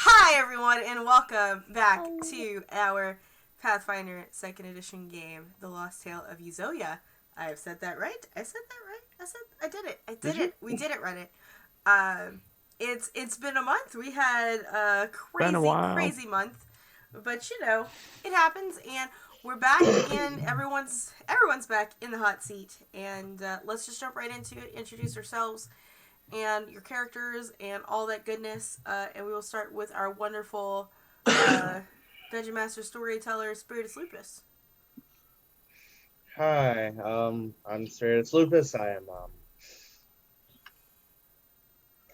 Hi everyone, and welcome back to our Pathfinder 2nd Edition game, The Lost Tale of Uzoya. I've said that right. I did it. We did it, Reddit. It's been a month. We had a crazy month, but it happens, and we're back, and everyone's back in the hot seat. And let's just jump right into it. Introduce ourselves and your characters and all that goodness, and we will start with our wonderful Dungeon Master storyteller, Spiritus Lupus. Hi, I'm Spiritus Lupus. I am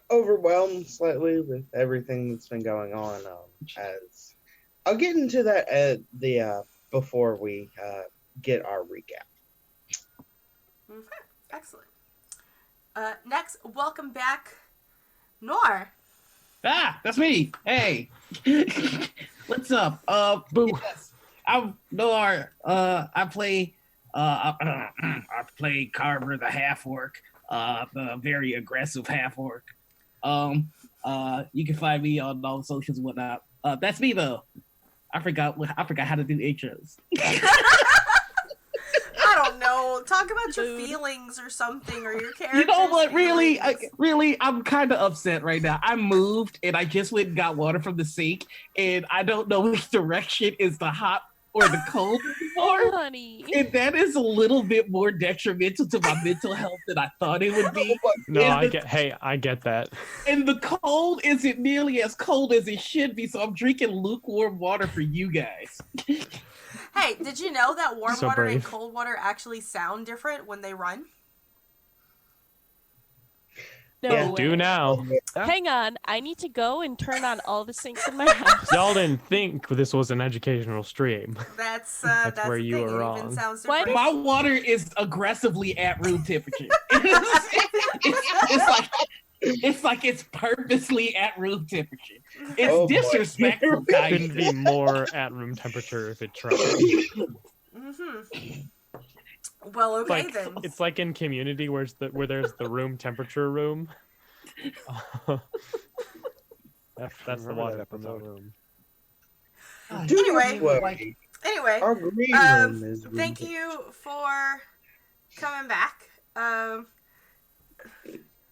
overwhelmed slightly with everything that's been going on. As I'll get into that at the before we get our recap. Okay, excellent. Next, welcome back, Noir. Ah, that's me. Hey, what's up? Yes, I'm Noir. I play Carver, the half orc, the very aggressive half orc. You can find me on all the socials and whatnot. That's me though. I forgot how to do intros. I don't know. Talk about your feelings or something, or your character. You know what? Really, I'm kind of upset right now. I moved and I just went and got water from the sink, and I don't know which direction is the hot or the cold anymore. Honey. And that is a little bit more detrimental to my mental health than I thought it would be. No, I get that. And the cold isn't nearly as cold as it should be, so I'm drinking lukewarm water for you guys. Hey, did you know that warm water brave. and cold water actually sound different when they run? No Yeah, way. Do now. Hang on, I need to go and turn on all the sinks in my house. Y'all didn't think this was an educational stream. That's where the you thing. were It wrong. even sounds Why different. My water is aggressively at room temperature. It's like it's purposely at room temperature. It's Oh, boy. disrespectful, guys. Couldn't be more at room temperature if it tried. Mm-hmm. Well, okay then. It's like in Community where there's the room temperature room. that's the water episode. Room. Anyway, Our green room is thank you for coming back.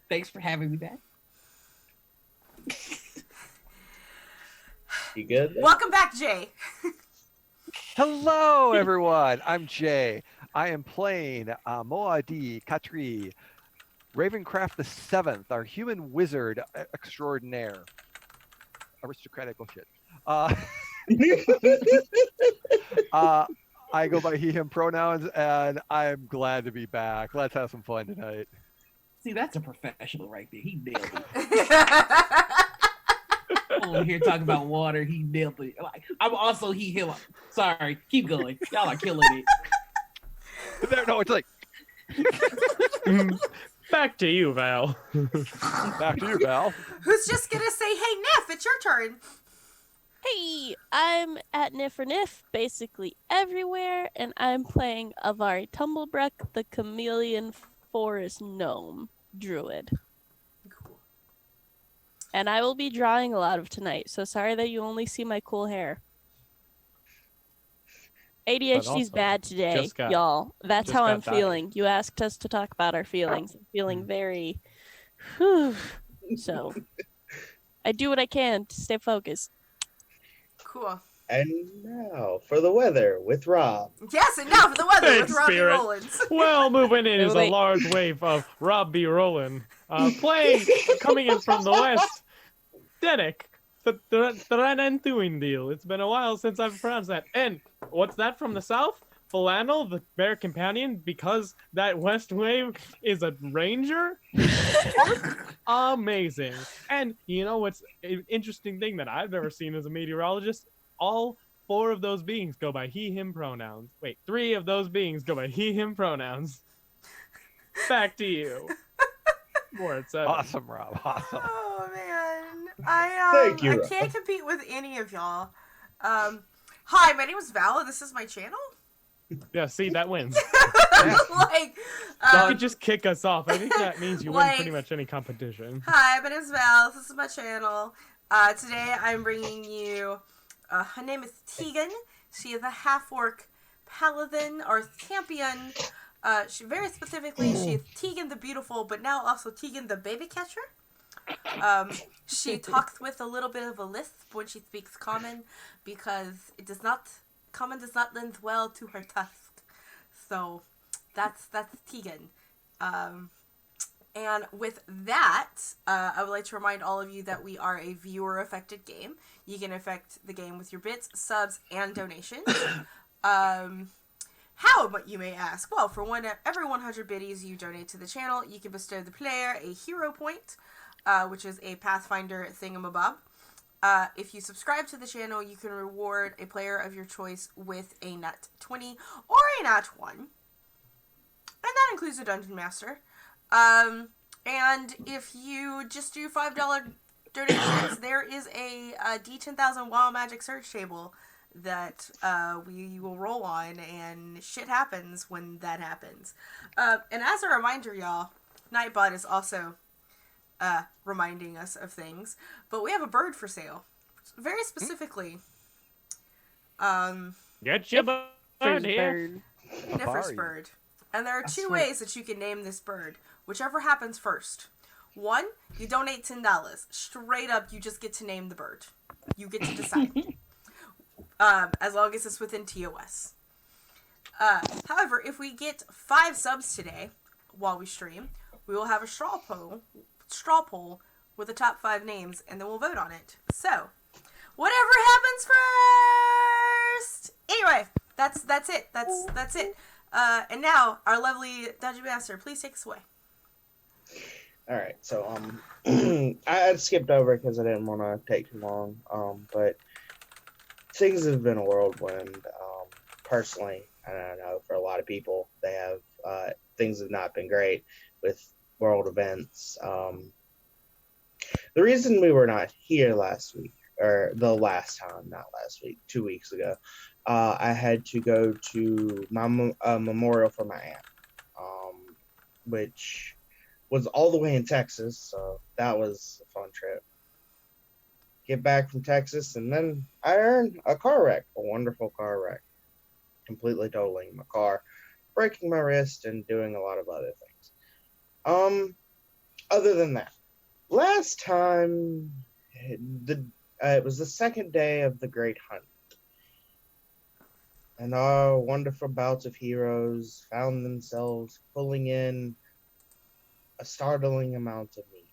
Thanks for having me back. You good? Welcome back, Jay. Hello, everyone. I'm Jay. I am playing Moadi Katri, Ravencraft the Seventh, our human wizard extraordinaire. Aristocratic bullshit. I go by he/him pronouns, and I'm glad to be back. Let's have some fun tonight. See, that's a professional right there. He nailed it. Over here talking about water, he nailed it. Like, I'm also he/him. Sorry, keep going. Y'all are killing it. No, it's like Back to you, Val. back to you, Val. Who's just gonna say, "Hey, Neff, it's your turn"? Hey, I'm at Nif basically everywhere, and I'm playing Avari Tumblebruck, the chameleon forest gnome druid. Cool. And I will be drawing a lot of tonight, so sorry that you only see my cool hair. ADHD's also, bad today, y'all. That's just how got I'm died. feeling. You asked us to talk about our feelings. I'm feeling very... So, I do what I can to stay focused. Cool. And now for the weather with Rob. Yes, and now for the weather Thanks, with Robbie Spirit. Rollins. Well, moving in is a Wait. large wave of Rob B. Rollin. Coming in from the west, Denick, the Ranantuin. It's been a while since I've pronounced that. And what's that from the south? Philanel, the bear companion, because that west wave is a ranger? Amazing. And you know what's an interesting thing that I've never seen as a meteorologist? All 4 of those beings go by he, him pronouns. Wait, 3 of those beings go by he, him pronouns. Back to you. More at 7. Awesome, Rob. Awesome. Oh man, Thank you, I Rob. can't compete with any of y'all. Hi, my name is Val, and this is my channel. Yeah, see, that wins. Like, You could just kick us off. I think that means you win pretty much any competition. hi, my name is Val. This is my channel. Today I'm bringing you, her name is Tegan. She is a half-orc paladin or champion. Very specifically, she is Tegan the Beautiful, but now also Tegan the Baby Catcher. She talks with a little bit of a lisp when she speaks Common because Common does not lend well to her tusk. So that's Tegan. And with that, I would like to remind all of you that we are a viewer-affected game. You can affect the game with your bits, subs, and donations. How, you may ask? Well, for every 100 biddies you donate to the channel, you can bestow the player a hero point, which is a Pathfinder thingamabob. If you subscribe to the channel, you can reward a player of your choice with a nat 20 or a nat 1. And that includes a Dungeon Master. And if you just do $5 donations, there is a D10,000 Wild Magic search table that we will roll on, and shit happens when that happens. And as a reminder, y'all, Nightbot is also reminding us of things, but we have a bird for sale. Very specifically, Get your bird here. Bird. Niffer's bird. And there are two ways that you can name this bird, whichever happens first. One, you donate $10. Straight up, you just get to name the bird. You get to decide. As long as it's within TOS. However, if we get 5 subs today, while we stream, we will have a straw poll with the top 5 names, and then we'll vote on it. So, whatever happens first! Anyway, that's it. That's it. And now, our lovely Dungeon Master, please take us away. Alright, so, I skipped over because I didn't want to take too long, but things have been a whirlwind. Personally, I don't know, for a lot of people, they have, things have not been great with world events. The reason we were not here last week, or the last time, not last week, 2 weeks ago, I had to go to my memorial for my aunt, which was all the way in Texas, so that was a fun trip. Get back from Texas, and then I earned a car wreck, a wonderful car wreck, completely totaling my car, breaking my wrist, and doing a lot of other things. Other than that, last time, it was the second day of the Great Hunt, and our wonderful bouts of heroes found themselves pulling in a startling amount of meat.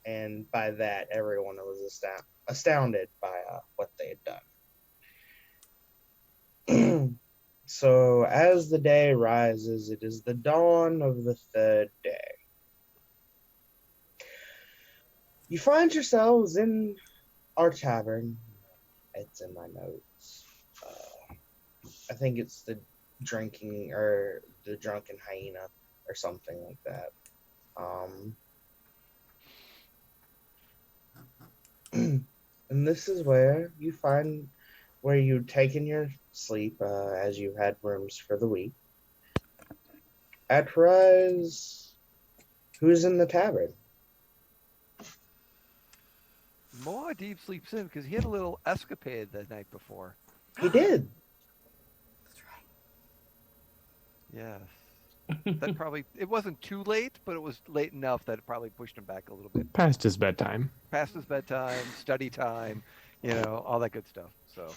And by that, everyone was astounded by what they had done. So, as the day rises, it is the dawn of the third day. You find yourselves in our tavern. It's in my notes. I think it's the Drunken Hyena or something like that. And this is where you'd taken your sleep, as you had rooms for the week. At rise, who's in the tavern? Moadib sleeps in because he had a little escapade the night before. He did. That's right. Yes. It wasn't too late, but it was late enough that it probably pushed him back a little bit. Past his bedtime. Past his bedtime, study time, all that good stuff. So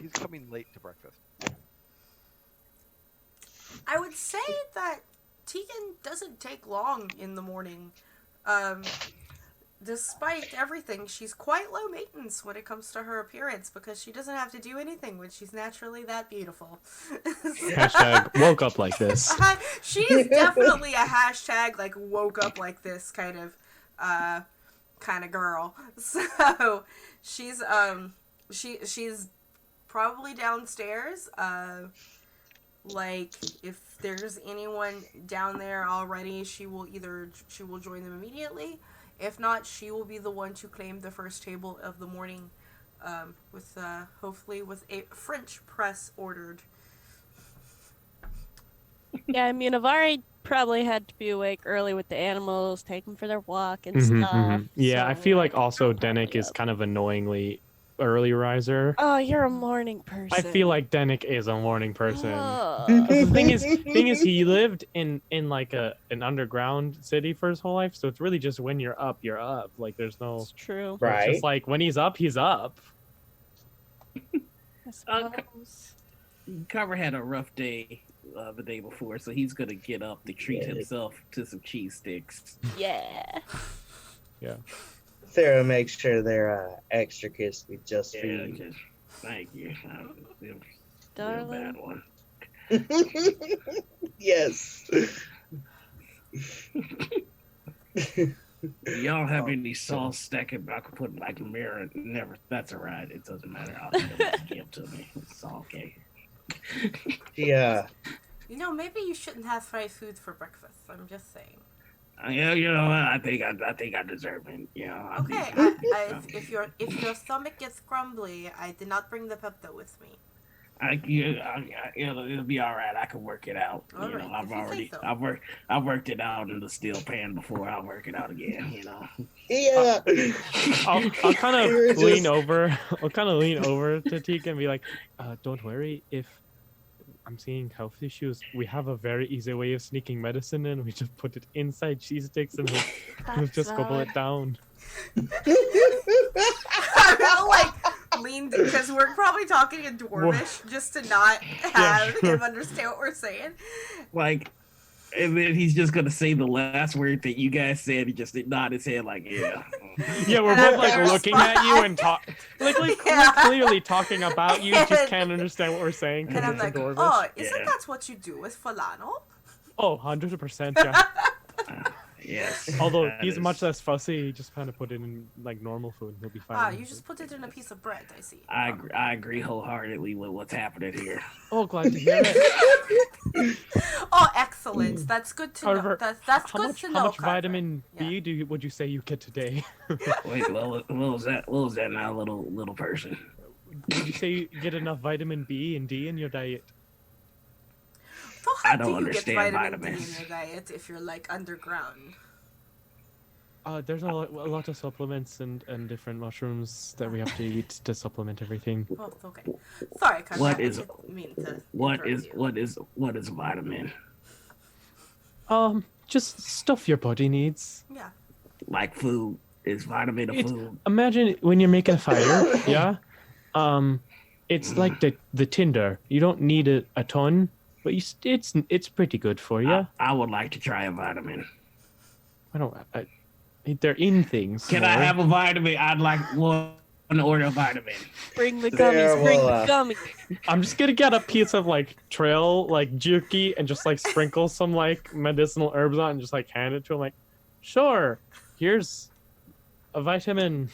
he's coming late to breakfast. I would say that Tegan doesn't take long in the morning. Despite everything, she's quite low maintenance when it comes to her appearance because she doesn't have to do anything when she's naturally that beautiful. Hashtag woke up like this. She is definitely a hashtag like woke up like this kind of girl. So she's probably downstairs. Like if there's anyone down there already, she will join them immediately. If not, she will be the one to claim the first table of the morning, hopefully with a French press ordered. Yeah, I mean, I've already probably had to be awake early with the animals, take them for their walk and Mhm, stuff. mhm. Yeah, I so, feel like also I'm probably Denik is up. kind of annoyingly early riser. Oh, you're a morning person. I feel like Denik is a morning person. Ugh. The thing is, he lived in like an underground city for his whole life, so it's really just when you're up, you're up. Like there's no, It's true. so it's Right. just like when he's up, he's up. I suppose. Carver had a rough day the day before, so he's gonna get up to treat Yeah. himself to some cheese sticks. Yeah. Sarah makes sure they're extra crispy just for Yeah, you. just thank you. Real Darling. bad one. Yes. Y'all have Oh, any sauce stacking? I could put like a mirror. Never. That's alright. It doesn't matter. I'll give to me. It's all okay. Yeah. You know, maybe you shouldn't have fried food for breakfast. I'm just saying. Yeah, you know what? I think I deserve it. You know. Okay, if your stomach gets grumbly, I did not bring the Pepto with me. It'll be all right. I can work it out. All You right, know, if you say so. I've worked it out in the steel pan before. I'll work it out again. You know. Yeah. I'll kind You're of lean just- over. I'll kind of lean over to Tika and be like, "Don't worry. If I'm seeing health issues, we have a very easy way of sneaking medicine in. We just put it inside cheese sticks and we'll That's just gobble valid. it down." I'll like lean because we're probably talking in Dwarvish just to not have sure. him understand what we're saying. Like, and then he's just gonna say the last word that you guys said. He just nod his head like, yeah. Yeah, we're And both I'm like gonna looking at you respond. and talk, like Yeah. we're clearly talking about you, just can't understand what we're saying because And I'm it's like, in Dwarvish. oh, isn't Yeah. that what you do with Falano? Oh, 100%, yeah. Yes. Although that he's is- much less fussy, he just kind of put it in like normal food and he'll be fine. You just put it in a piece of bread, I see. I agree wholeheartedly with what's happening here. Oh, glad to hear it. Oh, excellent. That's good to However, know. That's how good much to how know, much Carver. vitamin Yeah. B would you say you get today? Wait, what was that? What was that now, little person? Would you say you get enough vitamin B and D in your diet? So I how don't do you understand get vitamin vitamins. D in your diet if you're like underground? There's a lot of supplements and different mushrooms that we have to eat to supplement everything. Oh, okay. Sorry, Carver. What I is- didn't mean to What interrupt is you. what is vitamin? Just stuff your body needs. Yeah. Like food? Is vitamin a It's- food? Imagine when you're making a fire, yeah. It's like the tinder. You don't need a ton, but it's pretty good for you. I would like to try a vitamin. They're in things. Can I more. have a vitamin? I'd like one order of vitamin. Bring the There, gummies. Bring well, the gummies. I'm just gonna get a piece of like trail like jerky and just like sprinkle some like medicinal herbs on it and just like hand it to him like, sure, here's a vitamin.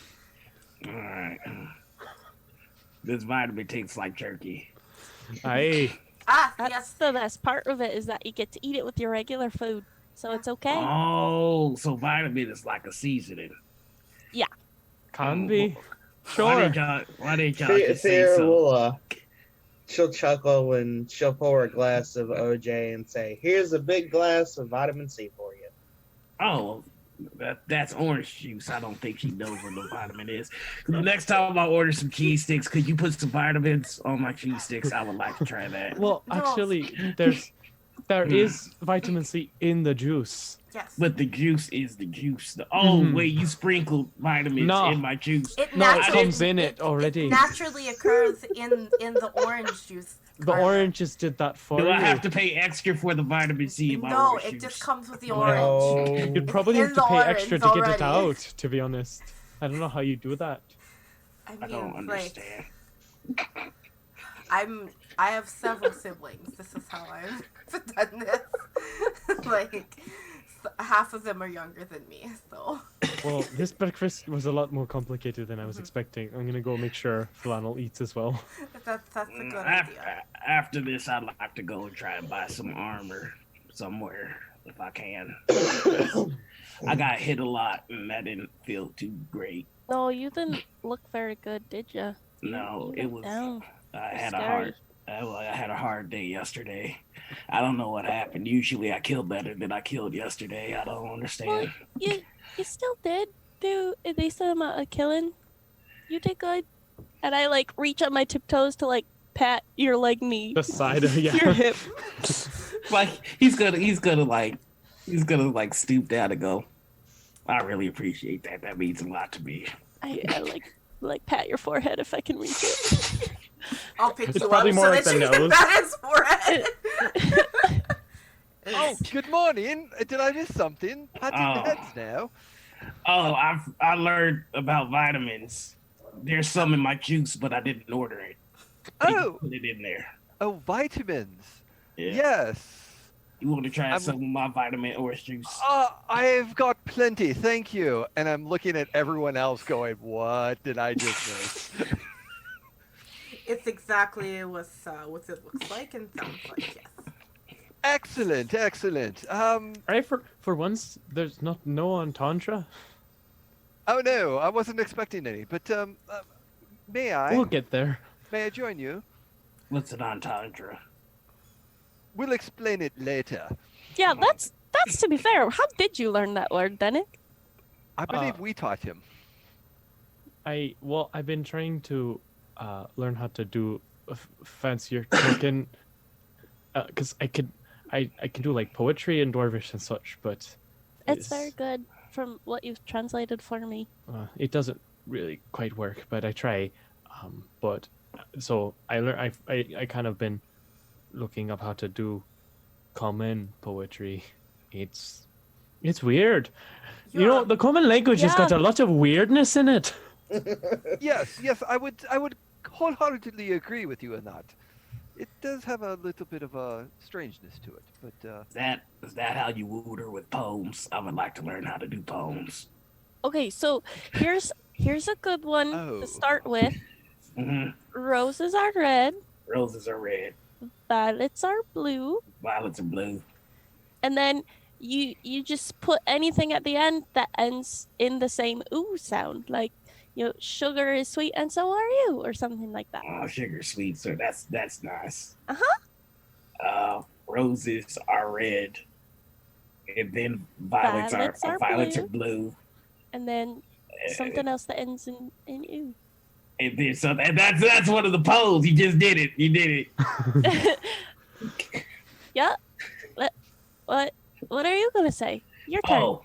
All right. This vitamin tastes like jerky. Aye. That's Yes. the best part of it is that you get to eat it with your regular food, so it's okay. Oh, so vitamin is like a seasoning. Can be. Why Sure. didn't y'all just say Sarah so? will, she'll chuckle when she'll pour a glass of OJ and say, "Here's a big glass of vitamin C for you." Oh, that's orange juice. I don't think she knows what the vitamin is. The next time I order some cheese sticks, could you put some vitamins on my cheese sticks? I would like to try that. Well, No. actually, there is vitamin C in the juice. Yes. But the juice is the juice. Mhm. Wait, you sprinkled vitamins No. in my juice. It No, it naturally, comes in it already. It naturally occurs in the orange juice. The Carver. oranges did that for Do you. I have to pay extra for the vitamin C in my No, orange it juice? just comes with the No. orange. You'd probably in have to the pay orange extra to get it already. out, to be honest. I don't know how you do that. I mean, I don't like, understand. I have several siblings. This is how I've done this. Like, half of them are younger than me, so. Well, this breakfast was a lot more complicated than I was expecting. I'm gonna go make sure Flannel eats as well. That's a good After, idea. after this, I'd like to go and try and buy some armor somewhere if I can. I got hit a lot and that didn't feel too great. No, you didn't look very good, did you? No, You it went was. down. I had Scary. I had a hard day yesterday. I don't know what happened. Usually I kill better than I killed yesterday. I don't Well, understand. you still did do a decent amount of killing. You did good. And I like reach up my tiptoes to like pat your like knee, The side of your hip. Like he's gonna like stoop down and go. I really appreciate that. That means a lot to me. I like pat your forehead if I can reach it. I'll pick It's you probably up more so like that the you can nose. pat his forehead. Oh, good morning. Did I miss something? Patting Oh. heads now. Oh, I learned about vitamins. There's some in my juice, but I didn't order it. They just Oh, put it in there. oh, vitamins. Yeah. Yes. You want to try I'm- some of my vitamin orange juice? I've got plenty, thank you. And I'm looking at everyone else going, what did I just miss? It's exactly what it looks like and sounds like, yes. Excellent, excellent. Right, for once, there's no entendre. Oh no, I wasn't expecting any, but may I? We'll get there. May I join you? What's an entendre? We'll explain it later. Yeah, that's to be fair. How did you learn that word, Denick? I believe we taught him. I've been trying to learn how to do fancier cooking, because I can do like poetry and dwarvish and such, but It's very good from what you've translated for me. it doesn't really quite work, but I try. But so I kind of been looking up how to do common poetry. It's weird. You know, the common language has got Yeah. a lot of weirdness in it. Yes, I would wholeheartedly agree with you on that. It does have a little bit of a strangeness to it, but Is that how you wooed her with poems? I would like to learn how to do poems. Okay, so here's a good one Oh. to start with. hmm Roses are red, Roses are red, violets are blue, violets are blue. and then you just put anything at the end that ends in the same ooh sound, like sugar is sweet and so are you, or something like that. Oh, sugar sweet, so that's nice. Uh-huh. Roses are red, and then violets are blue. And then something else that ends in ooh. And then and that's one of the poems. You just did it. You did it. Yeah. What are you gonna say? Your turn.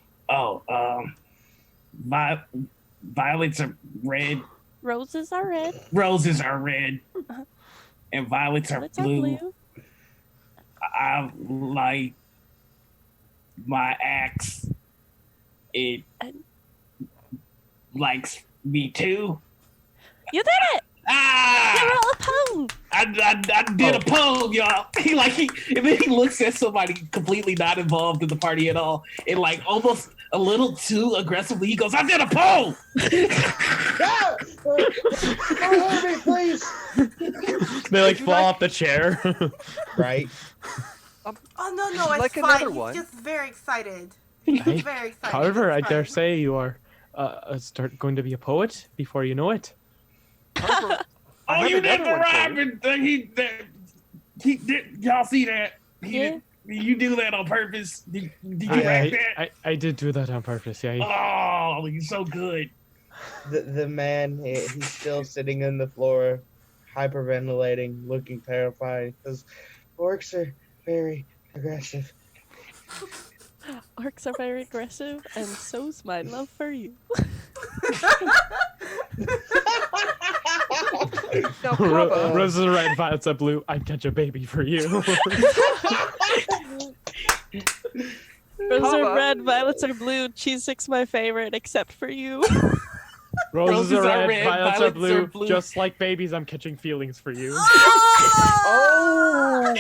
Violets are red. Roses are red. Roses are red, and violets are Violets are blue. blue. I like my axe. It likes me too. You did it! You Ah! wrote a poem. I did a poem, y'all. And then he looks at somebody completely not involved in the party at all, and like almost a little too aggressively, he goes, "I did a poem." Ah! Don't hurt me, please. They like fall off the chair. Right. Oh, no, it's like fine. another He's one. just very excited. Hey, He's very excited. However, I It's dare fine. say you are going to be a poet before you know it. Harper, I Oh, have you did another the one for you. rapping. He did. Y'all see that? Yeah. You do that on purpose? Did you Yeah. rap that? I did do that on purpose. Yeah. Oh, you're so good. The man, he's still sitting on the floor, hyperventilating, looking terrified, because orcs are very aggressive. Orcs are very aggressive, and so's my love for you. Now, Kava, Roses are red, violets are blue. I'd catch a baby for you. Roses Kava. are red, violets are blue. Cheese stick's my favorite, except for you. Roses are red, violets are blue. Just like babies, I'm catching feelings for you. Oh!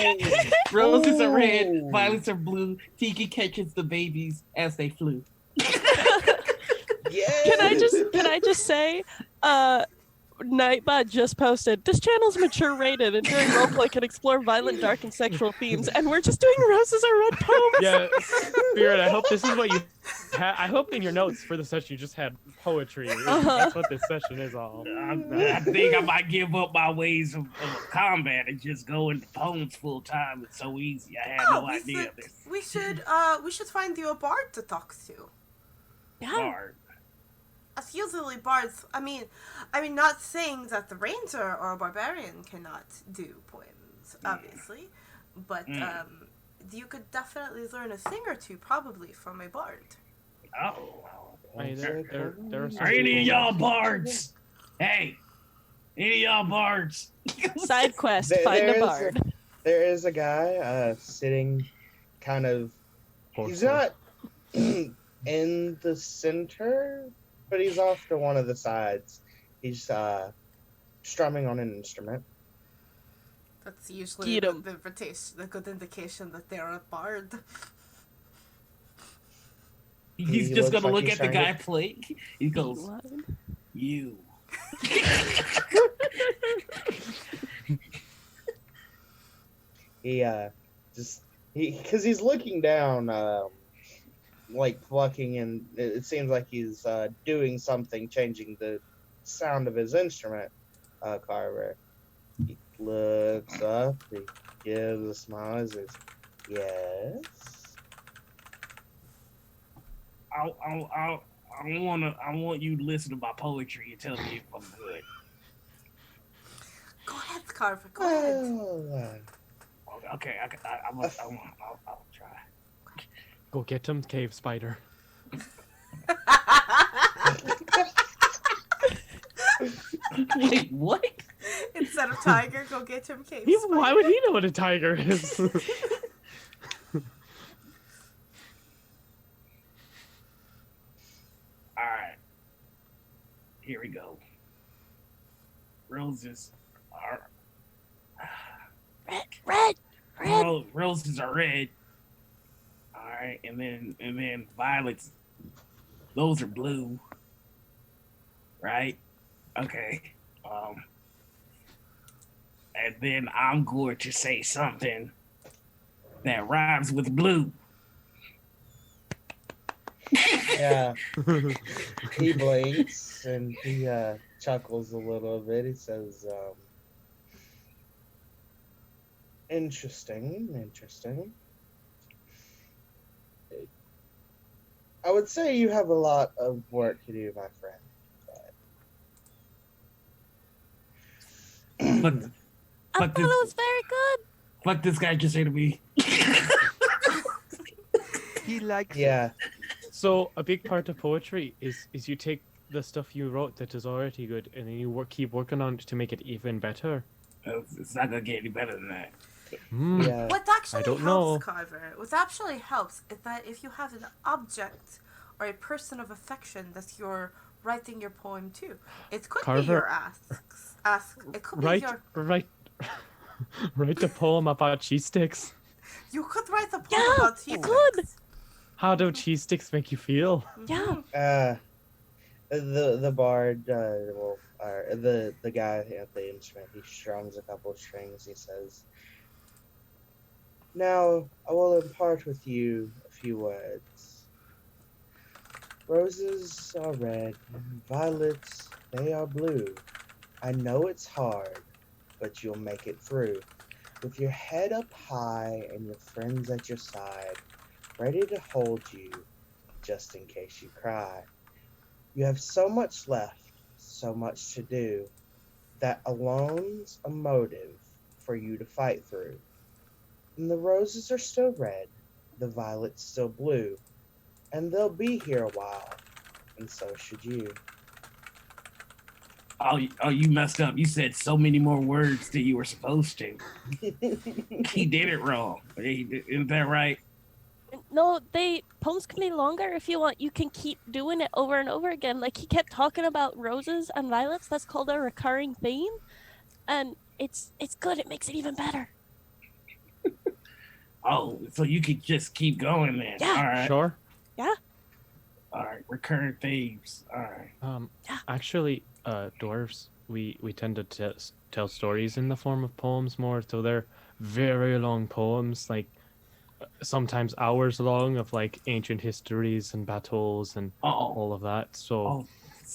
Roses are red, Ooh. violets are blue. Tiki catches the babies as they flew. Yeah. Can I just say, Nightbot just posted, this channel's mature rated and during roleplay can explore violent, dark, and sexual themes, and we're just doing roses are red poems. Yeah, Spirit, I hope this is what you I hope in your notes for the session you just had poetry. That's what this session is all. I think I might give up my ways of combat and just go into poems full time. It's so easy. I had no idea of this. We should find you a bard to talk to. Yeah. Bard. As usually bards, I mean, not saying that the ranger or a barbarian cannot do poems, obviously, but you could definitely learn a thing or two, probably, from a bard. Oh. I mean, there are some Are any of people- y'all bards? Hey, any of y'all bards? Side quest, There- find there a is bard. There is a guy sitting kind of. He's not in the center, but he's off to one of the sides. He's strumming on an instrument. That's usually Get 'em. the good indication that they're a bard. He's He just looks gonna like look he's at the trying guy play. He goes, Line. "You." He because he's looking down, like plucking, and it seems like he's doing something, changing the sound of his instrument. Carver. He looks up. He gives a smile. He says, "Yes." I want you to listen to my poetry and tell me if I'm good. Go ahead, Carver. Go ahead. Well, Okay, I'll try. Go get him, cave spider. Wait, what? Instead of tiger, go get him cave Why spider. would he know what a tiger is? All right. Here we go. Roses are Red. roses are red. All right, and then violets. Those are blue. Right? Okay. And then I'm going to say something that rhymes with blue. yeah. He blinks and he chuckles a little bit. He says, interesting. I would say you have a lot of work to do, my friend. I Fuck thought it this. was very good. Fuck this guy just say to me. He likes Yeah. So a big part of poetry is you take the stuff you wrote that is already good and then you keep working on it to make it even better. It's not gonna get any better than that. Yeah. What actually don't helps, know. Carver, what actually helps is that if you have an object or a person of affection that you're writing your poem to, it could be Carver, your it could be your... Write a poem about cheese sticks. You could write a poem Yeah, about you cheese could. sticks. How do cheese sticks make you feel? Yeah. The bard, the guy at the instrument, he strums a couple of strings. He says, "Now I will impart with you a few words. Roses are red, violets, they are blue. I know it's hard, but you'll make it through. With your head up high and your friends at your side, ready to hold you just in case you cry. You have so much left, so much to do, that alone's a motive for you to fight through. And the roses are still red, the violets still blue, and they'll be here a while, and so should you." Oh, you messed up. You said so many more words than you were supposed to. He did it wrong. Isn't that right? No, poems can be longer if you want. You can keep doing it over and over again. Like he kept talking about roses and violets. That's called a recurring theme, and it's good. It makes it even better. Oh, so you could just keep going then. Yeah. All right. Sure. All right. Recurrent themes. All right. Actually, dwarves, we tend to tell stories in the form of poems more. So they're very long poems, like sometimes hours long, of like ancient histories and battles and Oh, all of that. So oh.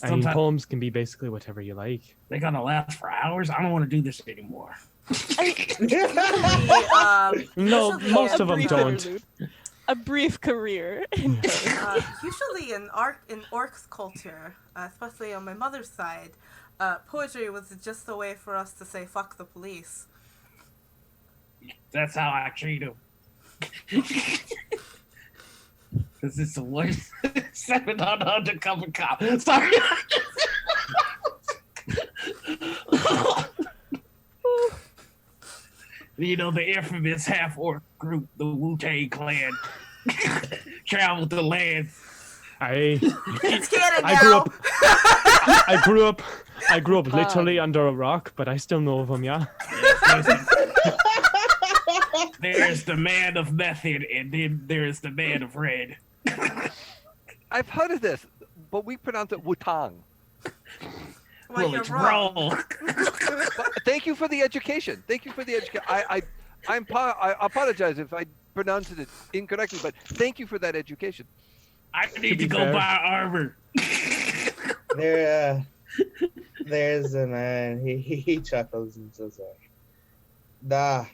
I mean, Sometimes poems can be basically whatever you like. they're gonna last for hours. I don't want to do this anymore. Usually, No, usually most in, of them brief don't. interlude. A brief career. Usually in orc culture, especially on my mother's side, poetry was just a way for us to say "fuck the police." That's how I treat them. Because it's the worst 7 on undercover cop. Sorry. You know, the infamous half-orc group, the Wu-Tang Clan, traveled the land. It's canon I grew up literally under a rock, but I still know of them, yeah. There's the man of method, and then there's the man of red. I've heard of this, but we pronounce it Wu-Tang. Well, you're it's wrong. wrong. But thank you for the education. Thank you for the education. I apologize if I pronounced it incorrectly, but thank you for that education. I need be to go fair. buy armor. There's a man. He chuckles and says, "Nah,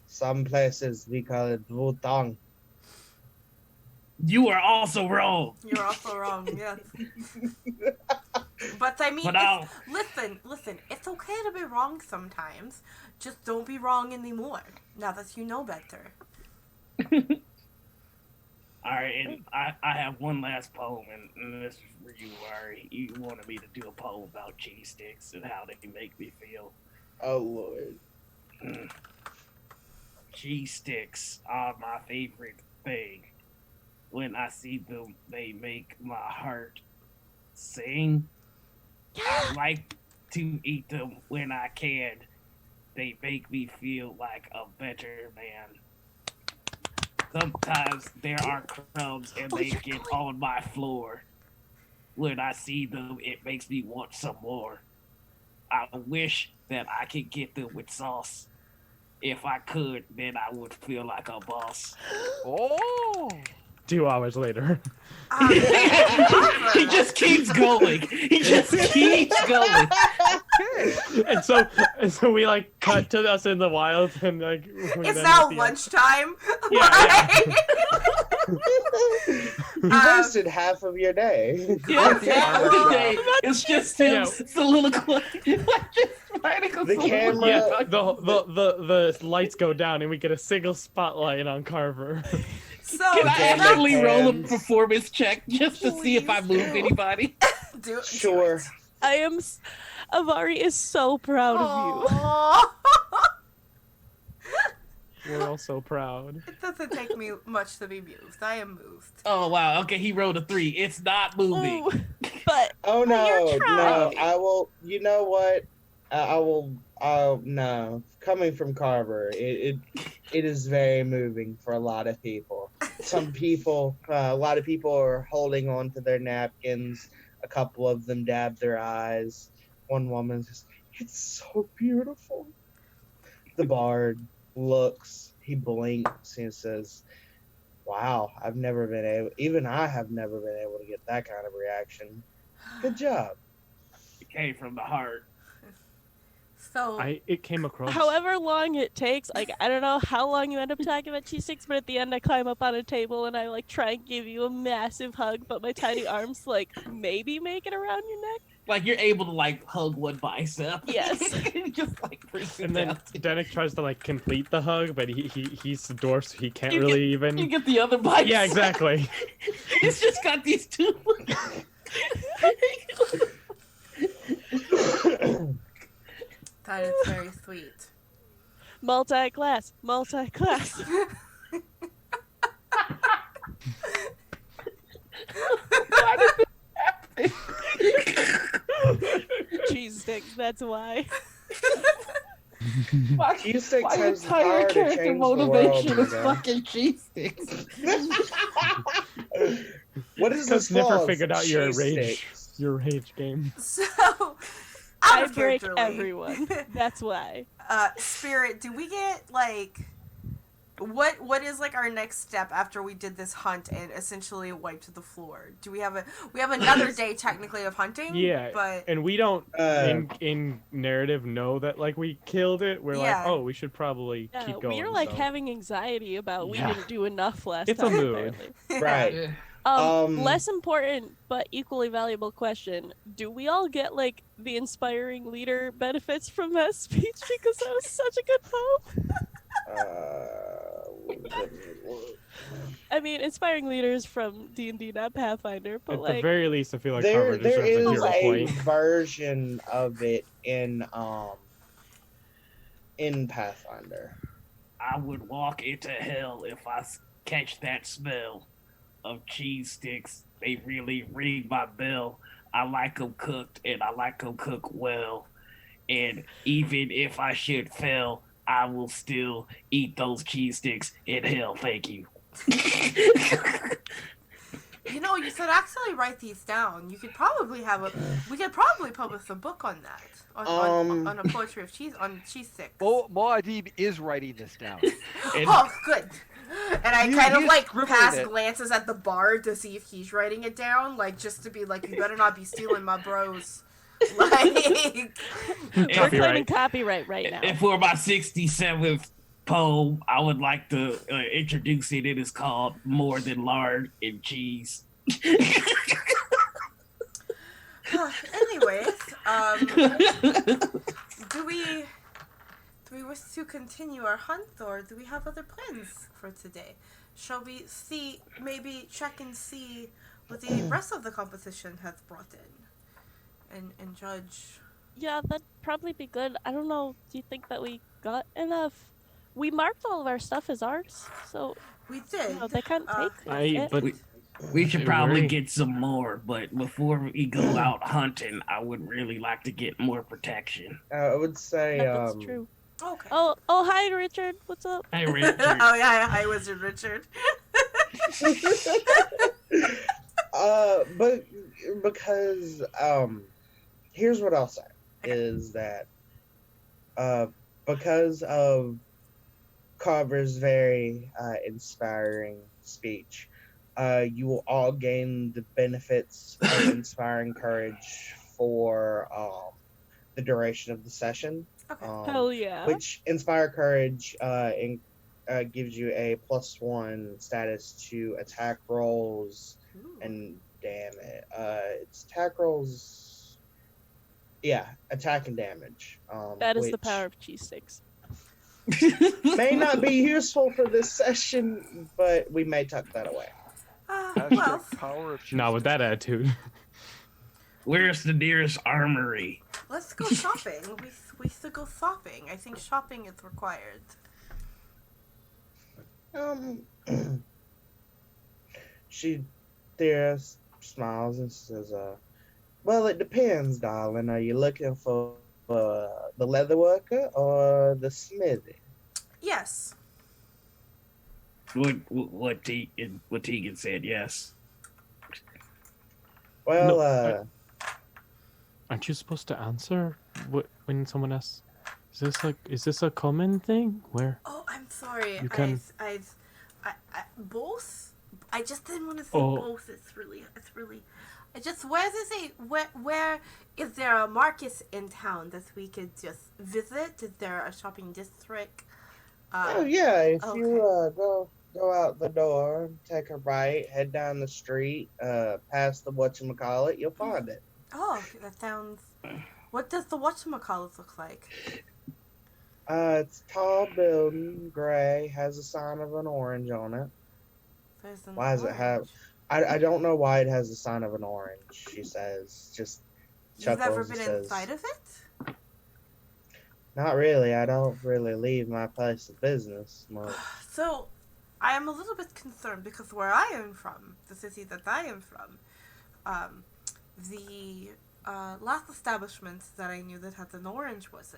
some places we call it Wu-Tang." You are also wrong. You're also wrong. Yes. But I mean, But listen. It's okay to be wrong sometimes. Just don't be wrong anymore. Now that you know better. All right, and I have one last poem, and this is for you, Ari. You wanted me to do a poem about cheese sticks and how they can make me feel. Oh Lord. Cheese sticks are my favorite thing. When I see them, they make my heart sing. I like to eat them when I can. They make me feel like a better man. Sometimes there are crumbs and they get on my floor. When I see them, it makes me want some more. I wish that I could get them with sauce. If I could, then I would feel like a boss. Oh, 2 hours later. He just keeps going. He just keeps going. okay. and so we like cut to us in the wild and like It's now lunchtime. Yeah, You wasted half of your day. Yeah, the armor the shop. day. It's just him Yeah. soliloquizing. Just writing a The camera- Yeah, the lights go down and we get a single spotlight on Carver. So Can I camera actually roll a pans. performance check just to see if I Please move do. anybody? do it. Sure. I am. Avari is so proud of you. Aw. We're all so proud. It doesn't take me much to be moved. I am moved. Oh wow, okay, he rolled a 3. It's not moving. Ooh, but Oh no, you're no! trying. I will. You know what? I will. No. Coming from Carver, it is very moving for a lot of people. Some people, a lot of people are holding on to their napkins. A couple of them dab their eyes. One woman says, "It's so beautiful." The bard looks. He blinks and says, "Wow, I've never been able. Even I have never been able to get that kind of reaction. Good job." It came from the heart. So It came across. however long it takes, like I don't know how long you end up talking about cheese sticks, but at the end I climb up on a table and I like try and give you a massive hug, but my tiny arms like maybe make it around your neck. Like you're able to like hug one bicep. Yes. Just like push it And then down. Danik tries to like complete the hug, but he's the dwarf, so he can't You really You even. get the other bicep. Yeah, exactly. It's just got these two. that is very sweet. Multi-class. Cheese sticks, that's why. Why, Cheese sticks why your has the power entire to character change the world, motivation is man. fucking cheese sticks? What is Because this? never flaws? figured out your Cheese rage. sticks. Your rage game. So I I of break characterly. everyone. That's why. Spirit, do we get like what is like our next step after we did this hunt and essentially wiped the floor? Do we have another day technically of hunting? Yeah, but and we don't Uh, in narrative know that like we killed it. We're like, Yeah. oh, we should probably Yeah, keep going. we're like so. having anxiety about we Yeah. didn't do enough last It's a time. mood. Apparently. right. Yeah. Less important but equally valuable question: do we all get like the inspiring leader benefits from that speech because that was such a good poem? Let me look. I mean, inspiring leaders from D&D, not Pathfinder, but At the like, very least, I feel like There Carver there deserves a is hero a point. version of it in Pathfinder. I would walk into hell if I catch that smell of cheese sticks. They really ring my bell. I like them cooked, and I like them cooked well. And even if I should fail, I will still eat those cheese sticks in hell. Thank you. you know, you should actually write these down. We could probably publish a book on that. On a poetry of cheese on cheese sticks. Moadib is writing this down. And Oh, good. And I kind of he's like scribbling pass it. glances at the bard to see if he's writing it down, like just to be like, you better not be stealing my bros. Like, we're Copyright. claiming copyright right now. And for my 67th poem, I would like to introduce it. It is called More Than Lard and Cheese. anyways, do we wish to continue our hunt, or do we have other plans for today? Shall we maybe check and see what the rest of the competition has brought in, and judge? Yeah, that'd probably be good. I don't know. Do you think that we got enough? We marked all of our stuff as ours, so We did. you know, they can't take it. But We should probably Agree. get some more, but before we go out hunting, I would really like to get more protection. I would say Yeah, that's true. Okay. Oh, hi, Richard. What's up? Hey, Richard. Oh yeah, hi, Wizard Richard. but because here's what I'll say is that because of Carver's very inspiring speech, you will all gain the benefits of inspiring courage for the duration of the session. Okay. Hell yeah. Which inspire courage gives you a +1 status to attack rolls, Ooh. and damn it, it's attack rolls. Yeah, attack and damage. That is the which power of cheese sticks. may not be useful for this session, but we may tuck that away. Well, Hashtag power of not with that attitude. Where's the nearest armory? let's go shopping. We should go shopping. I think shopping is required. She there smiles and says, well, it depends, darling. Are you looking for the leather worker or the smithy? Yes. What Tegan said, yes. Well, No, Aren't you supposed to answer when someone asks? Is this a common thing where? Oh, I'm sorry. You can- I both. I just didn't want to say Oh. both. It's really. I just where is there a market in town that we could just visit? Is there a shopping district? oh yeah, if okay. you go out the door, take a right, head down the street, past the whatchamacallit, you'll find it. Oh, that sounds. What does the whatchamacallit look like? It's a tall building, gray, has a sign of an orange on it. There's an Why does it have? orange. I don't know why it has the sign of an orange. She says, just You've chuckles ever and been says, inside of it? not really. I don't really leave my place of business much. So, I am a little bit concerned because where I am from, the city that I am from, the last establishment that I knew that had an orange was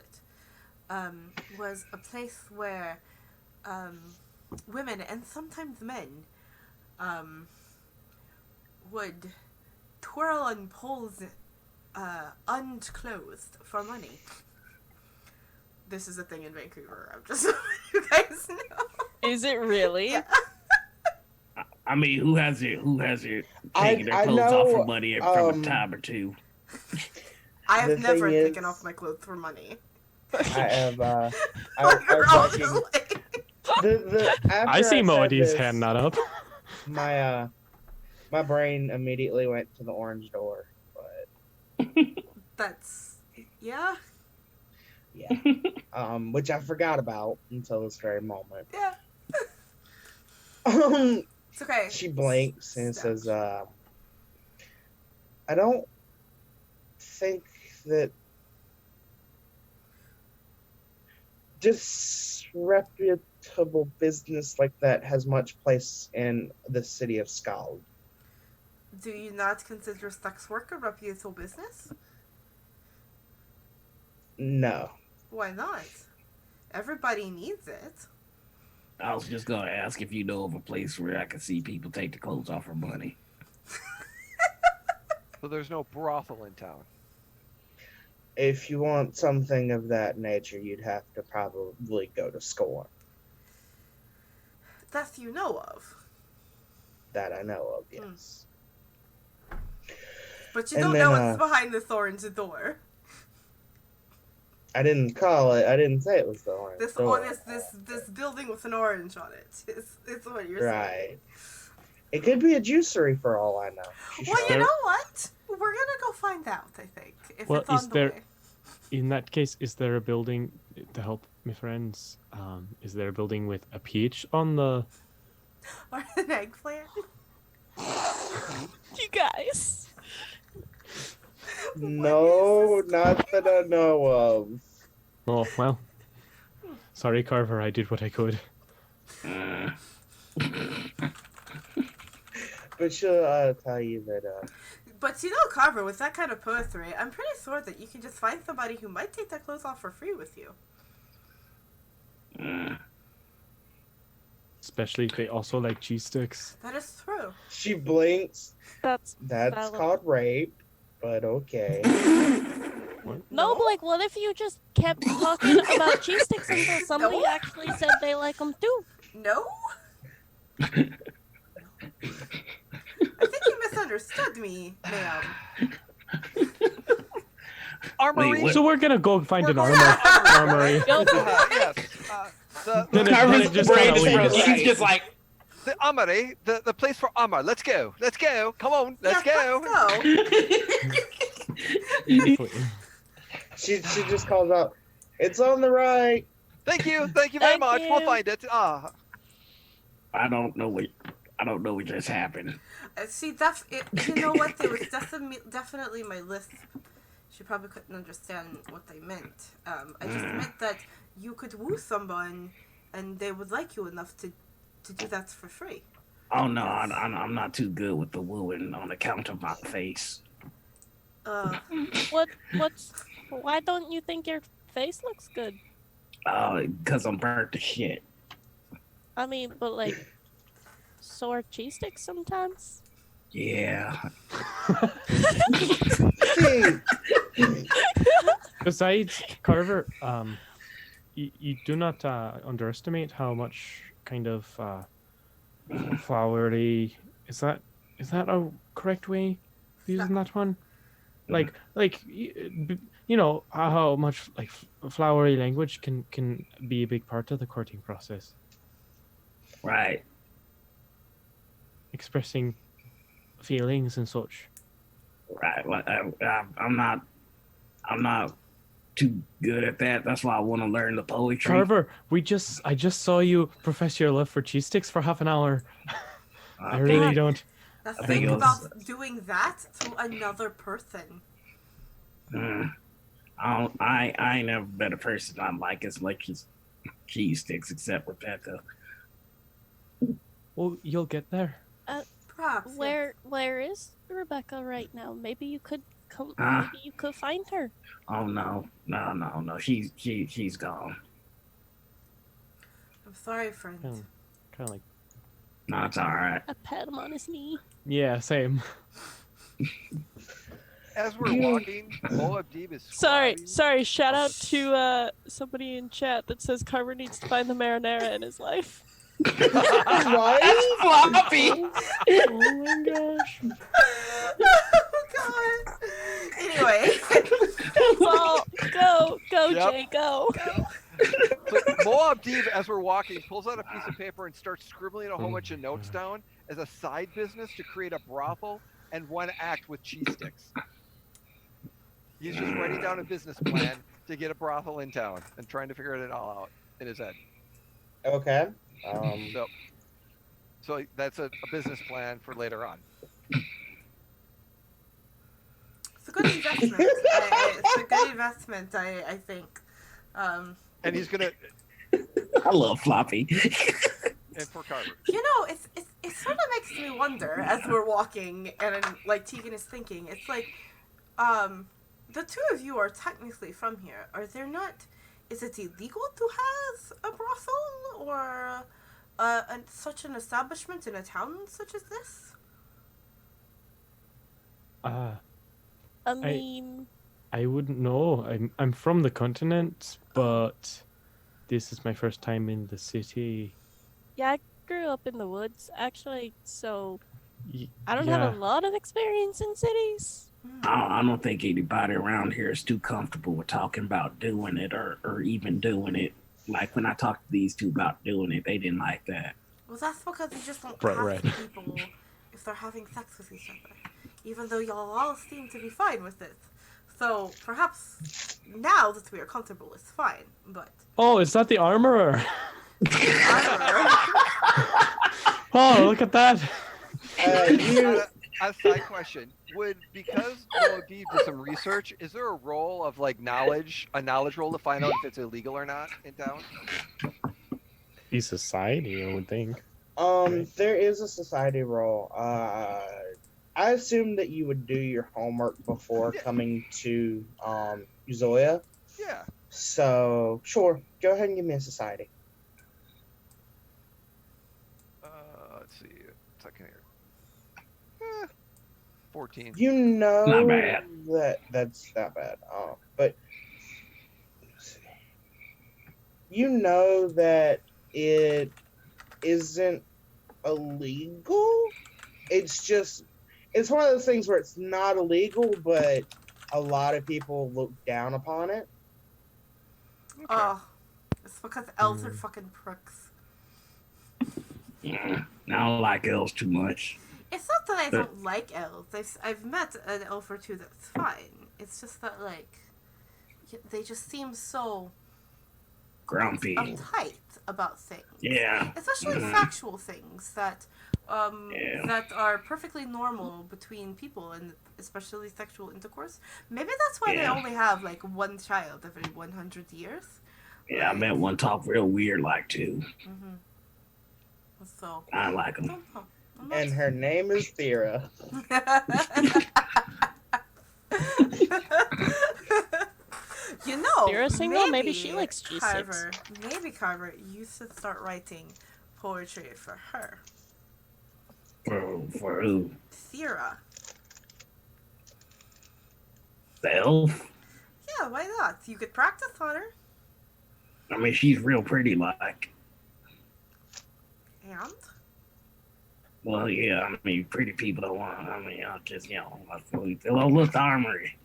a place where women and sometimes men would twirl on poles unclothed for money. This is a thing in Vancouver. I'm just letting you guys know. Is it really? Yeah. I mean, who has it taken their I clothes off for know, money from a time or two? I have The never thing taken is- off my clothes for money. I have I You're was all watching like- after I see said Moadi's this, hand not up. my my brain immediately went to the orange door, but That's yeah. which I forgot about until this very moment. Yeah. Um, It's okay. she blinks and Snap. says, I don't think that disreputable business like that has much place in the city of Skald. Do you not consider sex work a reputable business? No. Why not? Everybody needs it. I was just gonna ask if you know of a place where I can see people take the clothes off for money. So there's no brothel in town. If you want something of that nature, you'd have to probably go to Scorn. That you know of. That I know of, yes. But you And don't then, know what's behind the thorn's door. I didn't call it. I didn't say it was the orange This door. this building with an orange on it. It's what you're saying. Right. It could be a juicery for all I know. She Well, you shrugged. know what? We're gonna go find out, I think. If Well, it's on is the there- way. In that case, is there a building to help my friends? Is there a building with a peach on the? Or an eggplant. You guys. No, not that I know of. Oh well. Sorry, Carver. I did what I could. But she'll tell you that But you know, Carver, with that kind of poetry, I'm pretty sure that you can just find somebody who might take their clothes off for free with you. Especially if they also like cheese sticks. That is true. she blinks. That's That's valid. called rape, but okay. No, but like, what if you just kept talking about cheese sticks until somebody No. actually said they like them too? No? I think you misunderstood me, ma'am. Armory. Wait, what? So we're gonna go find an We're armor. going to armory. Yup. Yes. The Then it Carver's just brain kinda is leaves. he's just like, the armory, the place for armor. Let's go. Let's go. Come on. Let's Yeah, go. let's go. She just calls out, "It's on the right." Thank you. Thank you very Thank much. We'll you. find it. I don't know what just happened. See, you know what? There was definitely my list. She probably couldn't understand what they meant. I just meant that you could woo someone, and they would like you enough to do that for free. Oh no, I'm not too good with the wooing on account of my face. Why don't you think your face looks good? Because I'm burnt to shit. I mean, but like, so are cheese sticks sometimes. Yeah. See, Besides, Carver, you do not underestimate how much kind of flowery is that a correct way of using that one? Like you know how much like flowery language can be a big part of the courting process, Right. expressing feelings and such. Right. Well, I'm not too good at that. That's why I want to learn the poetry. Carver, I just saw you profess your love for cheese sticks for half an hour. I really don't. Now I think think it was- about doing that to another person. I ain't never been a person I like as much as cheese sticks, except Rebecca. Well, you'll get there. Perhaps. yes. Where is Rebecca right now? Maybe you could come. Ah. Maybe you could find her. Oh no. She's gone. I'm sorry, friend. Kind of like, No, it's all right. I pat him on his knee. yeah, same. As we're walking, Moabdeeb is Sorry, scribing. sorry. Shout out to somebody in chat that says Carver needs to find the marinara in his life. Right? Floppy. Oh my gosh. Oh god. Anyway. Fall, go, Yep. Jay, go. So Moabdeeb, as we're walking, pulls out a piece of paper and starts scribbling a whole bunch of notes down as a side business to create a brothel and one act with cheese sticks. He's just writing down a business plan to get a brothel in town and trying to figure it all out in his head. Okay. So that's a business plan for later on. It's a good investment. It's a good investment, I think. And he's gonna I love Floppy. and for Carver. You know, it sort of makes me wonder as we're walking and like Tegan is thinking. It's like, the two of you are technically from here. Are there not? Is it illegal to have a brothel or such an establishment in a town such as this? I mean, I wouldn't know. I'm from the continent, but this is my first time in the city. yeah, I grew up in the woods, actually, so Y- I don't yeah. have a lot of experience in cities. I don't think anybody around here is too comfortable with talking about doing it or even doing it. Like when I talked to these two about doing it, they didn't like that. Well, that's because you just don't Right. ask people if they're having sex with each other, even though y'all all seem to be fine with it. So perhaps now that we are comfortable, it's fine. But Oh, is that the armorer? I Oh, look at that. A side question: because Moabdeeb did some research, is there a role of like a knowledge role to find out if it's illegal or not in town? Be society, I would think. There is a society role. I assume that you would do your homework before coming to Uzoya. Yeah. So sure, go ahead and give me a society. Let's see. Second here. 14. You know Not bad. that's not bad. But you know that it isn't illegal. It's one of those things where it's not illegal, but a lot of people look down upon it. Okay. Oh, it's because elves are fucking pricks. I don't like elves too much. It's not that I don't like elves. I've met an elf or two that's fine. It's just that, like, they just seem so Grumpy. uptight about things. Yeah. Especially factual things that that are perfectly normal between people, and especially sexual intercourse. Maybe that's why they only have like one child every 100 years. Yeah, I met one talk real weird like too. Mm-hmm. So I like I them. don't know. And her name is Thera. You know, You're a single? Maybe she likes G6. Carver, you should start writing poetry for her. For who? Thera. The elf? Yeah, why not? You could practice on her. I mean, she's real pretty, like. And? Well, yeah, I mean, pretty people don't want. I mean, I'll just, hello, look, the armory.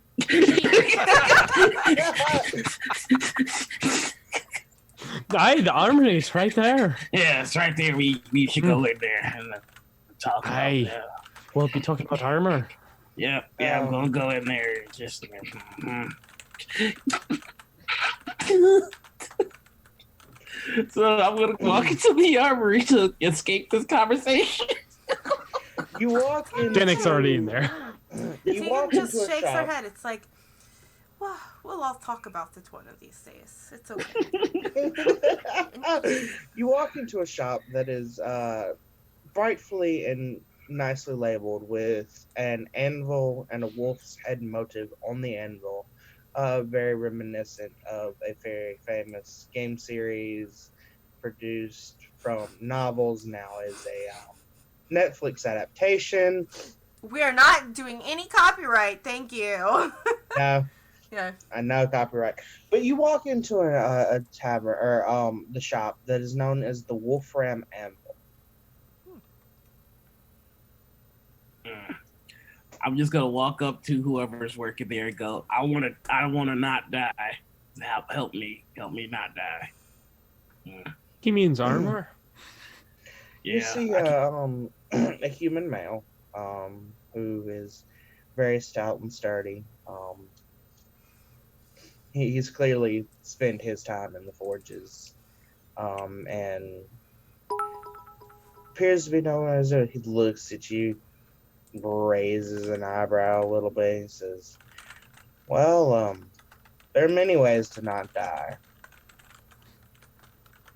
Aye, the armory is right there. Yeah, it's right there. We should go in there and talk about Aye. that. We'll be talking about armor. Yeah, I'm gonna go in there. Just. So I'm gonna walk into the armory to escape this conversation. You walk in. Jennick's already in there. You Tegan walk just into a shakes her shop. head. It's like, well, we'll all talk about it one of these days. It's okay. You walk into a shop that is brightfully and nicely labeled with an anvil and a wolf's head motif on the anvil, very reminiscent of a very famous game series produced from novels. Now is a Netflix adaptation. We are not doing any copyright. Thank you. No, Yeah. I know copyright. But you walk into a tavern or the shop that is known as the Wolfram Anvil. I'm just gonna walk up to whoever's working there and go, I wanna not die. Help me not die. He means armor. Yeah. You see a human male who is very stout and sturdy. He's clearly spent his time in the forges, and appears to be known as he looks at you, raises an eyebrow a little bit, and says, "Well, there are many ways to not die.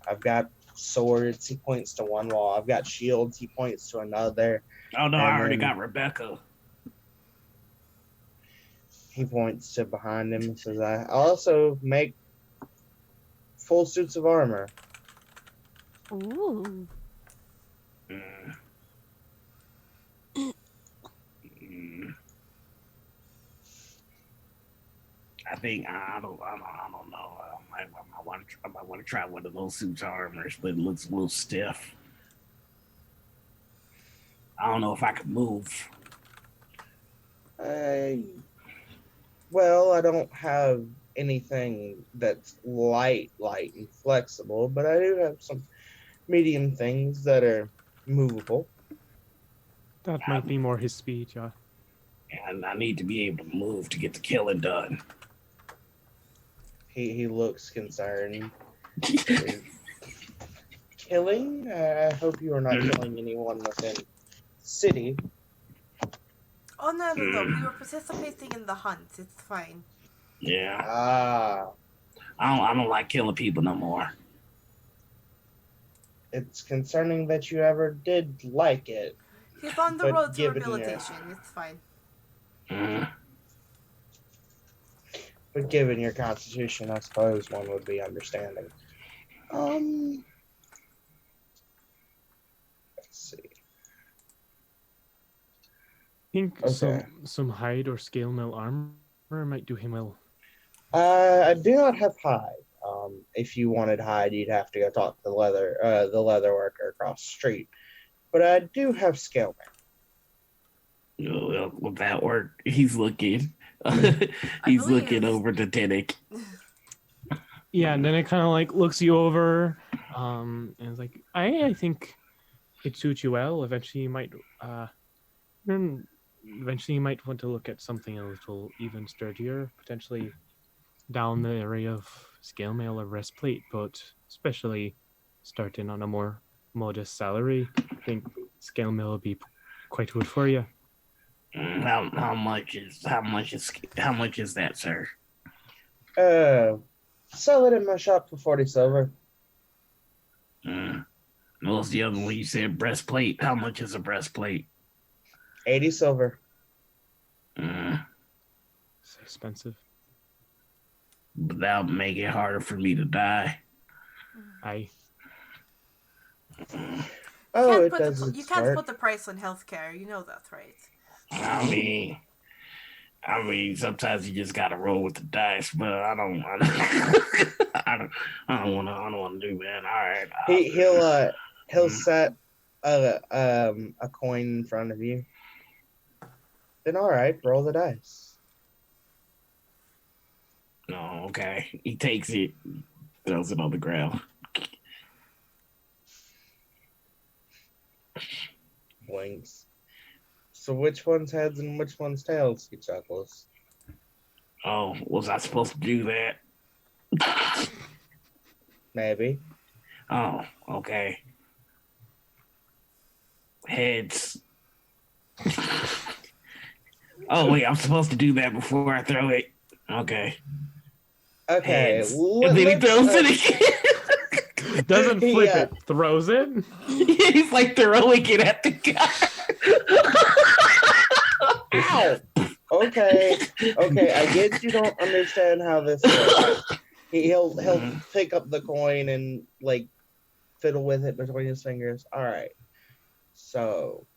I've got swords." He points to one wall. "I've got shields." He points to another. Oh no, And I already then got Rebecca. he points to behind him and says, "I also make full suits of armor." Ooh. Mm. Mm. I think I don't know. I might want to try one of those suits of armors, but it looks a little stiff. I don't know if I could move. Well, I don't have anything that's light and flexible, but I do have some medium things that are movable. That might be more his speed, yeah. And I need to be able to move to get the killing done. He looks concerned. Killing? I hope you are not killing anyone within the city. Oh no. We were participating in the hunt. It's fine. Yeah. Ah, I don't like killing people no more. it's concerning that you ever did like it. He's on the But road to given rehabilitation. It's fine. But given your constitution, I suppose one would be understanding. Let's see. I think Okay. some hide or scale mill armor might do him well. I do not have hide. If you wanted hide, you'd have to go talk to the leather worker across the street. But I do have scale mail. Well, with that work, he's looking. He's looking over to Tenick. Yeah, and then it kind of like looks you over, and it's like, I think it suits you well. Eventually, you might want to look at something a little even sturdier, potentially down the area of scale mail or breastplate, but especially starting on a more modest salary, I think scale mail will be quite good for you. How much is that, sir? Sell it in my shop for 40 silver. What was the other one you said? Breastplate. How much is a breastplate? 80 silver. It's expensive. But that would make it harder for me to die. Aye. Oh, it You does. can't put the price on healthcare. You know that, right? I mean, sometimes you just gotta roll with the dice, but I don't want to do that. All right. He'll set a coin in front of you. Then all right, roll the dice. Oh, okay. He takes it, throws it on the ground. Winks. So which one's heads and which one's tails? He chuckles. Oh, was I supposed to do that? Maybe. Oh, okay. Heads. Oh wait, I'm supposed to do that before I throw it. Okay. Okay. Heads. And then he throws it again. Doesn't flip it, throws it. He's like throwing it at the guy. Ow! Okay, I get you don't understand how this works. He'll pick up the coin and like fiddle with it between his fingers. All right. So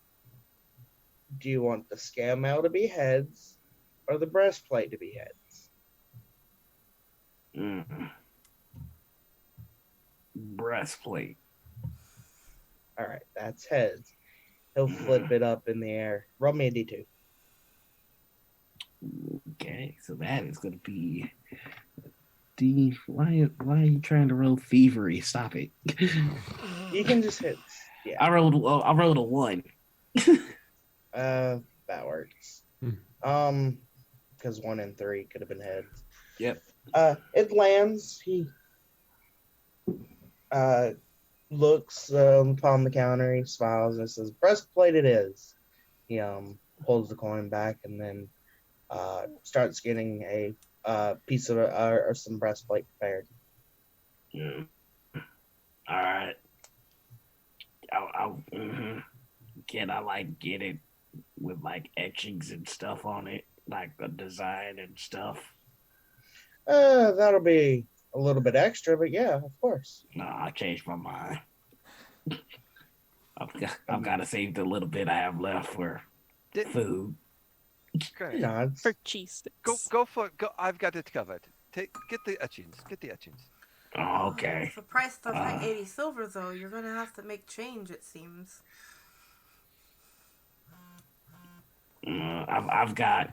Do you want the scale mail to be heads or the breastplate to be heads? Breastplate. All right, that's heads. He'll flip it up in the air. Roll me a d2. Okay, so that is going to be D. Why are you trying to roll thievery? Stop it. You can just hit. Yeah. I rolled a 1. That works. Because 1 and 3 could have been heads. Yep. It lands. He looks upon the counter. He smiles and says, "Breastplate it is." He pulls the coin back and then starts getting a piece of or some breastplate prepared. Yeah. All right. Can I like get it with like etchings and stuff on it, like a design and stuff? That'll be a little bit extra, but yeah, of course. No, I changed my mind. I've got to save the little bit I have left for food. Okay. Nods. For cheese sticks. Go. I've got it covered. Get the etchings. Oh, okay. For price of 80 silver, though, you're gonna have to make change. It seems. I've got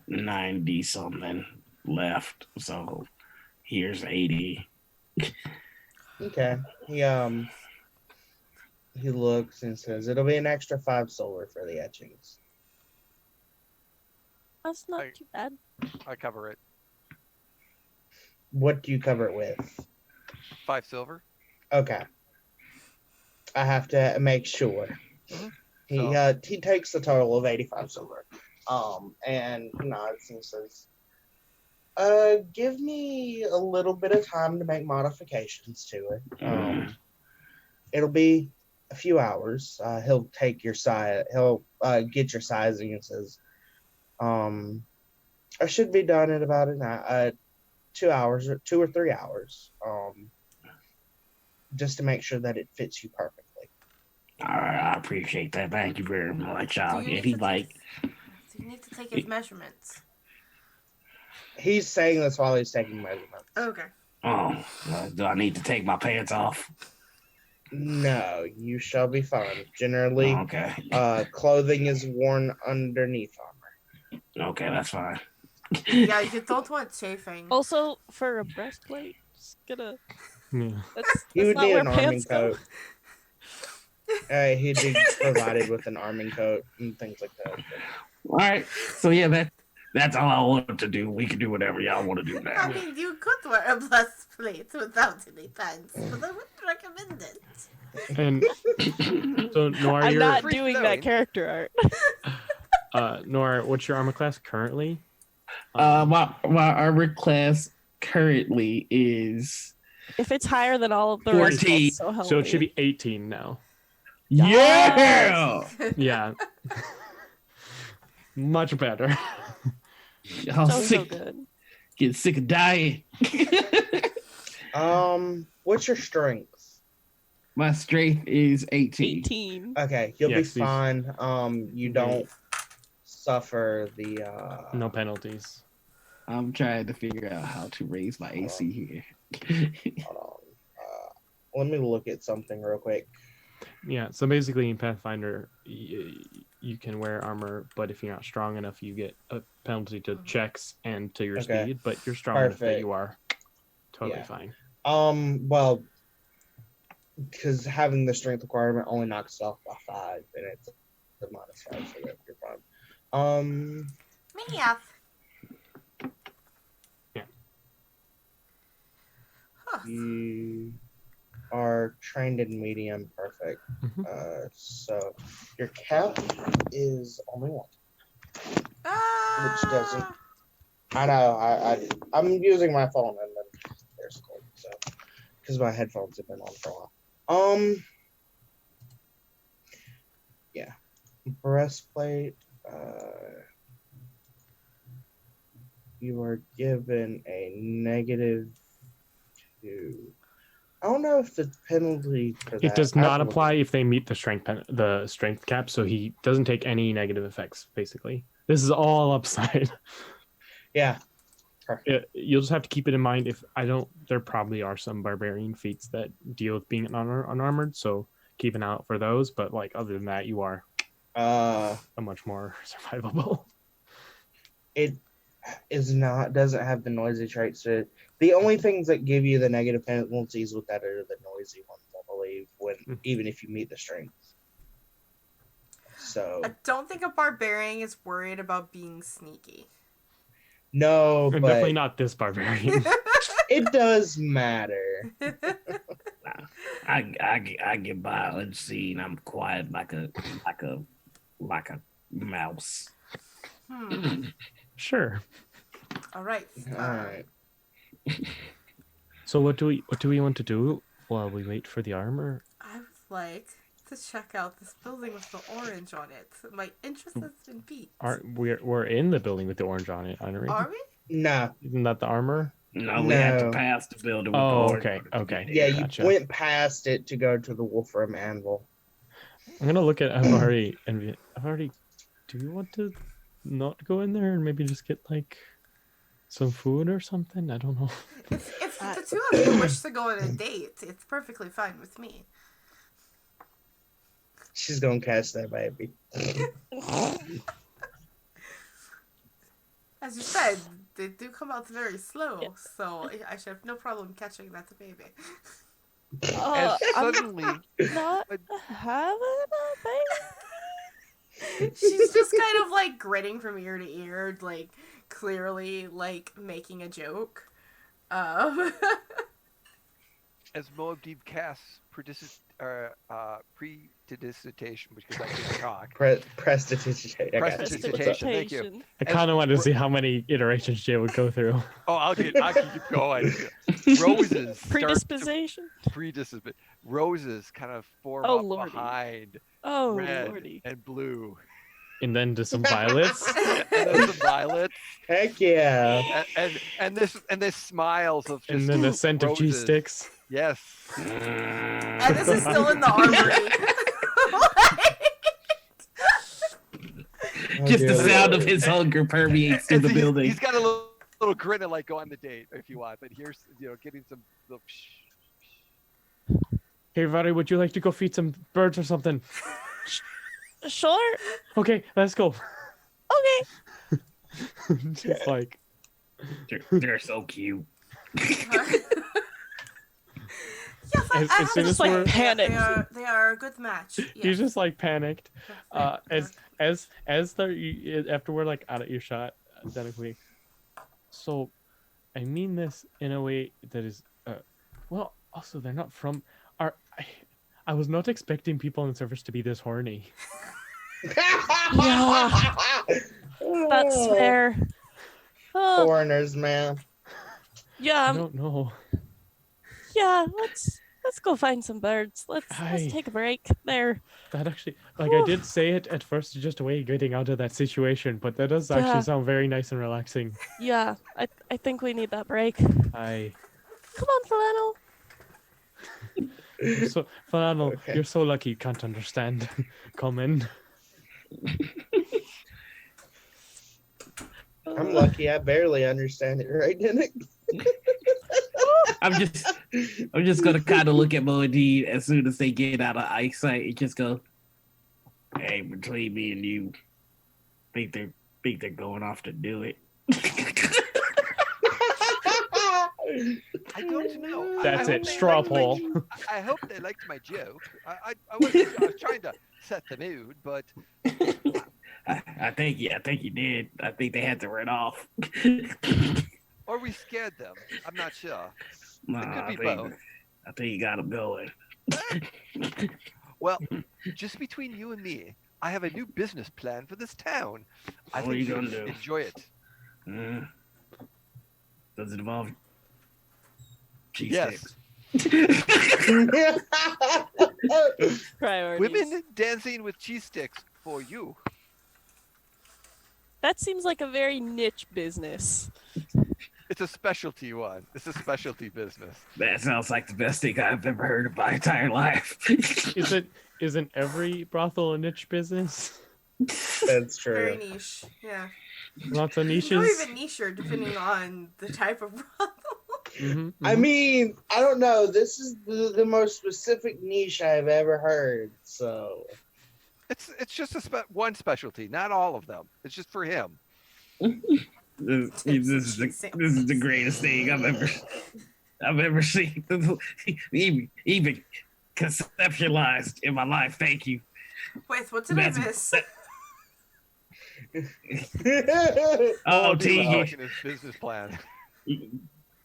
90 something left, so here's 80. Okay. He looks and says, "It'll be an extra 5 silver for the etchings." That's not too bad. I cover it. What do you cover it with? 5 silver. Okay. I have to make sure. Mm-hmm. He takes the total of 85 silver. And nods and says, give me a little bit of time to make modifications to it. It'll be a few hours. He'll take your size. He'll get your sizing and says, I should be done in about 2 hours, or 2 or 3 hours. Just to make sure that it fits you perfectly. All right, I appreciate that. Thank you very much. Do you need to take his measurements? He's saying this while he's taking measurements. Okay. Oh, do I need to take my pants off? No, you shall be fine. Generally, okay. Clothing is worn underneath armor. Okay, that's fine. Yeah, you don't want chafing. Also, for a breastplate, just gonna. Yeah. That's He would not need where an arming pants go. coat. He'd be provided with an arming coat and things like that. All right, so yeah, that's all I wanted to do. We can do whatever y'all want to do now. I mean, you could wear a breastplate without any pants, but I wouldn't recommend it. And so Noir, I'm you're not doing that character art. Noir, what's your armor class currently? My armor class currently is If it's higher than all of the 14. rest, So it should be 18 now. Yeah. Yeah. Much better. So good. Get sick of dying. What's your strength? My strength is 18. 18. Okay, you'll be fine. You don't suffer the no penalties. I'm trying to figure out how to raise my AC here. Hold on. Let me look at something real quick. Yeah, so basically in Pathfinder, you can wear armor, but if you're not strong enough, you get a penalty to checks and to your speed. But you're strong enough that you are totally fine. Well, because having the strength requirement only knocks it off by 5, and it's a -5, so you're fine. Me off. Yeah. Huh. You are trained in medium, perfect. So your cap is only 1, which doesn't. I know. I'm using my phone and then there's cold, so because my headphones have been on for a while. Yeah, breastplate. You are given a -2. I don't know if the penalty for that. It does I have not to look apply at it. if they meet the strength cap, so he doesn't take any negative effects. Basically, this is all upside. Yeah. Perfect. You'll just have to keep it in mind. If I don't, there probably are some barbarian feats that deal with being unarmored, so keep an eye out for those. But like other than that, you are a much more survivable. It doesn't have the noisy traits. The only things that give you the negative penalties with that are the noisy ones, I believe. Even if you meet the strength. So I don't think a barbarian is worried about being sneaky. no, And but definitely not this barbarian. it does matter. I get by unseen. I'm quiet like a mouse. Sure. All right. All right. So what do we want to do while we wait for the armor? I would like to check out this building with the orange on it. My interest has been piqued. We're in the building with the orange on it, aren't we? Are we? Nah. Isn't that the armor? No, we had to No. pass the building. With Oh, the okay, order. okay. Yeah, Gotcha. you went past it to go to the Wolfram Anvil. I'm gonna look at. I've already. Do you want to not go in there and maybe just get like some food or something? I don't know. If the two of you wish to go on a date, it's perfectly fine with me. She's gonna catch that baby. As you said, they do come out very slow, so I should have no problem catching that baby. And suddenly, Not having a baby. She's just kind of like grinning from ear to ear, like clearly like making a joke. as Moabdeep casts prestidigitation, because I can't talk. Prestidigitation. I got you. Prestidigitation. Thank you. I kind of wanted to see how many iterations Jay would go through. Oh, I can keep going. Roses. Predisposition. Roses kind of form Oh, up lordy. behind Oh, red lordy. and blue. And then to some violets. And then some violets. Heck yeah. And this smiles of just And then the scent of cheese roses. sticks. Yes. And this is still in the armory. Oh, Just the dear sound Lord. of his hunger permeates through the building. He's got a little grin and like go on the date if you want, but here's getting some little Hey, Vary, would you like to go feed some birds or something? Sure. Okay, let's go. Okay. Just like They're so cute. Yes, As soon as like we're- panicked. They are a good match. he's Yes. just like panicked. After we're like out of earshot, identically. So, I mean this in a way that is, well. Also, they're not from our. I was not expecting people on the servers to be this horny. Yeah. That's fair. Oh, Foreigners, man. I yeah. don't know. Yeah. Let's go find some birds. Let's Aye. take a break there. That actually, like, I did say it at first, just a way of getting out of that situation, but that does actually Yeah. sound very nice and relaxing. Yeah. I think we need that break. Come I. on, Flannel. So, Flannel, Okay. you're so lucky you can't understand. Come in. I'm lucky. I barely understand it, right, Nick? I'm just gonna kind of look at Moadine as soon as they get out of eyesight and just go, "Hey, between me and you, think they're going off to do it." I don't know. That's I it, hope they straw liked my- poll. I hope they liked my joke. I was trying to set the mood, but I think you did. I think they had to run off. or we scared them. I'm not sure. Nah, could be both. I think you got them going. Well, just between you and me, I have a new business plan for this town. I What are think you gonna you'll do? enjoy it. Does it involve cheese Yes. sticks? Priorities. Women dancing with cheese sticks for you. That seems like a very niche business. It's a specialty one. It's a specialty business. That sounds like the best thing I've ever heard in my entire life. Isn't every brothel a niche business? That's Very true. niche. Yeah. Lots of No, niches. even nicher, depending on the type of brothel. I mean, I don't know. This is the most specific niche I've ever heard. So It's just one specialty, not all of them. It's just for him. This is the greatest thing I've ever seen, even conceptualized in my life. Thank you. Wait, what did I miss? Oh, He's T, talking his business plan.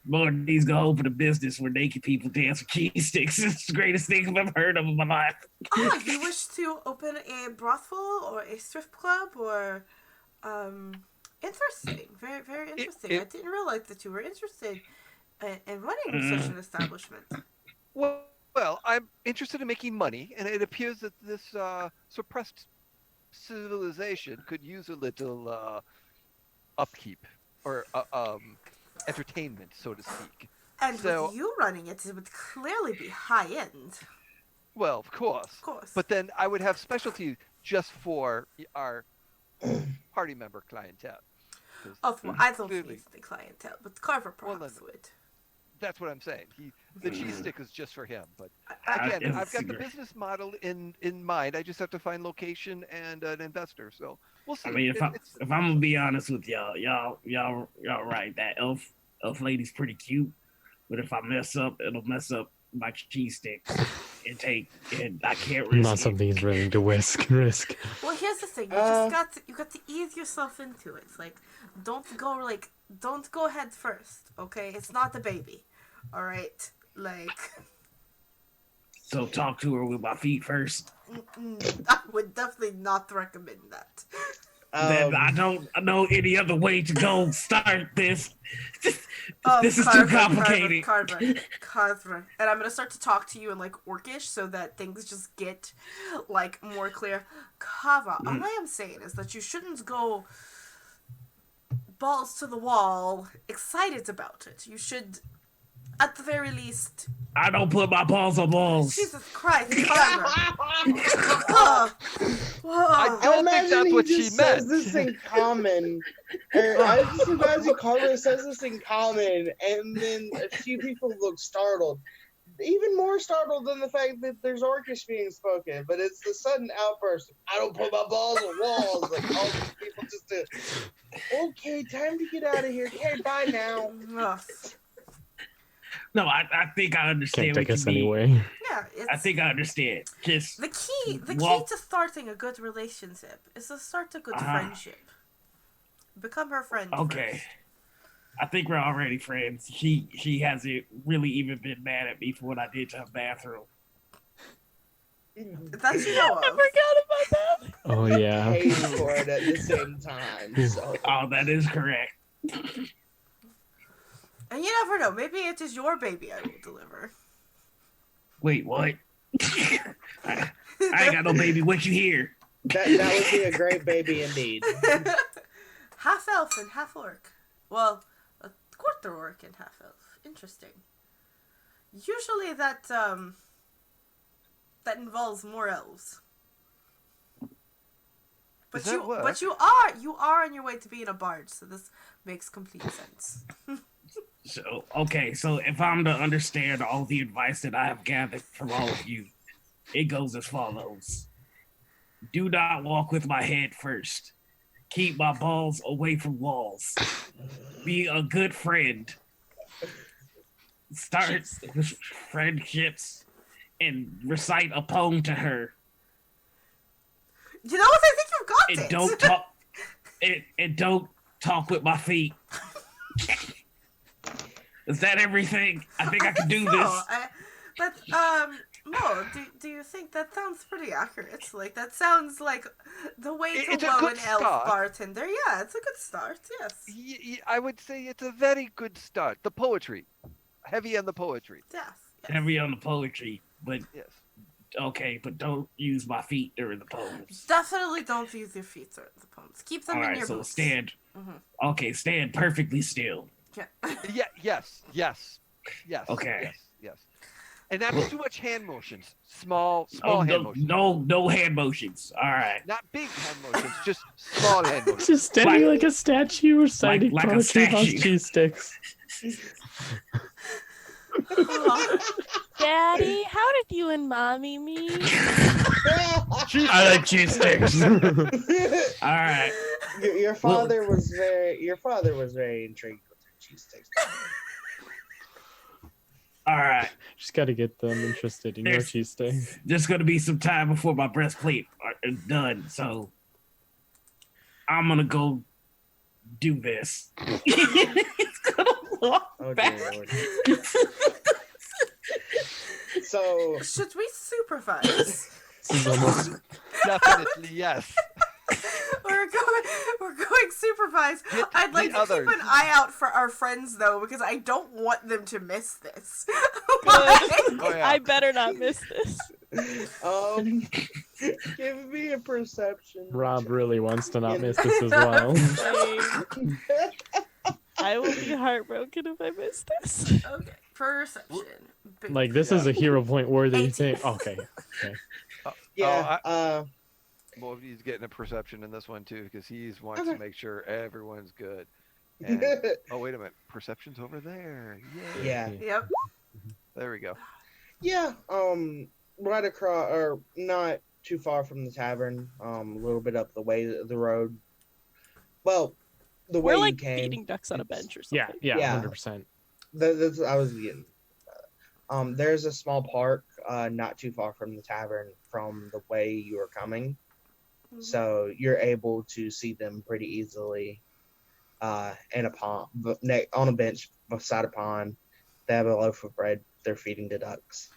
Lord, he's gonna open a business where naked people dance with cheese sticks. It's the greatest thing I've ever heard of in my life. Oh, you wish to open a brothel or a strip club or, interesting. Very, very interesting. I didn't realize that you were interested in running such an establishment. Well, I'm interested in making money, and it appears that this suppressed civilization could use a little upkeep or entertainment, so to speak. And So- with you running it, it would clearly be high end. Well, of course. Of course. But then I would have specialty just for our party member clientele. 'Cause Well, I don't clearly- need the clientele, but Carver Well, perhaps then- would. That's what I'm saying. The cheese stick is just for him. But I- again, I've it's got the great. business model in mind. I just have to find location and an investor. So we'll see. I mean, if I'm It's- gonna be honest with y'all right. That elf lady's pretty cute, but if I mess up, it'll mess up my cheese stick and I can't risk Not it. something he's willing to risk. Well, here's the thing. You got to ease yourself into it. Like, don't go head first. Okay, it's not the baby. All right, like. So talk to her with my feet first. I would definitely not recommend that. Then I don't know any other way to go start this. This is Carver, too complicated. Carver. And I'm gonna start to talk to you in like Orcish so that things just get like more clear. Kava, all I am saying is that you shouldn't go balls to the wall excited about it. You should, at the very least. I don't put my balls on balls. Jesus Christ, Carver. Whoa. I don't think that's what she meant. Says this in common. I just imagine Carver says this in common, and then a few people look startled. Even more startled than the fact that there's Orcish being spoken, but it's the sudden outburst. I don't put my balls on walls. Like all these people just do. Okay, time to get out of here. Okay, bye now. Ugh. No, I think I understand Can't take what us you mean. anyway. Yeah, it's, I think I understand. Just the key Well- to starting a good relationship is to start a good friendship. Become her friend. okay. First. I think we're already friends. She hasn't really even been mad at me for what I did to her bathroom. That you know of. Forgot about that. Oh yeah. Pays for it at the same time. So. Oh, that is correct. And you never know. Maybe it is your baby I will deliver. Wait, what? I ain't got no baby. What you hear? That would be a great baby indeed. Half elf and half orc. Well, a quarter orc and half elf. Interesting. Usually that involves more elves. But Does that work? but you are on your way to being a bard, so this makes complete sense. So, okay, so if I'm to understand all the advice that I have gathered from all of you, it goes as follows. Do not walk with my head first. Keep my balls away from walls. Be a good friend. Start with friendships and recite a poem to her. You know what? I think you've got And it. don't talk and don't talk with my feet. Is that everything? I think I can do so. this. Mo, do you think that sounds pretty accurate? Like, that sounds like the way to It's a love good an elf start. bartender. Yeah, it's a good start, yes. I would say it's a very good start. The poetry, heavy on the poetry. Yes. Heavy on the poetry, but Yes. okay, but don't use my feet during the poems. Definitely don't use your feet during the poems. Keep them All in right, your so boots. stand. Mhm. Okay, stand perfectly still. Yeah, yes. Okay. Yes. And not too much hand motions. Small Oh, hand no, motions. no hand motions. All right. Not big hand motions, just small hand motions. Just standing like a statue reciting like a poetry about statue. cheese sticks. Daddy, how did you and Mommy meet? I like cheese sticks. All right. Your father was very intrigued with your cheese sticks. All right. Just got to get them interested in your cheese sticks. There's gonna be some time before my breastplate are done, so I'm gonna go do this. It's gonna walk Oh back. dear Lord. So Should we supervise? This is almost Definitely yes. We're going supervise. Get I'd like the to others. keep an eye out for our friends though, because I don't want them to miss this. Oh, yeah. I better not miss this. give me a perception. Rob really wants to not miss this as well. Same. I will be heartbroken if I miss this. Okay, perception. Like this is a hero point worthy 18. thing. Okay. Yeah. Well, he's getting a perception in this one too, because he's wants to make sure everyone's good. And, oh, wait a minute. Perception's over there. Yay. Yeah. Yep. There we go. Yeah. Right across, or not too far from the tavern. A little bit up the road. Well, the way We're like you came. feeding ducks on a bench or something. Yeah, Yeah. 100%. That's I was getting. There's a small park, not too far from the tavern from the way you are coming, so you're able to see them pretty easily. In a pond, on a bench beside a pond, they have a loaf of bread. They're feeding the ducks.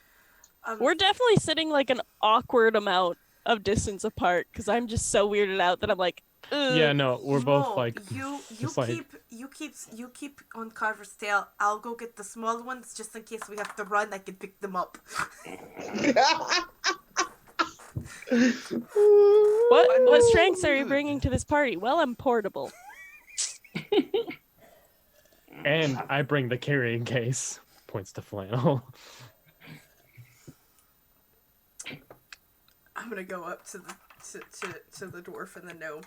We're definitely sitting like an awkward amount of distance apart because I'm just so weirded out that I'm like, ugh. Yeah, no, we're both Mo, like you just like- keep on Carver's tail. I'll go get the small ones just in case we have to run. I can pick them up. What strengths are you bringing to this party? Well, I'm portable. and I bring the carrying case. Points to flannel. I'm gonna go up to the dwarf and the gnome.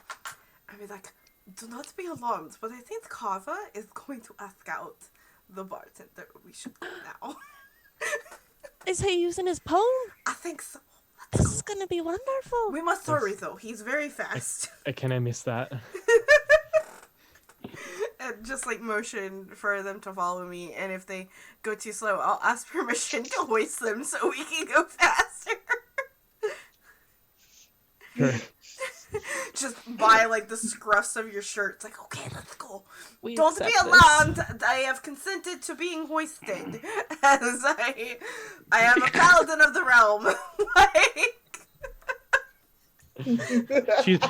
I mean, like, do not be alarmed, but I think Carver is going to ask out the bartender. We should go now. Is he using his poem? I think so. This is gonna be wonderful. We must hurry though. He's very fast. Can I miss that? And just like motion for them to follow me, and if they go too slow, I'll ask permission to hoist them so we can go faster. Sure. Just by like the scruffs of your shirt. It's like, okay, let's go. We Don't be accept alarmed. I have consented to being hoisted, as I am a paladin of the realm. Like,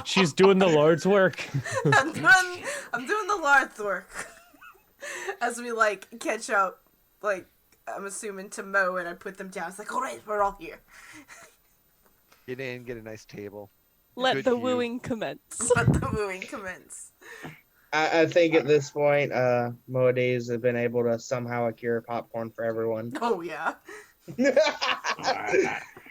She's doing the Lord's work. I'm doing the Lord's work. As we like catch up, like I'm assuming to Mo, and I put them down. It's like, all right, we're all here. Get in, get a nice table. Let Good the view. wooing commence. Let the wooing commence. I think at this point, Moades have been able to somehow accrue popcorn for everyone. Oh yeah.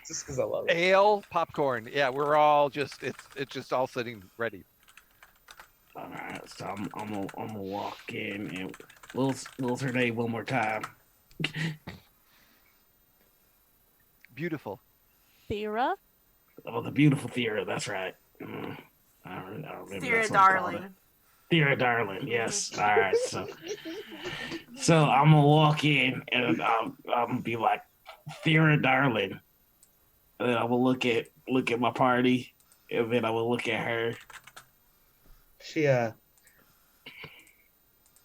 Just because I love it. Ale, popcorn. Yeah, we're all just it's just all sitting ready. All right, so I'm gonna walk in and little Renee one more time. Beautiful. Thera? Oh, the beautiful Thera. That's right. I remember Dear that's what I called darling. it. Thera, darling. Yes. All right. So I'm gonna walk in and I'm gonna be like, Thera, darling. And then I will look at my party, and then I will look at her. She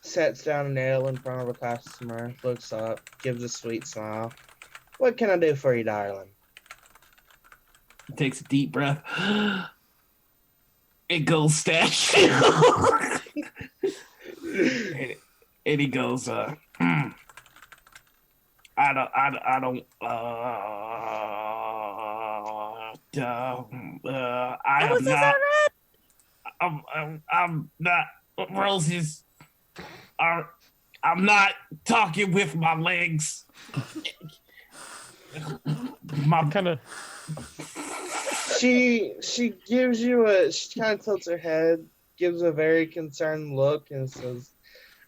sets down an ale in front of a customer, looks up, gives a sweet smile. What can I do for you, darling? Takes a deep breath. It goes stash. and he goes, I don't, I am not, I'm not, roses are I'm not talking with my legs. My Kind of. She gives you she kind of tilts her head, gives a very concerned look, and says,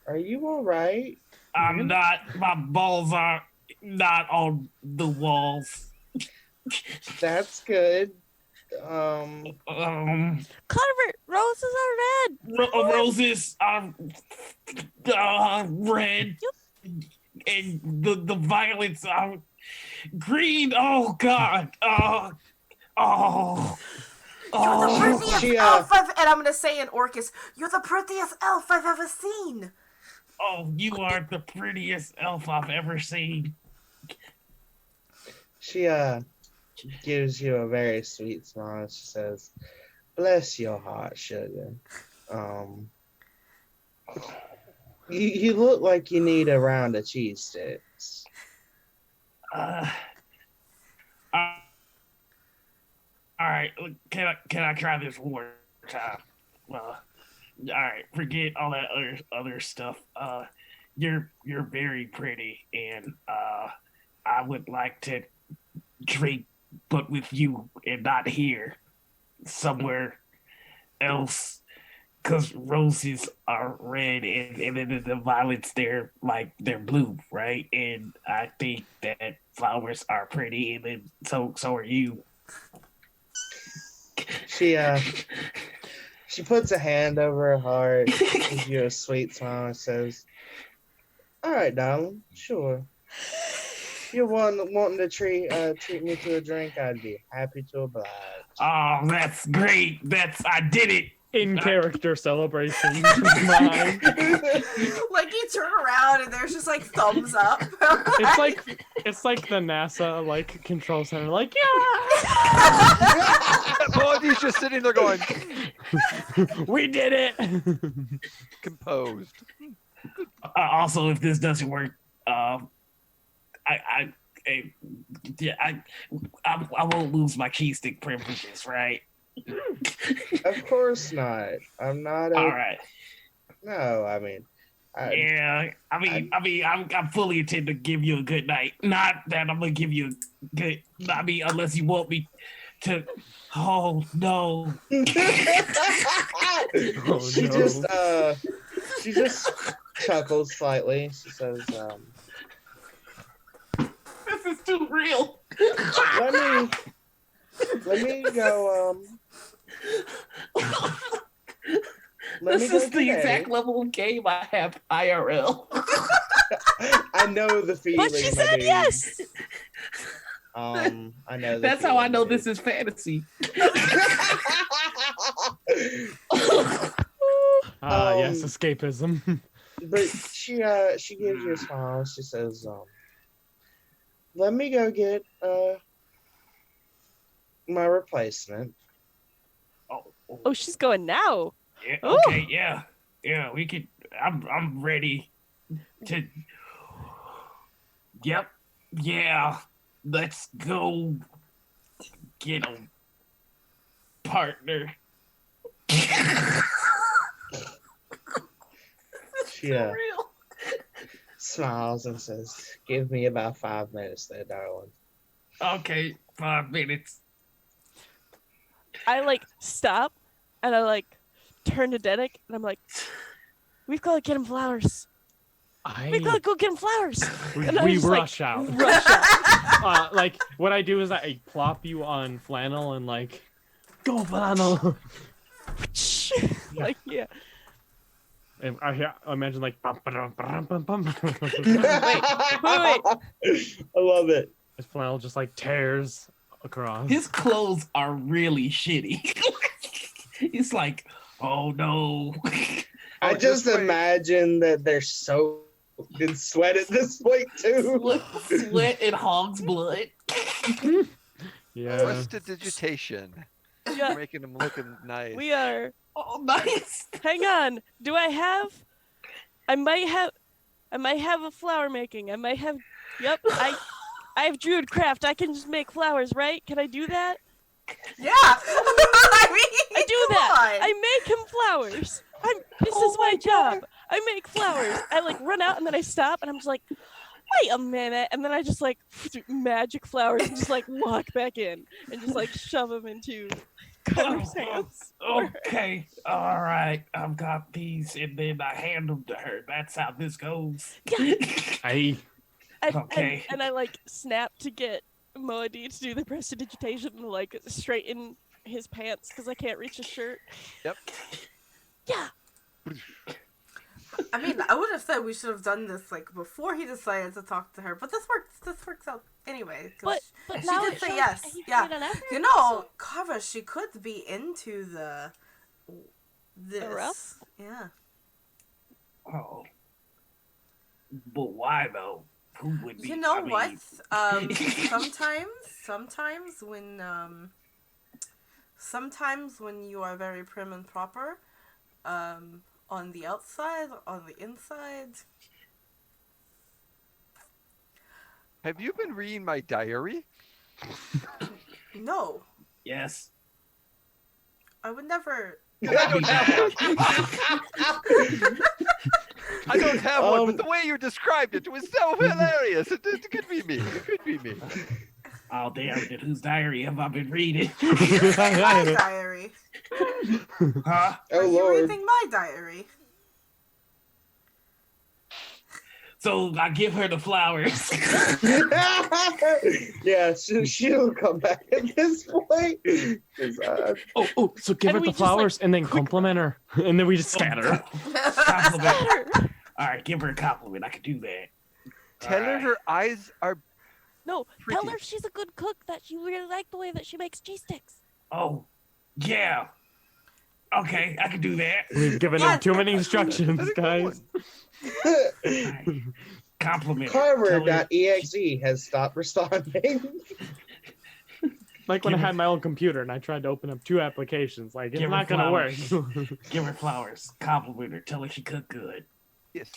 "Are you all right?" I'm not. My balls are not on the walls. That's good. Carver, roses are red. Roses are red, and the violets are green. Oh God. You're the prettiest She, elf and I'm gonna say in Orcus, you're the prettiest elf I've ever seen. Oh, you are the prettiest elf I've ever seen. She gives you a very sweet smile. She says, "Bless your heart, sugar. You look like you need a round of cheese sticks." Uh, all right, can I try this one more time? All right, forget all that other stuff. You're very pretty, and I would like to drink, but with you and not here, somewhere else. Because roses are red, and then the violets they're blue, right? And I think that flowers are pretty, and then so are you. She puts a hand over her heart, gives you a sweet smile, and says, "All right, darling, sure. You're wanting to treat me to a drink. I'd be happy to oblige." Oh, that's great. I did it. In character celebration. Mine. Like you turn around and there's just like thumbs up. It's like the NASA like control center, like Melody's just sitting there going, we did it. composed. Also, if this doesn't work, I won't lose my key stick privileges, right? Of course not. I'm not. All right. No, I mean. I'm fully intend to give you a good night. Not that I'm gonna give you a good. I mean, unless you want me to. Oh no. She just chuckles slightly. She says, This is too real. Let me go. This is the exact level of game I have IRL. I know the feeling. But she said yes. I know. That's how I know this is fantasy. Yes, escapism. But she gives you a smile. She says, "Let me go get my replacement." Oh, she's going now. Yeah, Ooh. okay, yeah, we could. I'm ready to. Yep, yeah. Let's go get a partner. She smiles and says, "Give me about 5 minutes there, darling." Okay, 5 minutes. I like stop and I like turn to Dedek and I'm like, we've got to get him flowers. We've got to go get him flowers. We rush out. Rush out. Like what I do is I plop you on flannel and like, go flannel. Like yeah. And I imagine like bum, ba-dum, ba-dum, bum, bum. Wait. I love it. His flannel just like tears across. His clothes are really shitty. He's like, oh no. I just imagine that they're soaked in sweat at this point too. Sweat and hog's blood. Yeah. Prestidigitation. Yeah. Making him looking nice. We are. Oh, nice. Hang on. Do I have? I might have a flower making. I might have. Yep. I have Druidcraft. I can just make flowers, right? Can I do that? Yeah. I mean, I do come that. on. I make him flowers. This is my job. I make flowers. I like run out and then I stop and I'm just like, wait a minute, and then I just like magic flowers and just like walk back in and just like shove them into Carver's hands. Okay, all right. I've got these, and then I hand them to her. That's how this goes. Yeah. I Okay. And I like snap to get Moadi to do the prestidigitation and like straighten his pants because I can't reach his shirt. Yep. Yeah. I mean, I would have said we should have done this like before he decided to talk to her, but this works out anyway. But she now did it say shows yes. he Yeah, made an effort, you know, Kava, she could be into this. rough? Yeah. Oh. But why though? Who would be? You know I mean- what? Sometimes when you are very prim and proper, on the outside, on the inside. Have you been reading my diary? No, Yes. I would never. I don't have one. I don't have one, but the way you described it was so hilarious. It could be me. It could be me. Oh damn it! Whose diary have I been reading? My diary. Huh? Are Oh you Lord. reading my diary? So I give her the flowers. Yeah, she'll come back at this point. 'Cause, so give And her we the just, like, flowers and then compliment her, and then we just scatter. Compliment. All right, give her a compliment. I could do that. Tell her Alright. her eyes are. No, Pretty. tell her she's a good cook, that you really like the way that she makes cheese sticks. Oh, yeah. Okay, I can do that. We've given him too many instructions, That's a good guys. Alright. Compliment her. Tell her- Carver.exe has stopped responding. Like when I Give her- had my own computer and I tried to open up 2 applications. Like, it's Give her not gonna work. flowers. Give her flowers. Compliment her. Tell her she cooked good. Yes.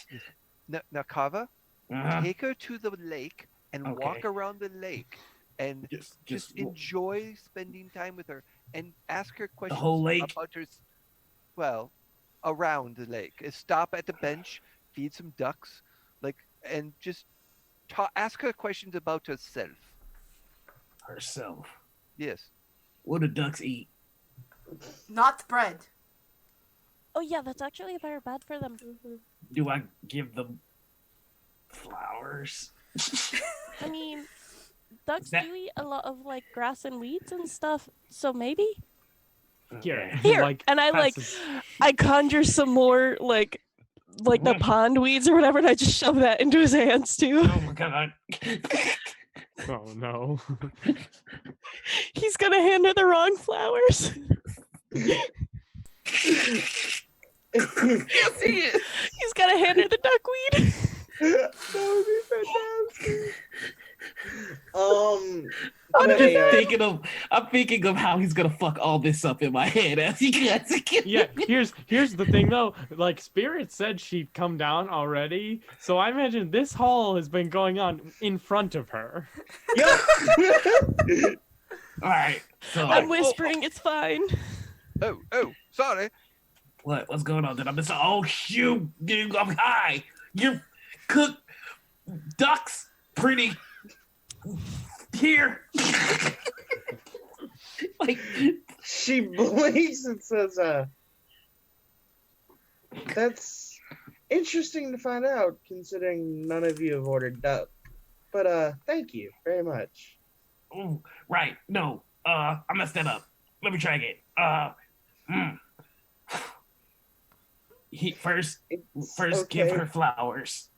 Now, Kava, Uh-huh. take her to the lake and walk Okay. around the lake and just enjoy spending time with her and ask her questions whole lake? about her. Well, around the lake. Stop at the bench, feed some ducks, and just ask her questions about herself. herself. Yes. What do ducks eat? Not bread. Oh yeah, that's actually very bad for them. Do I give them flowers? I mean, ducks That- do eat a lot of like grass and weeds and stuff, so maybe. Here, Here, like, and I like, passes- I conjure some more like the pond weeds or whatever, and I just shove that into his hands too. Oh my god. Oh no. He's gonna hand her the wrong flowers. Yes, he is. He's gonna hand her the duckweed. That would be fantastic. I'm hey, just thinking I'm thinking of how he's gonna fuck all this up in my head as he gets Yeah, here's the thing though. Like, Spirit said she'd come down already, so I imagine this haul has been going on in front of her. All right. So I'm whispering, it's fine. Oh, sorry. what's going on? Did I miss? Oh shoot, dude, I'm high. You cook ducks pretty here. Like she blinks and says, that's interesting to find out, considering none of you have ordered duck. But, thank you very much. oh, right. No. I messed that up. Let me try again. He first give okay. her flowers.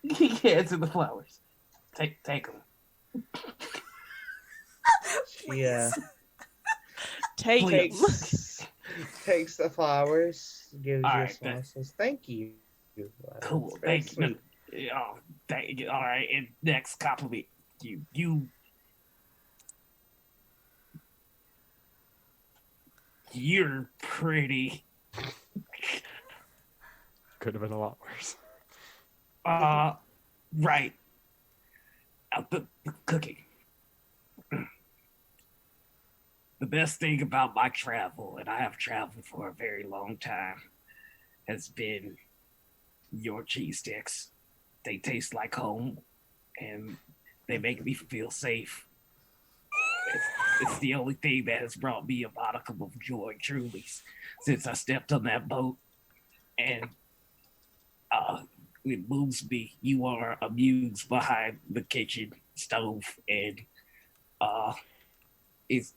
He hands her the flowers. Take them. Yeah. Take Please. him. Takes the flowers, gives All you a right, smile, that- says, thank you. Cool. That's very Thank you. sweet. Oh, thank you. All right. And next compliment. You're pretty. Could have been a lot worse. Right. The cooking. The best thing about my travel, and I have traveled for a very long time, has been your cheese sticks. They taste like home, and they make me feel safe. It's the only thing that has brought me a modicum of joy, truly, since I stepped on that boat. And it moves me. You are a muse behind the kitchen stove, and it's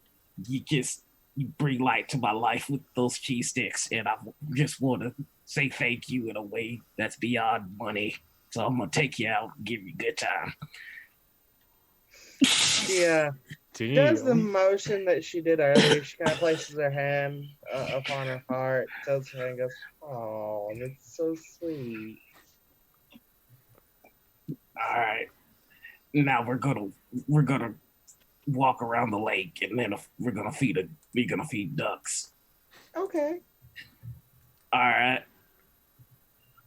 you bring light to my life with those cheese sticks, and I just want to say thank you in a way that's beyond money. So I'm gonna take you out and give you a good time. Yeah. Does the motion that she did earlier. She kind of places her hand upon her heart, tilts her head, and goes, "Oh, that's so sweet." All right, now we're gonna walk around the lake, and then we're gonna feed ducks. Okay. All right.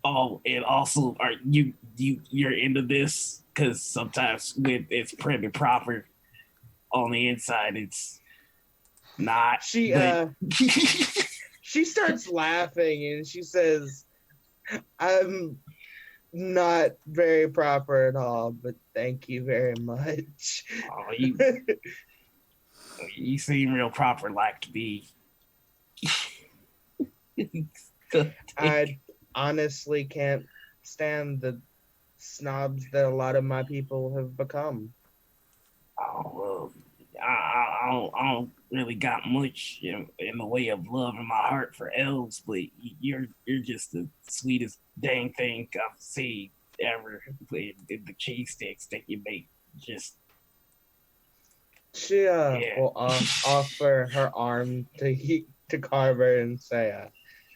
Oh, and also, are you're into this? Because sometimes when it's prim and proper on the inside, it's not. She she starts laughing and she says, "I'm not very proper at all, but thank you very much." Oh, you seem real proper like to be. I honestly can't stand the snobs that a lot of my people have become. Oh well, I don't really got much in the way of love in my heart for elves, but you're just the sweetest dang thing I've seen ever. The cheese sticks that you make, just She will offer her arm to Carver and say,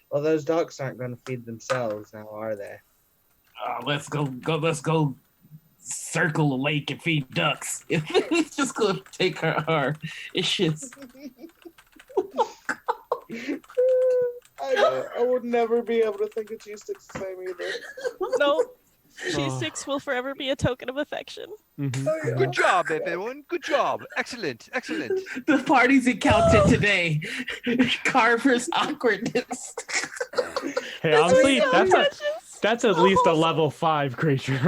"Well, those ducks aren't going to feed themselves now, are they?" let's go circle the lake and feed ducks. It's just gonna take her arm. It's just. I would never be able to think of cheese sticks the same either. No, cheese sticks will forever be a token of affection. Mm-hmm. Oh, yeah. Good job, everyone. Good job. Excellent. Excellent. The party's encountered today. Carver's awkwardness. Hey, honestly, so that's at least a level 5 creature.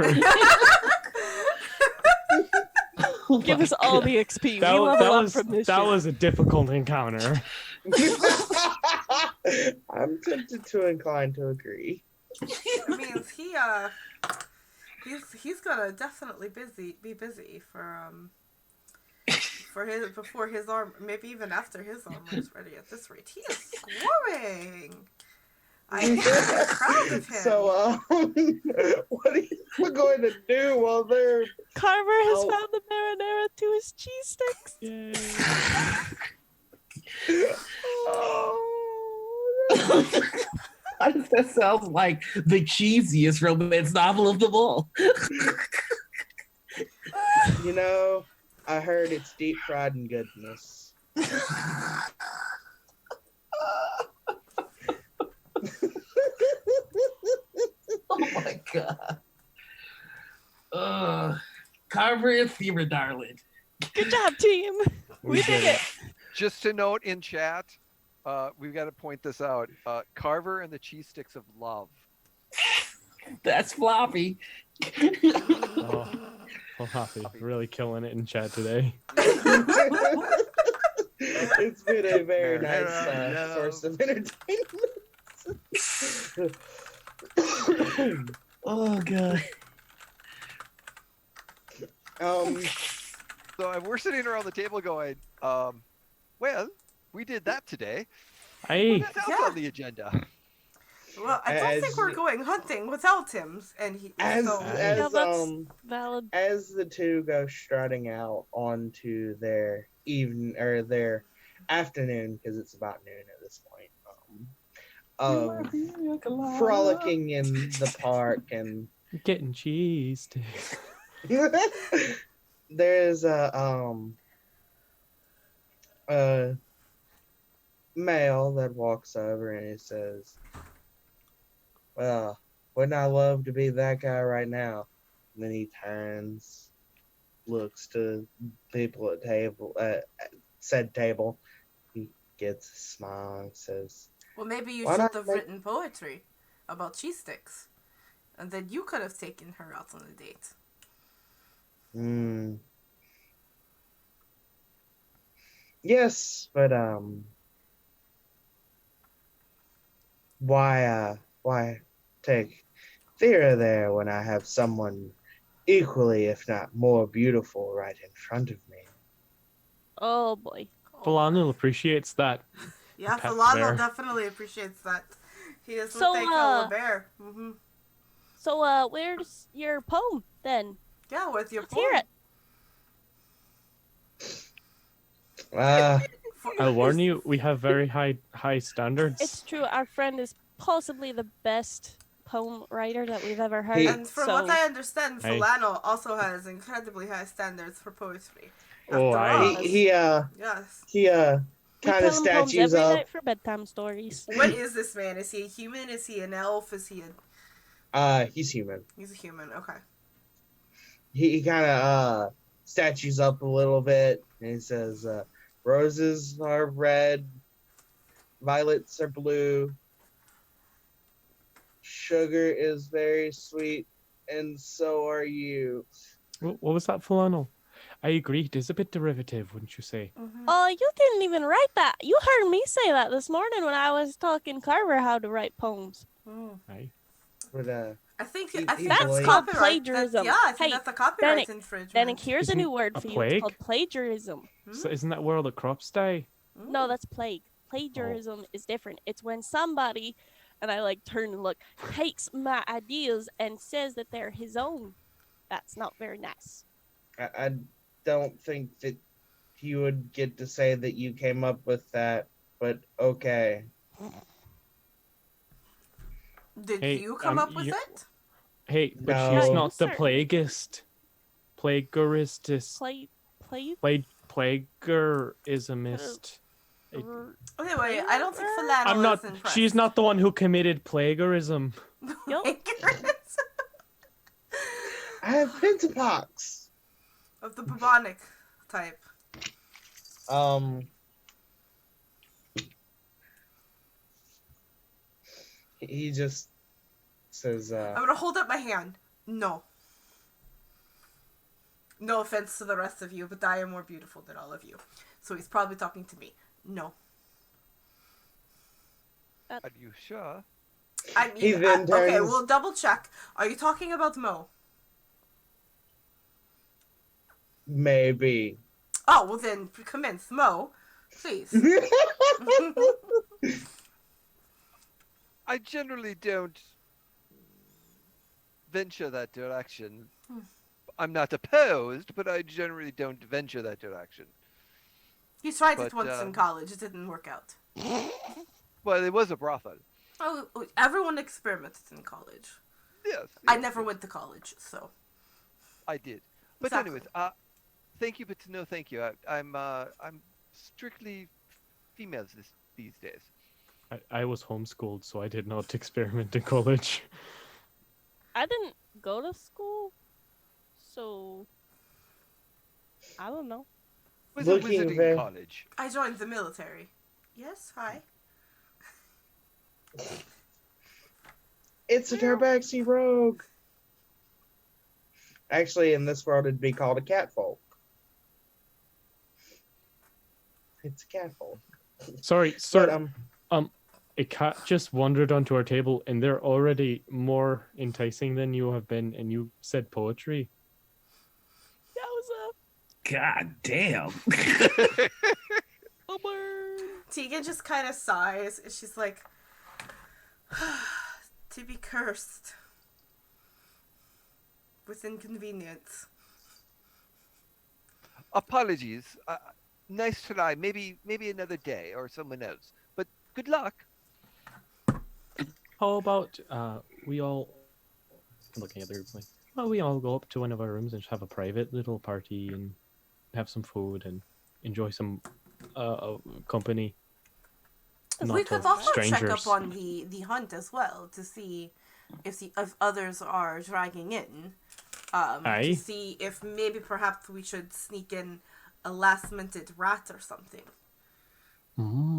Give us all the XP. That, we wa- level that up was from this that shit. was a difficult encounter. I'm tempted to incline to agree. It means he's gonna definitely be busy for his before his arm, maybe even after his armor is ready. At this rate, he is scoring. I am proud of him. So, what are you going to do while they're... Carver has found the marinara to his cheese sticks. Yay. That sounds like the cheesiest romance novel of them all. You know, I heard it's deep fried in goodness. Oh my god. Carver and Fever, darling. Good job, team. We did it. Just to note in chat, we've got to point this out. Carver and the cheese sticks of love. That's floppy. Oh, Floppy, really killing it in chat today. It's been a very nice source of entertainment. Oh god. So we're sitting around the table going, well, we did that today. Hey, What else on the agenda? Well, I don't think we're going hunting without him, and he. As that's valid. as the two go strutting out onto their evening or their afternoon, because it's about noon at this point, frolicking in the park, and getting cheese sticks. there's a male that walks over and he says, "Well, wouldn't I love to be that guy right now?" And then he turns, looks to people at said table. He gets a smile and says, Well, maybe you Why should not have make- written poetry. about cheese sticks. And then you could have taken her out on a date. Yes, but why take Thea there when I have someone equally, if not more beautiful, right in front of me? Oh boy. Falanul appreciates that. Yeah, Pet Falano bear. definitely appreciates that. He is So, what they call a bear. So, where's your poem then? Yeah, with your Let's hear poem. it. I'll warn you, we have very high standards. It's true. Our friend is possibly the best poem writer that we've ever heard. And from what I understand, Hey. Falano also has incredibly high standards for poetry. Oh, After aye. all, Yes. he we Kind tell of him poems statues every up. night for bedtime stories. What is this man? Is he a human? Is he an elf? Is he a... He's human. He's a human, okay. He kind of statues up a little bit, and he says, "Roses are red, violets are blue. Sugar is very sweet, and so are you." What was that, Falanul? I agree. It is a bit derivative, wouldn't you say? Oh, you didn't even write that. You heard me say that this morning when I was talking Carver how to write poems. Aye. But I think he that's blamed- called copyright. plagiarism. Yeah, I think Hey, that's a copyright Danik, infringement. Then here's a Isn't new word a for you. plague? It's called plagiarism. So isn't that where all the crops die? No, that's plague. Plagiarism is different. It's when somebody, and I like turn and look, takes my ideas and says that they're his own. That's not very nice. I don't think that you would get to say that you came up with that, but okay. Did Hey, you come up with you- it? Hey, but No. she's Yeah, not you the certainly- plaguist. Plagiarist. Plagiarismist. Anyway, I don't think Falano I'm not. is impressed. She's not the one who committed plagiarism. I have pentapox. Of the bubonic type. He just says, I'm gonna hold up my hand. No. No offense to the rest of you, but I am more beautiful than all of you. So he's probably talking to me. No. Are you sure? I mean, He then okay, turns- we'll double check. Are you talking about Mo? maybe. Oh, well then, commence. Mo, please. I generally don't venture that direction. I'm not opposed, but I generally don't venture that direction. He tried it But, once in college. It didn't work out. Well, it was a brothel. Oh, everyone experimented in college. Yes. I yes, never yes, went to college, so. I did. But Exactly. anyways, thank you, but no thank you. I'm strictly females these days. I was homeschooled, so I did not experiment in college. I didn't go to school, so I don't know. Was a Looking wizarding very- college. I joined the military. Yes, hi. It's a Turbaxi rogue. Actually, in this world, it'd be called a catfolk. It's a catfolk. Sorry, sir. But, A cat just wandered onto our table, and they're already more enticing than you have been, and you said poetry. That was God damn. a bird. Tegan just kind of sighs, and she's like, to be cursed with inconvenience. Apologies. Nice try. Maybe another day or someone else. But good luck. How about we all looking at the group like, well, we all go up to one of our rooms and just have a private little party and have some food and enjoy some company. Not We could of also check strangers. up on the hunt as well to see if others are dragging in. Aye. To see if maybe perhaps we should sneak in a last-minute rat or something.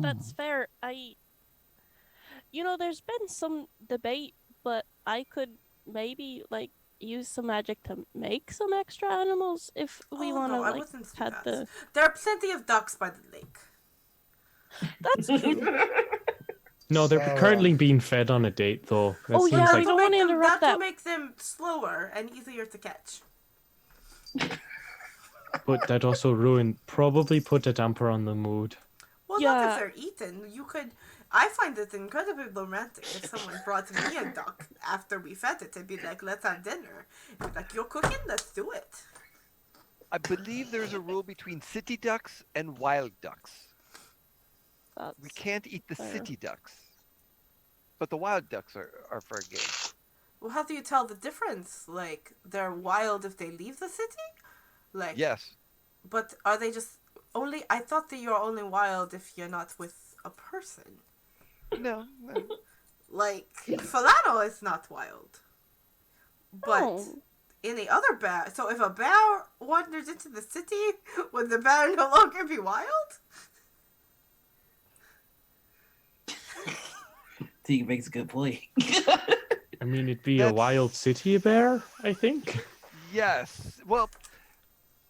That's fair. there's been some debate, but I could maybe like use some magic to make some extra animals if we Oh want no, to I like wouldn't do had that. the. There are plenty of ducks by the lake. That's true. No, they're So, currently being fed on a date, though. That Oh, seems yeah, like we don't want to interrupt that that. will make them slower and easier to catch. but that also probably put a damper on the mood. Well, not if Yeah. they're eaten. You could. I find it incredibly romantic if someone brought me a duck after we fed it and be like, "Let's have dinner." Be like, "You're cooking? Let's do it." I believe there's a rule between city ducks and wild ducks. That's We can't eat the fair. city ducks, but the wild ducks are fair game. Well, how do you tell the difference? Like, they're wild if they leave the city? Like, Yes. but are they just only? I thought that you're only wild if you're not with a person. No. Like, Falano is not wild. But No. any other bear. So if a bear wanders into the city, would the bear no longer be wild? Tegan makes a good point. I mean, it'd be a wild city bear, I think. Yes. Well,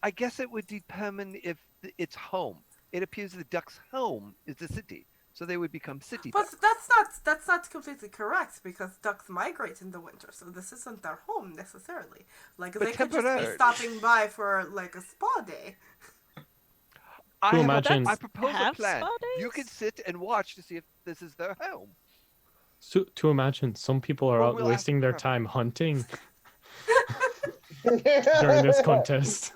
I guess it would determine if it's home. It appears the duck's home is the city, so they would become city But ducks. that's not completely correct because ducks migrate in the winter, so this isn't their home necessarily. Like But they could just be temporary. stopping by for like a spa day. To imagine- I propose a Have plan. spa You days? can sit and watch to see if this is their home. So, to imagine some people are Or out we'll ask wasting their Trevor. time hunting during this contest.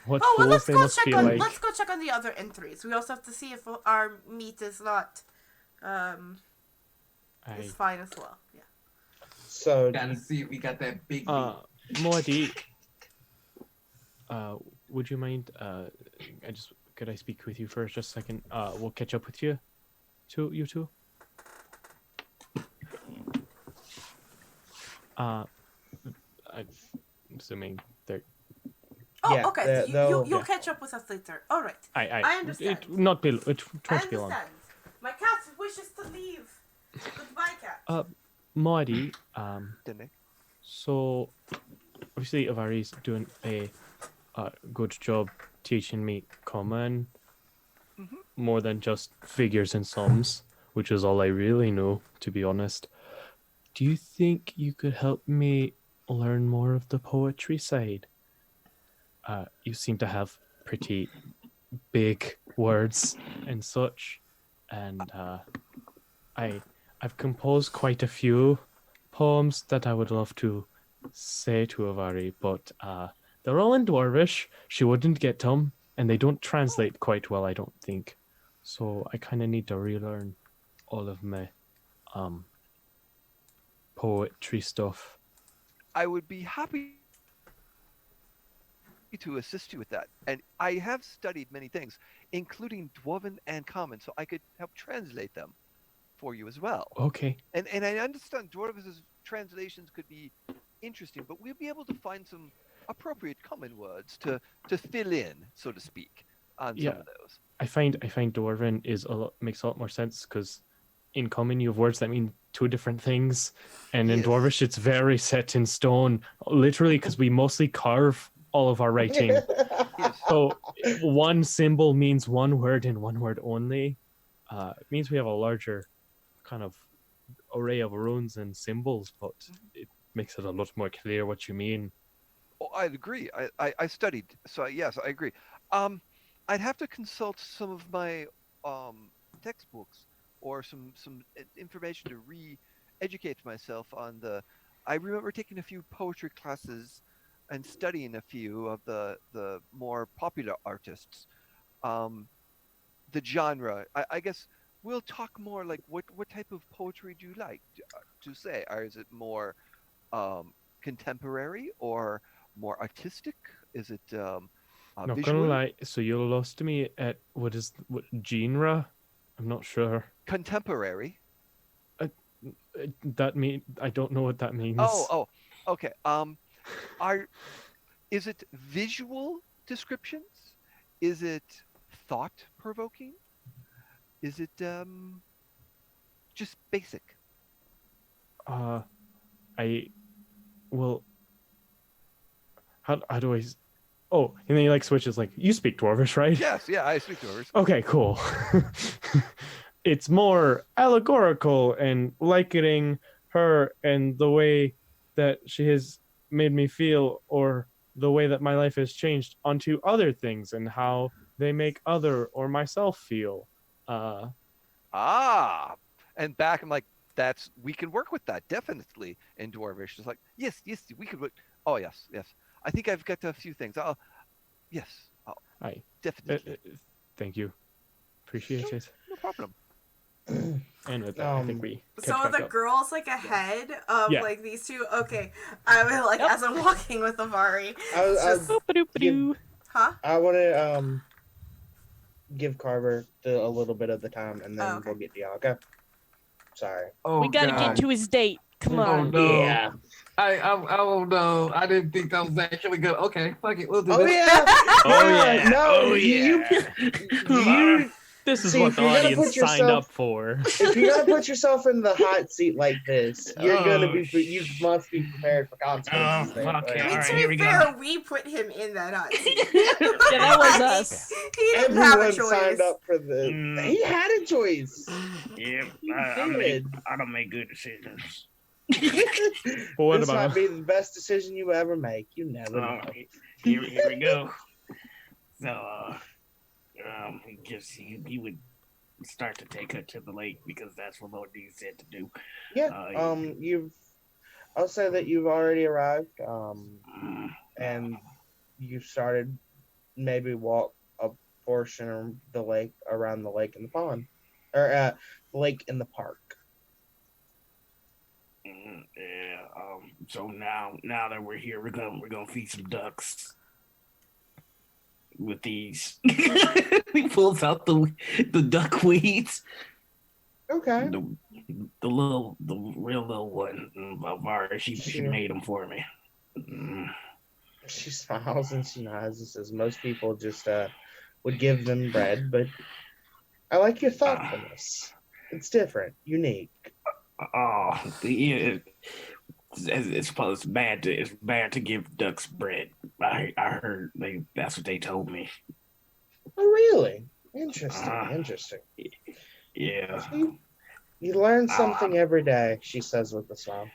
What Oh well, fools they must feel like. let's go check on the other entries. We also have to see if our meat is not is fine as well. Yeah. So, Gotta see if we got that big meat. Moadi, would you mind? Could I speak with you for just a second? We'll catch up with you two. I'm assuming they're. Oh, Yeah, okay. So you'll yeah. catch up with us later. All right. I understand. It not be. It I won't be long. understand. My cat wishes to leave. Goodbye, cat. Moadi, Didn't they? so obviously Avari's doing a good job teaching me common more than just figures and sums, which is all I really know, to be honest. Do you think you could help me learn more of the poetry side? You seem to have pretty big words and such, and I've composed quite a few poems that I would love to say to Avari, but they're all in Dwarvish. She wouldn't get them, and they don't translate quite well, I don't think. So I kind of need to relearn all of my poetry stuff. I would be happy to assist you with that. And I have studied many things, including Dwarven and Common, so I could help translate them for you as well. Okay. And I understand Dwarven's translations could be interesting, but we'll be able to find some appropriate common words to fill in, so to speak, on some of those. I find Dwarven makes a lot more sense because in Common you have words that mean two different things, and in Yes. Dwarvish it's very set in stone, literally, because we mostly carve all of our writing. Yes. So one symbol means one word and one word only. It means we have a larger kind of array of runes and symbols, but it makes it a lot more clear what you mean. Oh, I'd agree. I studied, so yes, I agree. I'd have to consult some of my textbooks or some information to re-educate myself on the. I remember taking a few poetry classes and studying a few of the more popular artists. The genre, I guess we'll talk more like what type of poetry do you like to say? Or is it more contemporary or more artistic? Is it Not visual? gonna lie, so you lost me at what genre? I'm not sure. Contemporary. That mean I don't know what that means. Oh, okay. Is it visual descriptions? Is it thought provoking? Is it Just basic. I well. How do I? Oh, and then he like switches. Like, you speak Dwarvish, right? Yes, yeah, I speak Dwarvish. Okay, cool. It's more allegorical and likening her and the way that she has made me feel, or the way that my life has changed, onto other things and how they make other or myself feel. Ah, and back I'm like, we can work with that definitely in Dwarvish. Just like, yes, we could work. Oh yes. I think I've got a few things. Yes, I definitely. Thank you, appreciate it. No problem. And with that, I think we So catch are back the up. girls like ahead of Yeah. like these two? Okay, I will like Yep. as I'm walking with Avari. Boop-a-doop-a-doo. Huh? I want to give Carver a little bit of the time, and then Oh, okay. we'll get to y'all. Okay. Sorry. Oh, We gotta God. get to his date. Come Oh, on. no. Yeah. I don't know. I didn't think that was actually good. Okay, fuck it. We'll do Oh this. yeah. Oh yeah. No, Oh yeah. you. This is See, what if the you're gonna audience put signed yourself- up for. If you're gonna put yourself in the hot seat like this, you're gonna be. You must be prepared for consequences. Oh, fuck I yeah. mean, Alright, to here be we fair, go. we put him in that hot seat. Yeah, that was us. He didn't have a Everyone choice. signed up for the. Mm. He had a choice. Yeah, He I don't make good decisions. But what This about might be the best decision you ever make. You never know. Here we go. So, just he would start to take her to the lake because that's what Lord D said to do. Yeah. I'll say that you've already arrived. And you started maybe walk a portion of the lake around the lake and the pond, or the lake in the park. Yeah. So now that we're here, we're gonna feed some ducks with these. He pulls out the duck weeds. Okay. The real little one. Vara, she made them for me. She smiles and she nods and says, "Most people just would give them bread, but I like your thoughtfulness. It's different, unique." Oh, yeah. It's bad to give ducks bread. I heard that's what they told me. Oh, really? Interesting. Yeah. See? You learn something every day, she says with a smile.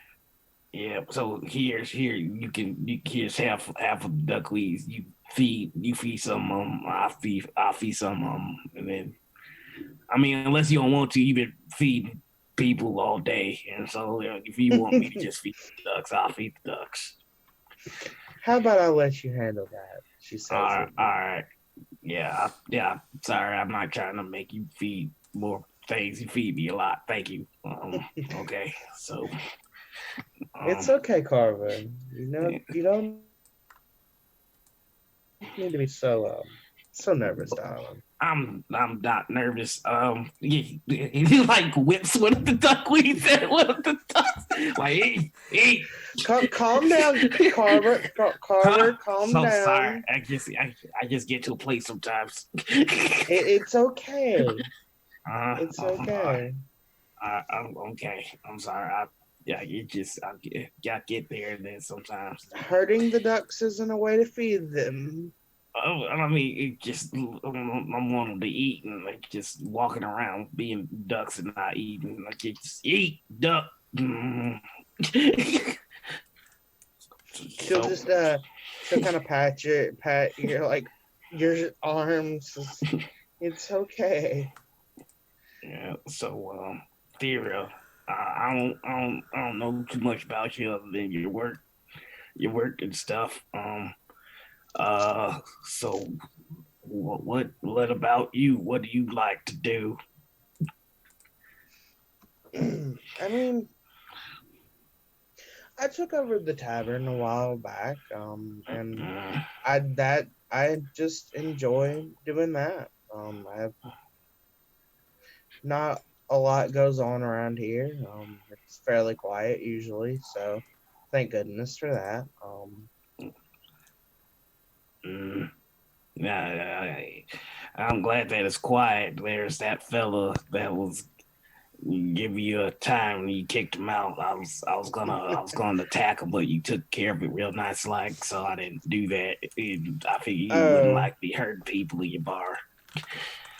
Yeah. So here you can here's half of duckweeds. You feed some of them. I'll feed some of them, and then I mean unless you don't want to, you can feed people all day. And so if you want me to just feed the ducks, I'll feed the ducks. How about I let you handle that? She says. All right. Yeah. Sorry, I'm not trying to make you feed more things. You feed me a lot. Thank you. Okay. So. It's okay, Carver. You don't need to be so nervous, darling. I'm not nervous. He like whips one of the duckweeds at one of the ducks. Like, hey. Calm down, Carver. Carver, calm So down. sorry. I just get to a place sometimes. It's okay. It's I'm okay. okay. I'm sorry. I get there and then sometimes. Hurting the ducks isn't a way to feed them. I mean, it just I'm wanting to eat and like just walking around being ducks and not eating. Like just eat duck. She'll just she'll kind of pat your like your arms. It's okay. Yeah. So, Thera, I don't know too much about you other than your work and stuff. So what about you? What do you like to do? I mean, I took over the tavern a while back, and I just enjoy doing that. I have not a lot goes on around here. It's fairly quiet usually, so thank goodness for that. Yeah, I'm glad that it's quiet. There's that fella that was give you a time when you kicked him out. I was gonna attack him, but you took care of it real nice, like, so I didn't do that. I figured you wouldn't like be hurting people in your bar.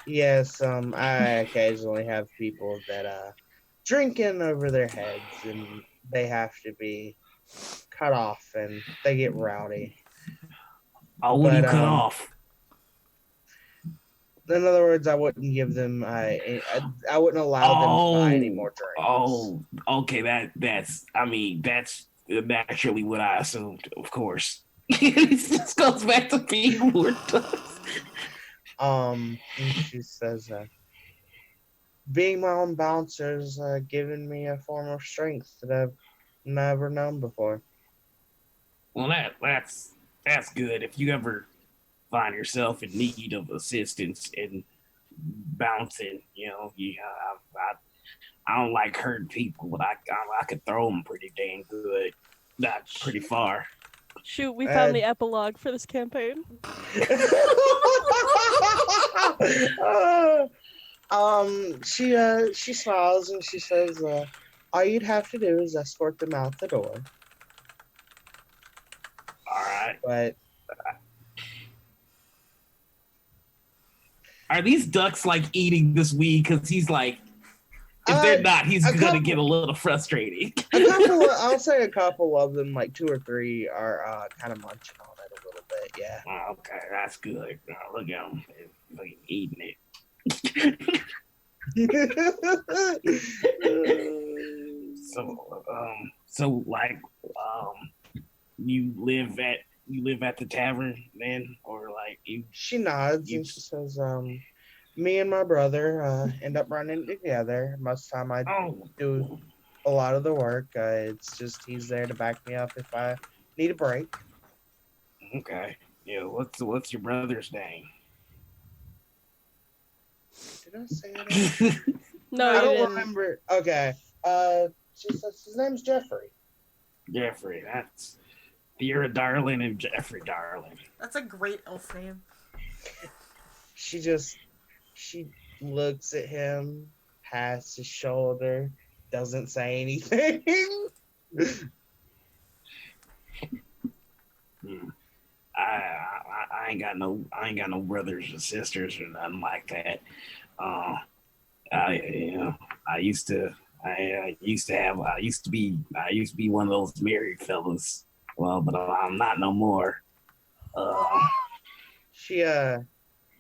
Yes, I occasionally have people that drinking over their heads, and they have to be cut off, and they get rowdy. Oh, what do you But cut off? in other words, I wouldn't give them. I wouldn't allow them to buy any more drinks. Oh, okay. That's naturally what I assumed. Of course, this goes back to being who are tough. And she says, being my own bouncer's given me a form of strength that I've never known before. Well, that's good. If you ever find yourself in need of assistance in bouncing, I don't like hurting people, but I could throw them pretty dang good, not pretty far. Shoot, we found the epilogue for this campaign. She smiles and she says, all you'd have to do is escort them out the door. All right. But are these ducks like eating this weed? Because he's like, if they're not, he's gonna get a little frustrating. I'll say a couple of them, like 2 or 3, are kind of munching on it a little bit. Yeah. Okay, that's good. Look at them, they're eating it. So like, you live at the tavern then, or like you? She nods and she says, me and my brother end up running together. Most of the time I do a lot of the work. It's just he's there to back me up if I need a break. Okay. Yeah. What's your brother's name? Did I say it? No, I don't didn't. remember. Okay. She says his name's Jeffrey. Jeffrey. That's Theora Darling and Jeffrey Darling. That's a great elf name. She looks at him, past his shoulder, doesn't say anything. I ain't got no brothers or sisters or nothing like that. I used to be one of those married fellas. Well, but I'm not no more. She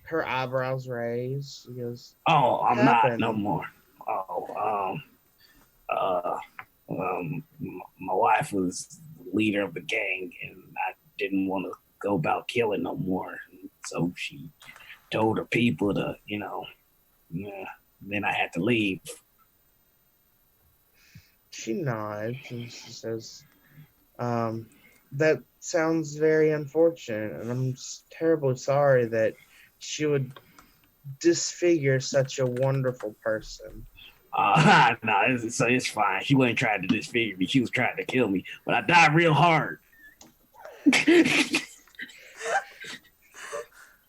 her eyebrows raised. She goes, "Oh, I'm happened? not no more. My wife was the leader of the gang, and I didn't want to go about killing no more. So she told her people to, then I had to leave." She nods and she says, that sounds very unfortunate, and I'm terribly sorry that she would disfigure such a wonderful person. No, it's fine. She wasn't trying to disfigure me. She was trying to kill me, but I died real hard.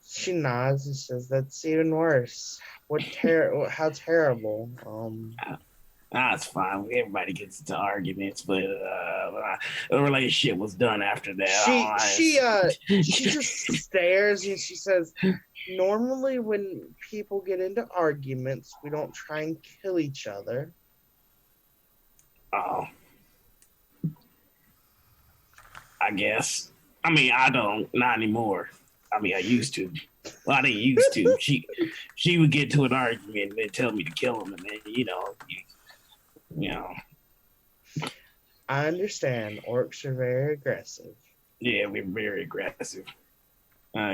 She nods and says, "That's even worse. How terrible." It's fine. Everybody gets into arguments, but the relationship was done after that. She just stares and she says, "Normally, when people get into arguments, we don't try and kill each other." Oh, I guess. I mean, I don't, not anymore. I mean, I used to. Well, I didn't used to. She would get to an argument and then tell me to kill him, and then I understand. Orcs are very aggressive. Yeah, we're very aggressive.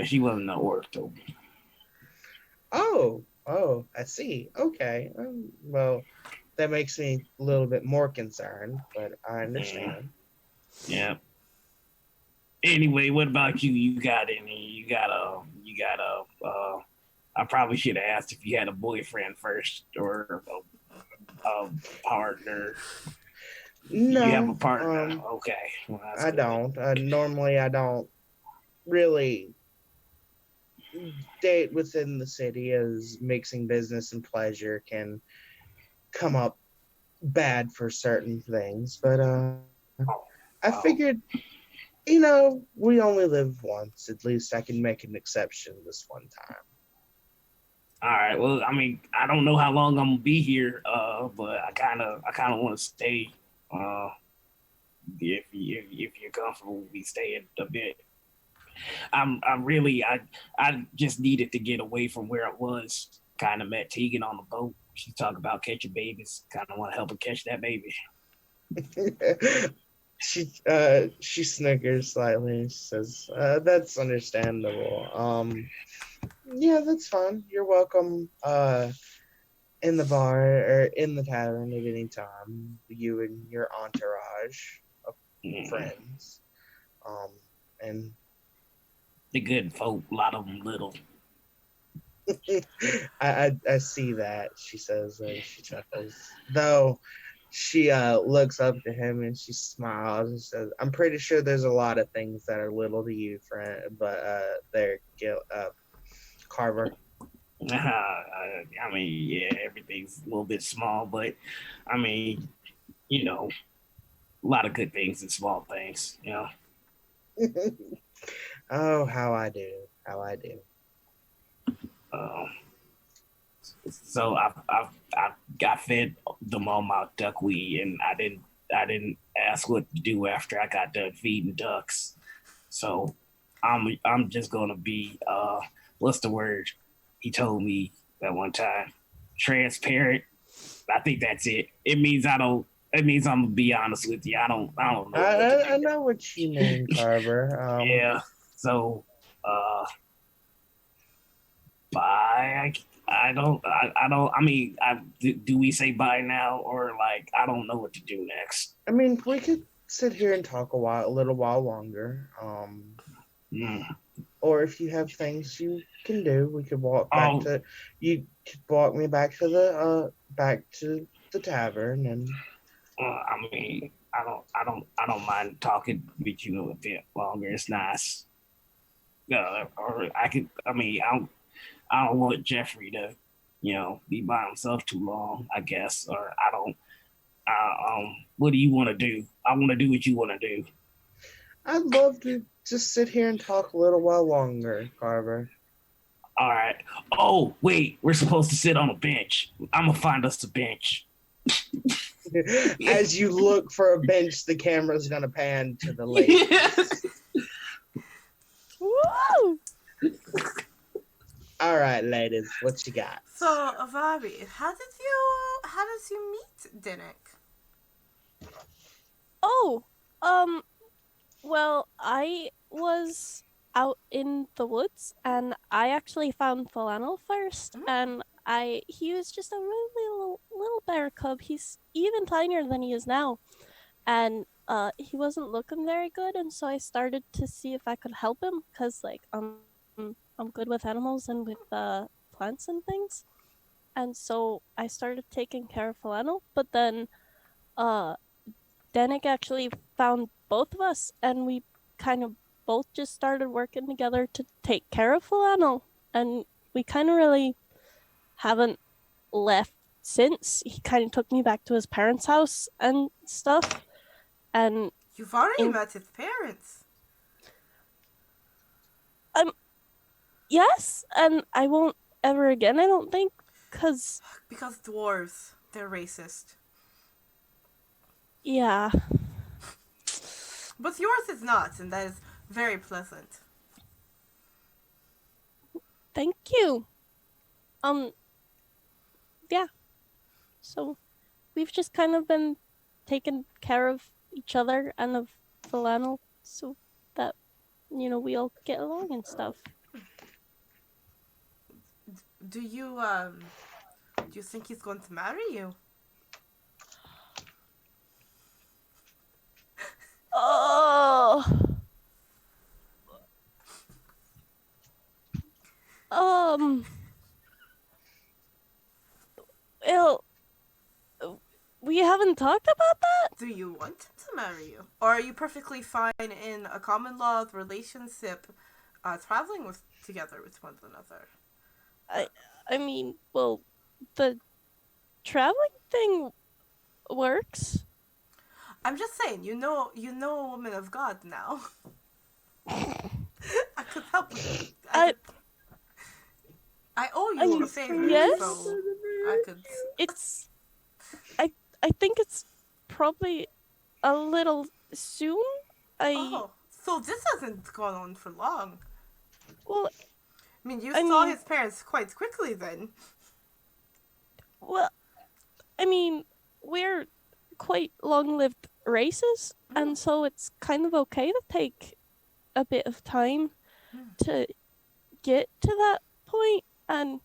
She wasn't no orc, though. Oh, I see. Okay. Well, that makes me a little bit more concerned, but I understand. Yeah. Anyway, what about you? You got I probably should have asked if you had a boyfriend first or a partner. No. You have a partner? Okay. Well, I don't. Normally, I don't really date within the city, as mixing business and pleasure can come up bad for certain things, but I Oh, figured, we only live once. At least I can make an exception this one time. all right. Well, I mean, I don't know how long I'm gonna be here, but I kind of want to stay. Uh, if you're comfortable with me staying a bit, I just needed to get away from where I was. Kind of met Tegan on the boat. She talked about catching babies. Kind of want to help her catch that baby. She snickers slightly. She says, "That's understandable. Yeah, that's fine. You're welcome. In the bar or in the tavern at any time. You and your entourage of friends. And The good folk, a lot of them little. I see that." She says, she chuckles. Though she looks up to him and she smiles and says, "I'm pretty sure there's a lot of things that are little to you, friend, but they're Carver." I mean, yeah, everything's a little bit small, but I mean, a lot of good things and small things. Oh, how I do. How I do. Um, so I've got fed them all my duckweed, and I didn't ask what to do after I got done feeding ducks. So I'm just gonna be what's the word he told me that one time? Transparent. I think that's it. It means I don't. It means I'm gonna be honest with you. I don't know what to I do. know what you mean, Carver. Yeah. So bye. I don't. I mean, do we say bye now or like I don't know what to do next? I mean, we could sit here and talk a little while longer. Mm. Or if you have things you can do, we could walk back Oh, to. You could walk me back to the tavern, and I mean, I don't mind talking with you a bit longer. It's nice. Or I could. I mean, I don't want Jeffrey to, be by himself too long. I guess, or I don't. What do you want to do? I want to do what you want to do. I'd love to just sit here and talk a little while longer, Carver. All right. Oh, wait, we're supposed to sit on a bench. I'm gonna find us a bench. As you look for a bench, the camera's gonna pan to the lake. Woo! All right, ladies, what you got? So, Avabi, how did you meet Dinnick? Oh, well, I was out in the woods and I actually found Philanel first, and he was just a really little bear cub. He's even tinier than he is now, and he wasn't looking very good, and so I started to see if I could help him because like I'm good with animals and with plants and things, and so I started taking care of Philanel, but then uh Danik actually found both of us, and we kind of both just started working together to take care of Philanel, and we kind of really haven't left since. He kind of took me back to his parents' house and stuff, and You've already in met his parents. yes, and I won't ever again. I don't think, cause Because dwarves, they're racist. yeah. But yours is not, and that is very pleasant. Thank you. Yeah. So we've just kind of been taking care of each other and of Philanel so that we all get along and stuff. Do you think he's going to marry you? Oh. Well, we haven't talked about that. Do you want him to marry you? Or are you perfectly fine in a common law relationship, traveling together with one another? I mean, well, the traveling everything works. I'm just saying, you know a woman of God now. I could help you. I owe I you mean, a favor, yes. so I could. It's I think it's probably a little soon. Oh, so this hasn't gone on for long. Well, I mean, you I saw mean- his parents quite quickly then. well, I mean, we're quite long-lived races, and so it's kind of okay to take a bit of time to get to that point. And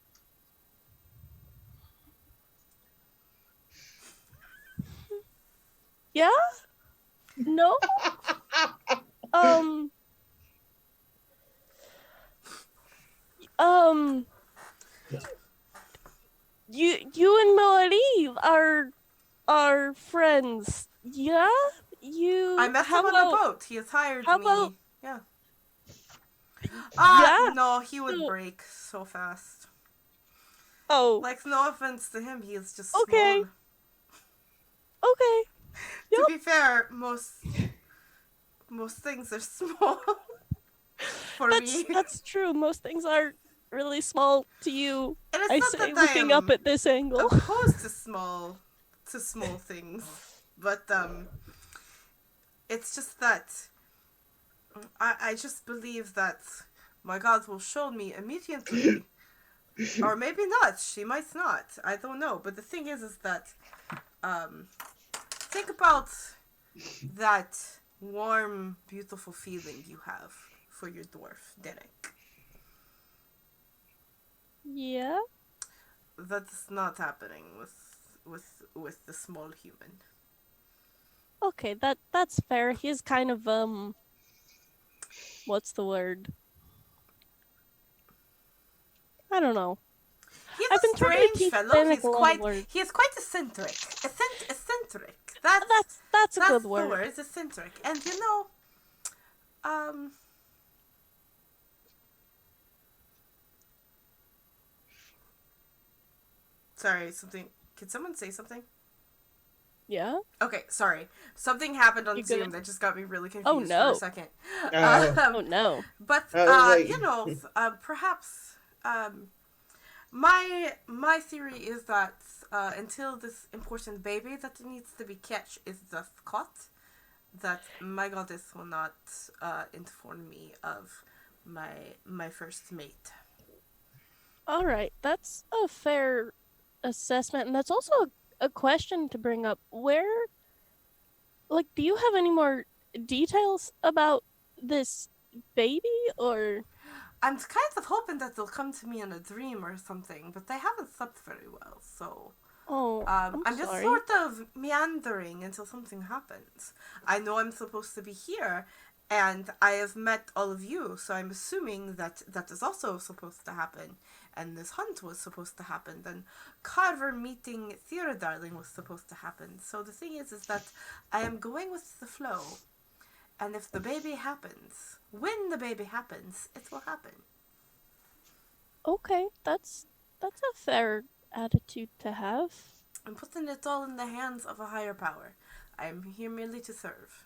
yeah, no, um, um, you and Melody are friends. Yeah, you. I met How him on about? the boat. He has hired How me. about? Yeah. Yeah. No, he would so- break so fast. Oh, Like, no offense to him, he is just Okay. small. okay. To Yup. be fair, most things are small for me. That's true. Most things are really small to you. And it's I not say, that I looking am up at this angle. opposed to small things, but it's just that I just believe that my God will show me immediately, or maybe not. She might not. I don't know. But the thing is that think about that warm, beautiful feeling you have for your dwarf, Derek. Yeah. That's not happening with the small human. Okay, that's fair. He's kind of what's the word? I don't know. He's I've a been trying to strange teach fellow. Danik a lot of words. He is quite eccentric. Eccentric. That's That's a that's good the word. word. Eccentric. And sorry, something. Can someone say something? Yeah. Okay, sorry. Something happened on You Zoom good? that just got me really confused Oh, no. for a second. Oh no. But like- perhaps my theory is that until this important baby that needs to be catch is thus caught, that my goddess will not inform me of my first mate. All right, that's a fair assessment, and that's also a question to bring up. Where, like, do you have any more details about this baby, or? I'm kind of hoping that they'll come to me in a dream or something, but they haven't slept very well, so Oh, I'm just sorry. sort of meandering until something happens. I know I'm supposed to be here, and I have met all of you, so I'm assuming that that is also supposed to happen, and this hunt was supposed to happen, then Carver meeting Thera Darling was supposed to happen. So the thing is that I am going with the flow, and if the baby happens, when the baby happens, it will happen. Okay, that's a fair attitude to have. I'm putting it all in the hands of a higher power. I am here merely to serve.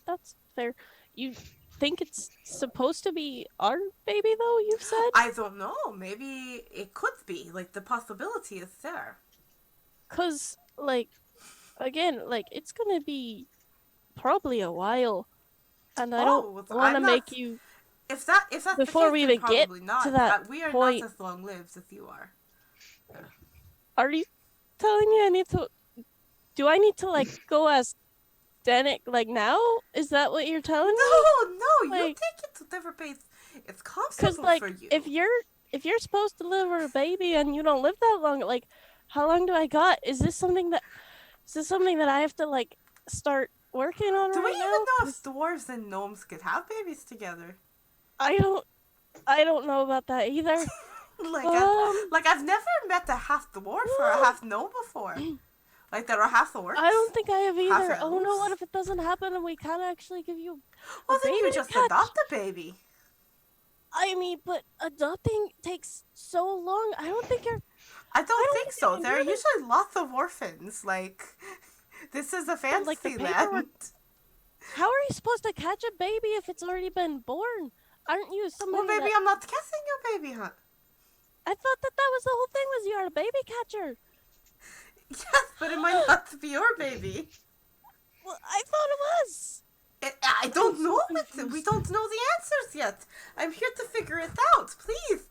That's fair. You think it's supposed to be our baby, though? You've said. I don't know. Maybe it could be. Like, the possibility is there. 'Cause, like, again, like, it's gonna be probably a while, and I don't well, want to I'm make not- you. If that's Before the we case, even then get probably not. to that We are point- not as long-lived as you are. Are you telling me I need to? Do I need to like go as Danik like now? Is that what you're telling me? No, you Like- take it to whatever pace it's Because comfortable like for you. if you're supposed to deliver a baby and you don't live that long, like how long do I got? Is this something that I have to like start working on Do we right even now? know if dwarves and gnomes could have babies together? I don't know about that either. Like, Um, I've never met a half dwarf or a half gnome before. Like, there are half orcs. I don't think I have Half either. Oh no, elves? what if it doesn't happen and we can't actually give you Well, then baby you to just catch? adopt a baby. I mean, but adopting takes so long. I don't think you're I don't don't think think so. you There are can do usually lots of orphans. Like, this is a But, like, the fantasy paperwork- land. How are you supposed to catch a baby if it's already been born? Aren't you somebody Well, baby, that... I'm not catching your baby, huh? I thought that was the whole thing, was you're a baby catcher. Yes, but it might not be your baby. Well, I thought it was. I don't so know it. confused. We don't know the answers yet. I'm here to figure it out. Please,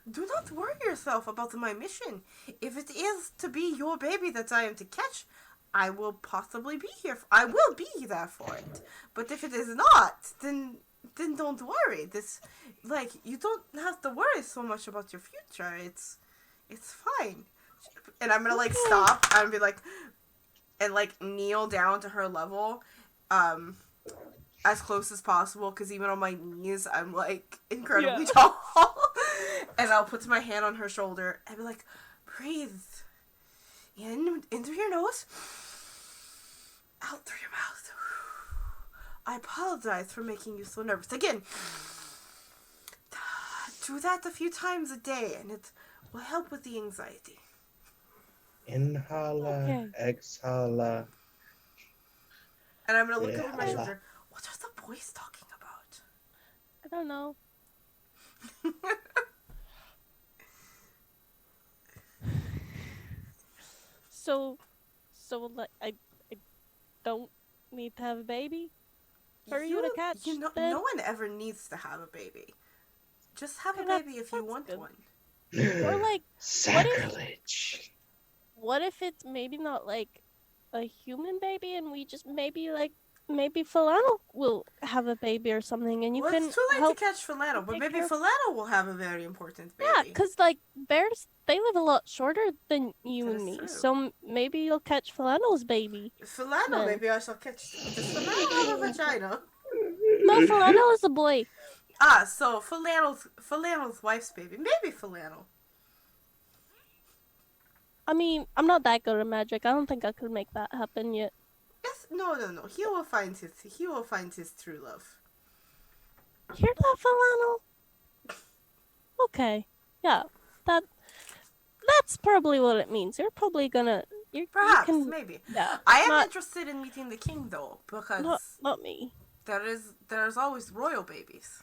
do not worry yourself about my mission. If it is to be your baby that I am to catch, I will possibly be here. I will be there for it. But if it is not, then don't worry. You don't have to worry so much about your future. It's fine. And I'm gonna stop and be and kneel down to her level, as close as possible, because even on my knees I'm incredibly tall. And I'll put my hand on her shoulder and be like, breathe in through your nose, out through your mouth. I apologize for making you so nervous. Again, do that a few times a day and it will help with the anxiety. Inhala, Okay. exhala. And I'm gonna look over my Yeah. shoulder. What are the boys talking about? I don't know. So like, I don't need to have a baby for you to catch. then? No one ever needs to have a baby. Just have a Okay, baby if you that's want good. one. Or like, Sacrilege. what if it's maybe not like a human baby, and we just maybe Falano will have a baby or something, and you Well, can it's too late help. to catch Falano, but take maybe care of- Falano will have a very important baby. Yeah, because like bears, they live a lot shorter than you That and is me. true. So maybe you'll catch Falano's baby. Falano, No. maybe I shall catch. Does Falano have a vagina? No, Falano is a boy. Ah, so Falano's wife's baby. Maybe Falano. I mean, I'm not that good at magic. I don't think I could make that happen yet. Yes, no. He will find his true love. Hear that, Falano? Okay, yeah, that's probably what it means. You're probably gonna. Perhaps, you can, maybe. Yeah, I am not, interested in meeting the king, though, because not me. there's always royal babies.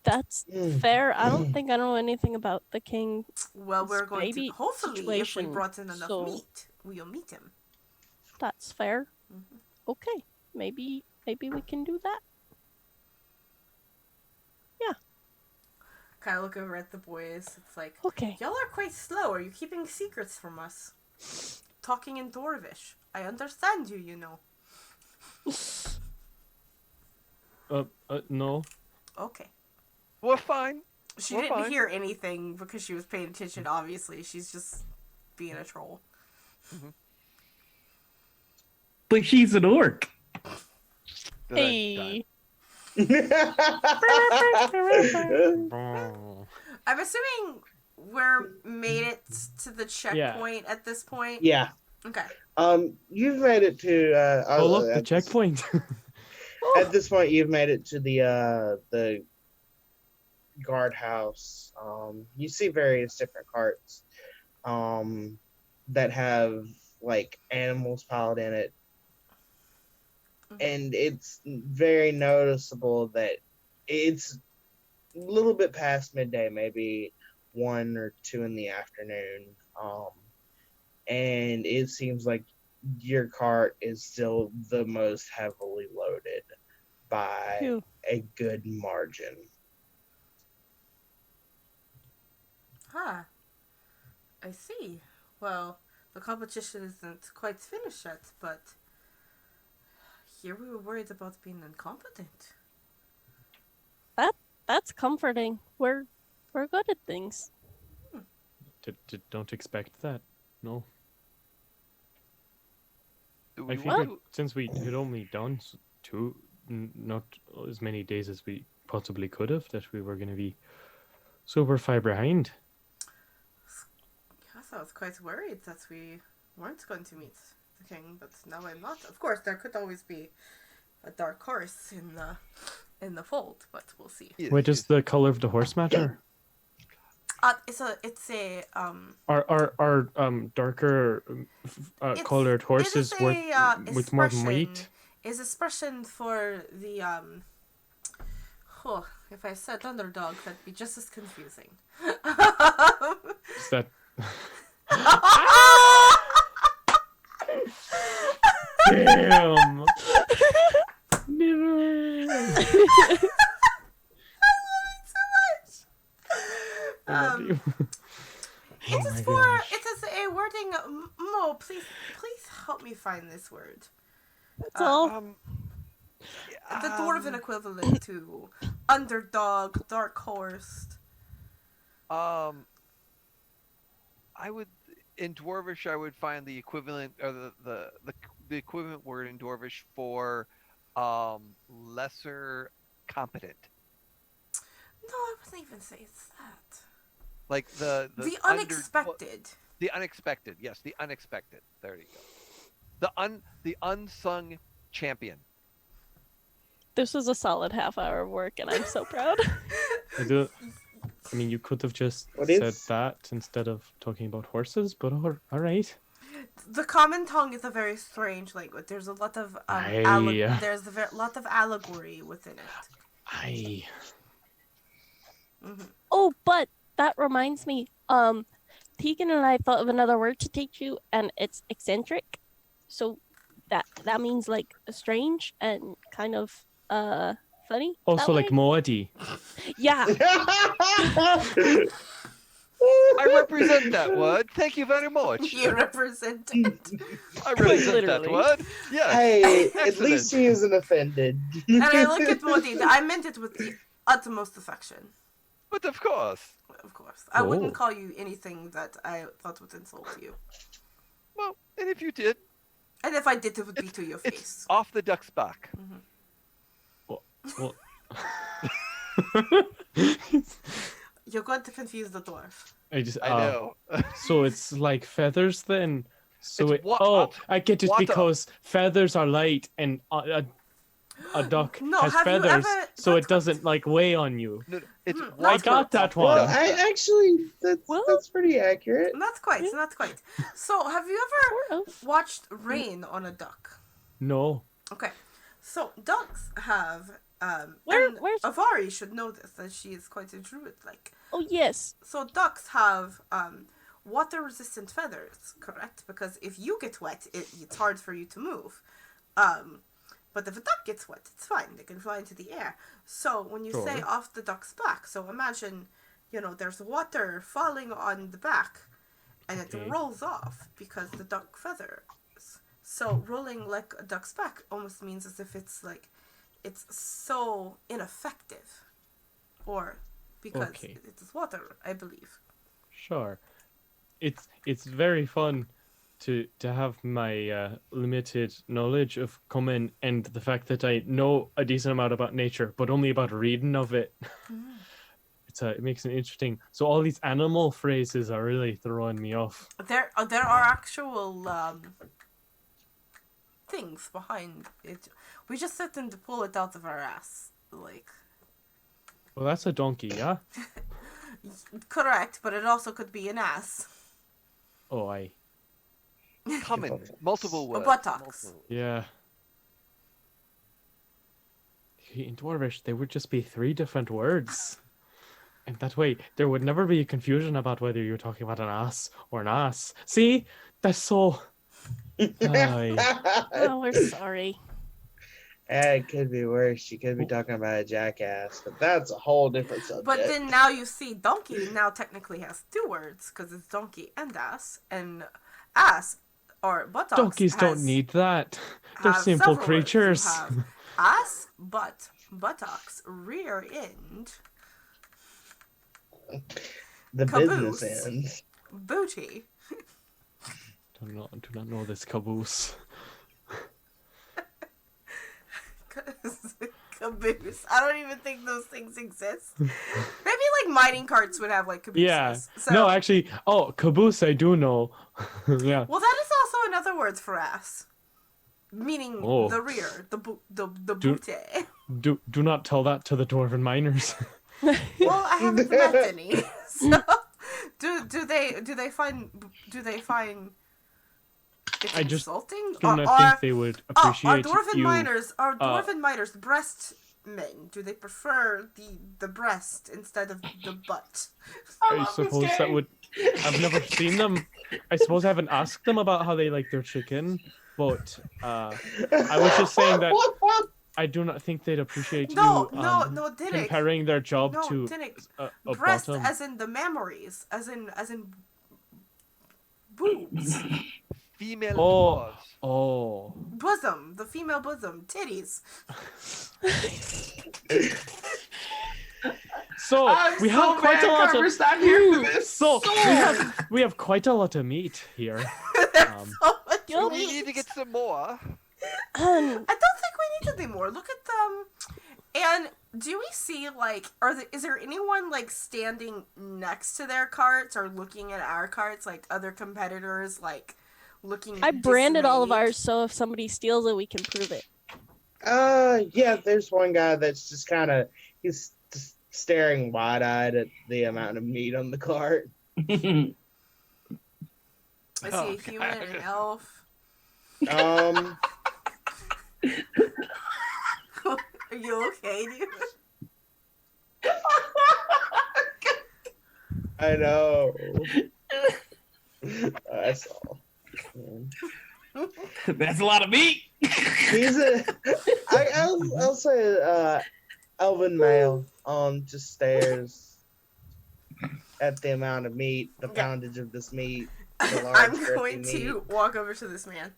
That's fair. I don't think I know anything about the king. Well, we're This going to baby hopefully, if we situation, brought in enough so- meat, we'll meet him. That's fair. Mhm. Okay, maybe we can do that. Kind of look over at the boys. It's like, Okay. y'all are quite slow. Are you keeping secrets from us? Talking in Dwarvish. I understand you, you know. No. Okay. We're fine. She We're didn't fine. hear anything because she was paying attention, obviously. She's just being a troll. But she's an orc. Dun, dun, Hey. I'm assuming we're made it to the checkpoint at this point. Yeah. Okay. You've made it to. Oh, look, the checkpoint. At this point, you've made it to the guardhouse. You see various different carts, that have like animals piled in it, and it's very noticeable that it's a little bit past midday, maybe 1 or 2 in the afternoon. And it seems like your cart is still the most heavily loaded by Phew. a good margin. Huh. I see. Well, the competition isn't quite finished yet, but here we were worried about being incompetent. That's comforting. We're good at things. Don't expect that. No. Do I we figured want to? since we had only done not as many days as we possibly could have, that we were going to be super far behind. Yes, I was quite worried that we weren't going to meet the king, but now I'm not. Of course, there could always be a dark horse in the fold, but we'll see. Yes, Wait, does yes. the color of the horse matter? It's a Are darker colored it horses is worth a with more expression. meat? Is expression for the Oh, if I said underdog, that'd be just as confusing. Is that damn? I love it so much. Oh It my is for gosh. it is a wording. Mo, please help me find this word. That's all. The dwarven equivalent to underdog, dark horse. I would in Dwarvish I would find the equivalent or the equivalent word in Dwarvish for lesser competent. No, I wouldn't even say it's that. Like the Unexpected. The unexpected, yes, the unexpected. There you go. The unsung champion. This was a solid half hour of work, and I'm so proud. I mean, you could have just What said is- that instead of talking about horses, but all right. The common tongue is a very strange language. There's a lot of Aye. there's lot of allegory within it. Aye. Oh, but that reminds me. Tegan and I thought of another word to teach you, and it's eccentric. So that means like strange and kind of funny. Also, that like way? Moadi. Yeah. I represent that word. Thank you very much. You represent it. I represent that Literally. word. Yes. Hey, at Excellent. least he isn't offended. And I look at Modi. I meant it with the utmost affection. But of course. Of course. I Oh. wouldn't call you anything that I thought would insult you. Well, and if you did, And if I did, it would be to your it's face. off the duck's back. Well, You're going to confuse the dwarf. I just I know. So it's like feathers then. So It's I get it water. because feathers are light and a duck No, has have you feathers, ever- so it that's doesn't like weigh on you. No, it's I water got that off the one. Well, duck's I back. actually that's pretty accurate. Not quite, not quite. So, have you ever Sort of. watched rain on a duck? No. Okay. So, ducks have, Where's- Avari should know this, as she is quite a druid-like. Oh yes. So, ducks have, water-resistant feathers, correct? Because if you get wet, it's hard for you to move. But if a duck gets wet, it's fine. They can fly into the air. So when you say Sure. off the duck's back, so imagine, there's water falling on the back, and it Okay. rolls off because the duck feathers. So rolling like a duck's back almost means as if it's like, it's so ineffective. Or because Okay. it's water, I believe. Sure. It's very fun to have my limited knowledge of common and the fact that I know a decent amount about nature, but only about reading of it. It makes it interesting. So all these animal phrases are really throwing me off. There are actual things behind it. We just sit and pull it out of our ass, like. Well, that's a donkey, yeah. Correct, but it also could be an ass. Oh, I. Common. Multiple words. buttocks. Multiple. Yeah. In Dwarvish, there would just be 3 different words. And that way, there would never be a confusion about whether you're talking about an ass or an ass. See? That's so... Aye. Oh, we're sorry. It could be worse. You could be talking about a jackass, but that's a whole different subject. But then now you see donkey now technically has 2 words because it's donkey and ass or buttocks. Donkeys don't need that. They're have simple several words. You creatures. have ass, butt, buttocks, rear end, the caboose. business end. booty. Do not know this caboose. Caboose. I don't even think those things exist. Maybe like mining carts would have like cabooses. Yeah. So, No, actually, caboose I do know. Yeah. well, that is also another word for ass, meaning Oh. the rear, the Do- booty. Do not tell that to the dwarven miners. Well, I haven't met any. So Do they find it's I just insulting? do not think they would appreciate you. Are dwarven miners breast men? Do they prefer the breast instead of the butt? I suppose that would. I've never seen them. I suppose I haven't asked them about how they like their chicken, but I was just saying that I do not think they'd appreciate No, you Derek. comparing their job No, to Derek. a Breast, bottom. as in the memories, as in boobs, Female Oh, dwarves. oh. bosom, the female bosom, titties. So I'm we so have quite a mad lot Carver's of. not here for this. So we have quite a lot of meat here. There's so much Yup. We need to get some more. I don't think we need to do more. Look at them. And do we see, like, is there anyone, like, standing next to their carts or looking at our carts, like other competitors, like, looking I branded all of dismayed? ours, so if somebody steals it, we can prove it. Yeah, there's one guy that's just kind of, he's just staring wide-eyed at the amount of meat on the cart. Is he Oh, a human, an elf? Are you okay, dude? I know. That's all. That's a lot of meat. He's I'll say elven male just stares at the amount of meat, the poundage of this meat. The large, I'm girthy going meat. to walk over to this man.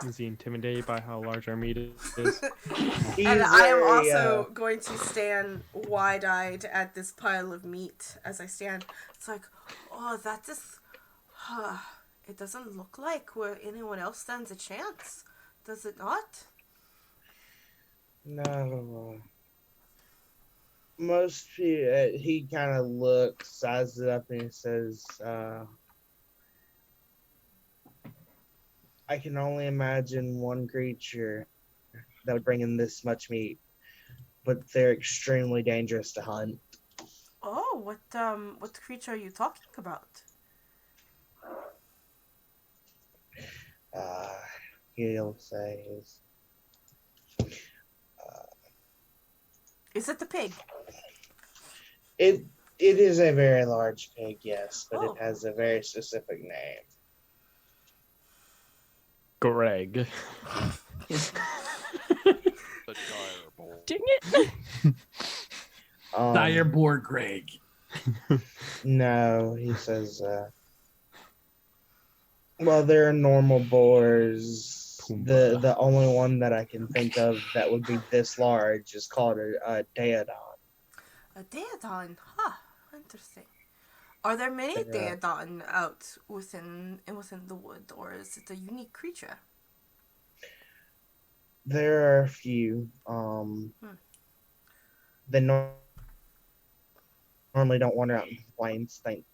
Is he intimidated by how large our meat is? He's And I am very, also going to stand wide-eyed at this pile of meat as I stand. It's like, oh, that is... it doesn't look like where anyone else stands a chance. Does it not? No. Most people, he kind of looks, sizes it up, and he says, I can only imagine one creature that would bring in this much meat, but they're extremely dangerous to hunt. Oh, what creature are you talking about? He'll say Is it the pig? it is a very large pig, yes, but Oh. it has a very specific name. Greg. Dang it! Direboar Greg. No, he says, well, there are normal boars. Pumbaa. The only one that I can think of that would be this large is called a daedon. A daedon? Huh. Interesting. Are there many Yeah. daedon out within the wood, or is it a unique creature? There are a few. They normally don't wander out in plains, thank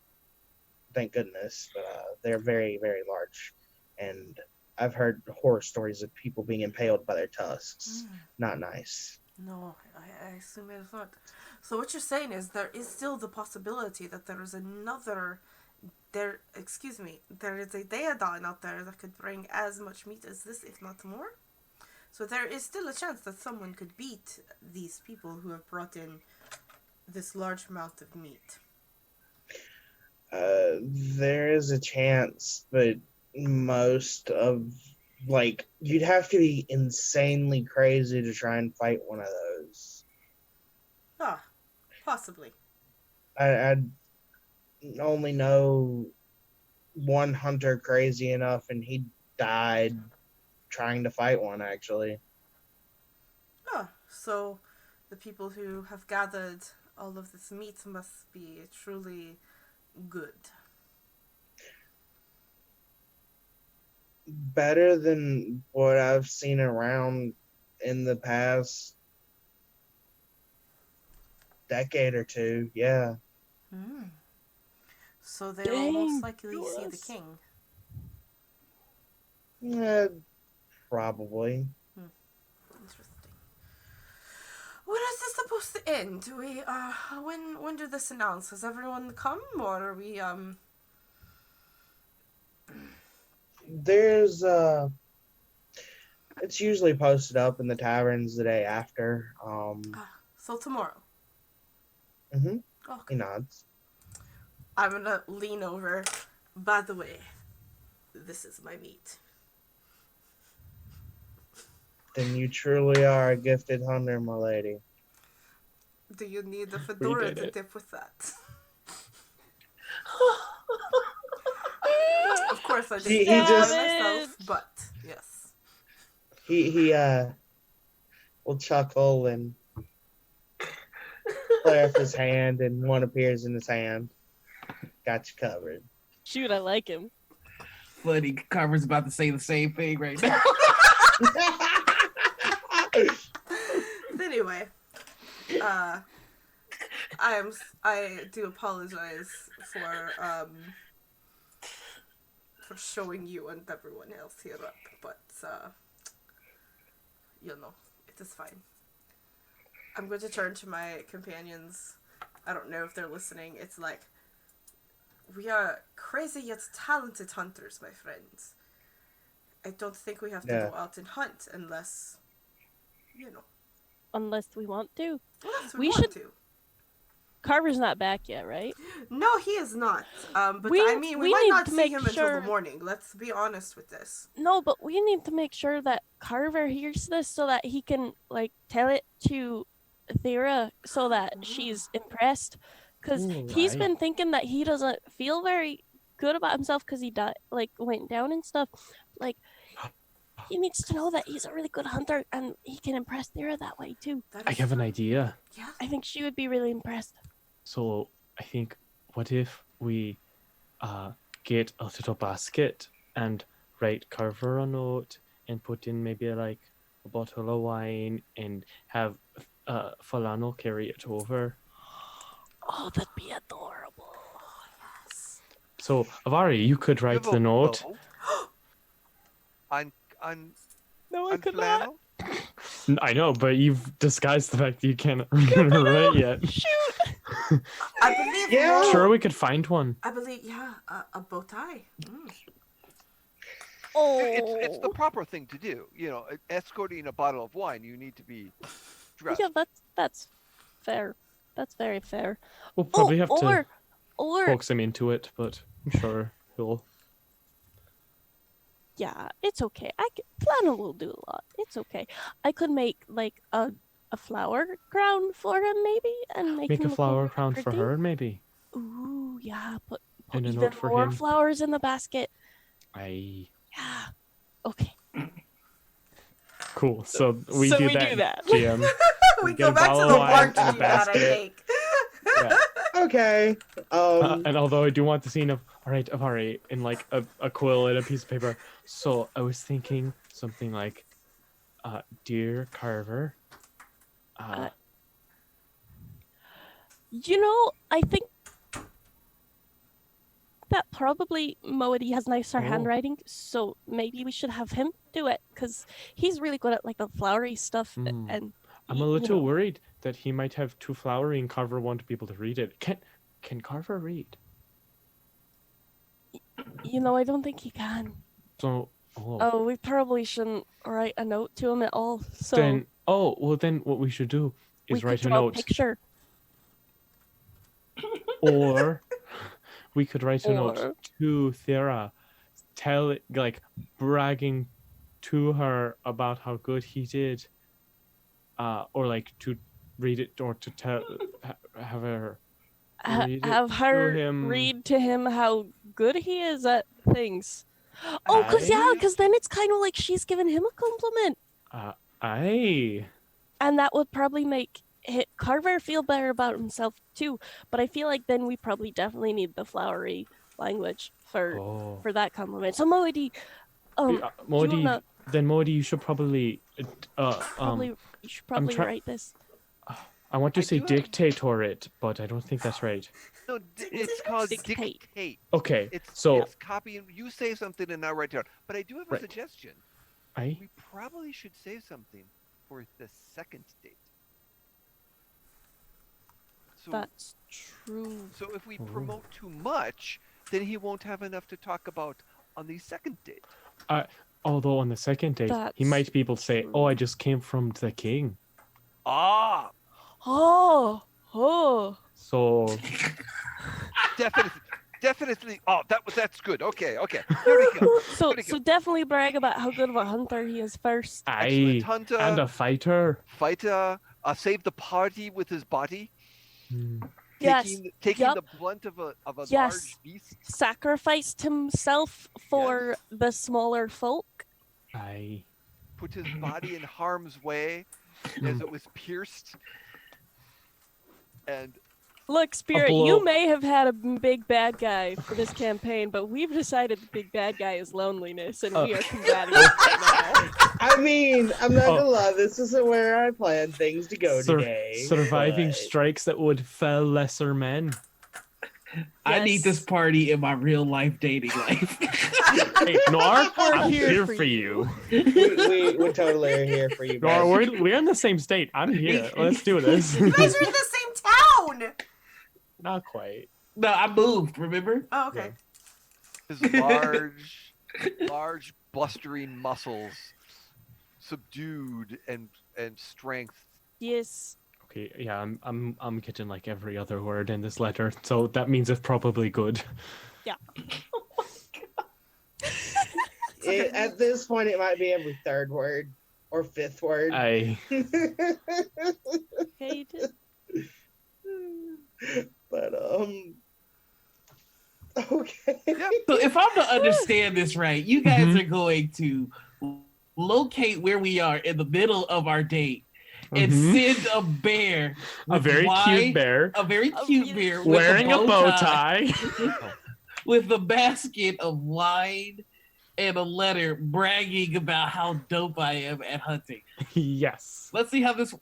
goodness, but they're very, very large. And I've heard horror stories of people being impaled by their tusks. Not nice. No, I assume it is not. So what you're saying is there is still the possibility that there is there is a daedon out there that could bring as much meat as this, if not more? So there is still a chance that someone could beat these people who have brought in this large amount of meat. There is a chance, but most of, like, you'd have to be insanely crazy to try and fight one of those. Ah, possibly. I only know one hunter crazy enough, and he died trying to fight one, actually. Ah, so the people who have gathered all of this meat must be truly good. Better than what I've seen around in the past decade or two, yeah. So they will most Dang, likely see the yes. king. Yeah, probably. Interesting. What is this supposed close to end. Do we when do this announce? Has everyone come, or are we There's it's usually posted up in the taverns the day after. so tomorrow? He Okay. nods. I'm gonna lean over. By the way, this is my meat. Then you truly are a gifted hunter, my lady. Do you need the fedora did to it. dip with that? Of course, I He didn't enjoy just- myself, but yes. He will chuckle and flare up his hand, and one appears in his hand. Got you covered. Shoot, I like him. Funny, Carver's about to say the same thing right now. Anyway, I do apologize for showing you and everyone else here up, but you know, it is fine. I'm going to turn to my companions. I don't know if they're listening. It's like, we are crazy yet talented hunters, my friends. I don't think we have to go out and hunt unless, you know. Unless we want to. Unless We want should- to. Carver's not back yet, right? No, he is not. But We- I mean, we we might need not to see make him until sure- the morning. Let's be honest with this. No, but we need to make sure that Carver hears this so that he can like tell it to Thera so that she's impressed. Because he's Right. been thinking that he doesn't feel very good about himself because he went down and stuff. Like he needs to know that he's a really good hunter and he can impress Thera that way too. That I is have an true. idea. Yeah. I think she would be really impressed. So I think, what if we get a little basket and write Carver a note and put in maybe like a bottle of wine and have Falano carry it over. Oh, that'd be adorable. So Avari, you could write the note. On No, I on could not. flannel? I know, but you've disguised the fact that you can't write yet. Shoot! I believe. Yeah. Sure, we could find one. I believe. Yeah, a bow tie. Oh, It's the proper thing to do. You know, escorting a bottle of wine, you need to be dressed. yeah, that's fair. That's very fair. We'll probably have to or coax him into it, but I'm sure he'll. yeah, it's okay. Flannel will do a lot. It's okay. I could make like a flower crown for him maybe, and make Make him a look flower really crown for pretty. her, maybe. Ooh, yeah. Put And a even note for more him. flowers in the basket. Aye. Yeah. Okay. Cool. So we So do we that, do that. GM. We Get go a back to bottle the of wine and a barkeep that I basket. make. Yeah. Okay. And although I do want the scene of, all right, Avari, in like a quill and a piece of paper. So I was thinking something like, Dear Carver, You know, I think that probably Moody has nicer Oh. handwriting, so maybe we should have him do it because he's really good at like the flowery stuff. Hmm. And I'm a you little know, worried that he might have too flowery and Carver won't be able to read it. Can Carver read? I don't think he can. So, Oh, we probably shouldn't write a note to him at all. So then what we should do we is could write a draw note, picture. or we could write a note Or- to Thera, tell it like bragging to her about how good he did, or like to read it or to tell have her read it Have her to him. read to him how good he is at things. Oh, Aye. because then it's kind of like she's giving him a compliment. Aye. And that would probably make Carver feel better about himself too. But I feel like then we probably definitely need the flowery language for that compliment. So Moody, Modi, wanna- then Modi, you should probably you should probably try- write this. I want to I say do have- dictator it, but I don't think that's right. No, it's called Dictate. dictate. Okay, It's so it's copying. You say something and I write it down. But I do have a Right. suggestion. I We probably should save something for the second date. So, That's true. so if we Ooh. promote too much, then he won't have enough to talk about on the second date. Although on the second date, he That's might be able to say, true. "Oh, I just came from the king." Ah, Oh, oh. So definitely. Oh, that's good. Okay. Here we go. So, Here we so go. definitely brag about how good of a hunter he is first. Excellent I hunter, and a fighter. fighter, save the party with his body, Hmm. Yes. taking Yup. the blunt of a Yes. large beast. Sacrificed himself for the smaller folk. I. Put his body in harm's way as it was pierced. And Look, Spirit, blow. you may have had a big bad guy for this campaign, but we've decided the big bad guy is loneliness, and we are combating it right now. I mean, I'm not Oh. gonna lie, this isn't where I planned things to go today. Surviving but- strikes that would fell lesser men. I need this Yes. party in my real life dating life. Hey, Noir, We're I'm here here for for you. we totally are here for you, Noir, man. we're in the same state. I'm here. Let's do this. You guys are in the same town. Not quite. No, I moved, remember? Oh, okay. his large, blustering muscles, subdued and strength. Yes. Okay, yeah, I'm getting like every other word in this letter, so that means it's probably good. At this point, it might be every third word or fifth word. I Hate it. But okay. So if I'm to understand this right, you guys Mhm. are going to locate where we are in the middle of our date and Mhm. send a bear, a with very cute bear a very cute bear wearing a with bow tie. with a basket of wine and a letter bragging about how dope I am at hunting. Yes. Let's see how this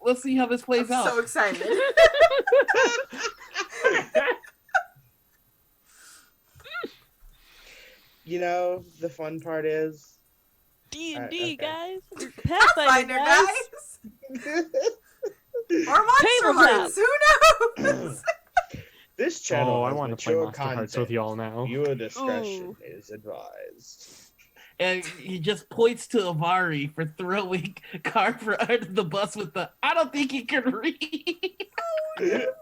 plays I'm out. so excited. You know, the fun part is D&D, okay. guys. Pathfinder, Pathfinder, guys. guys. Or Monster Tabletop. Hearts. Who knows? this channel Oh, I has want to play mature Monster Hearts content. with y'all now. Viewer discretion Ooh. is advised. And he just points to Avari for throwing Carver under the bus with the I don't think he can read. That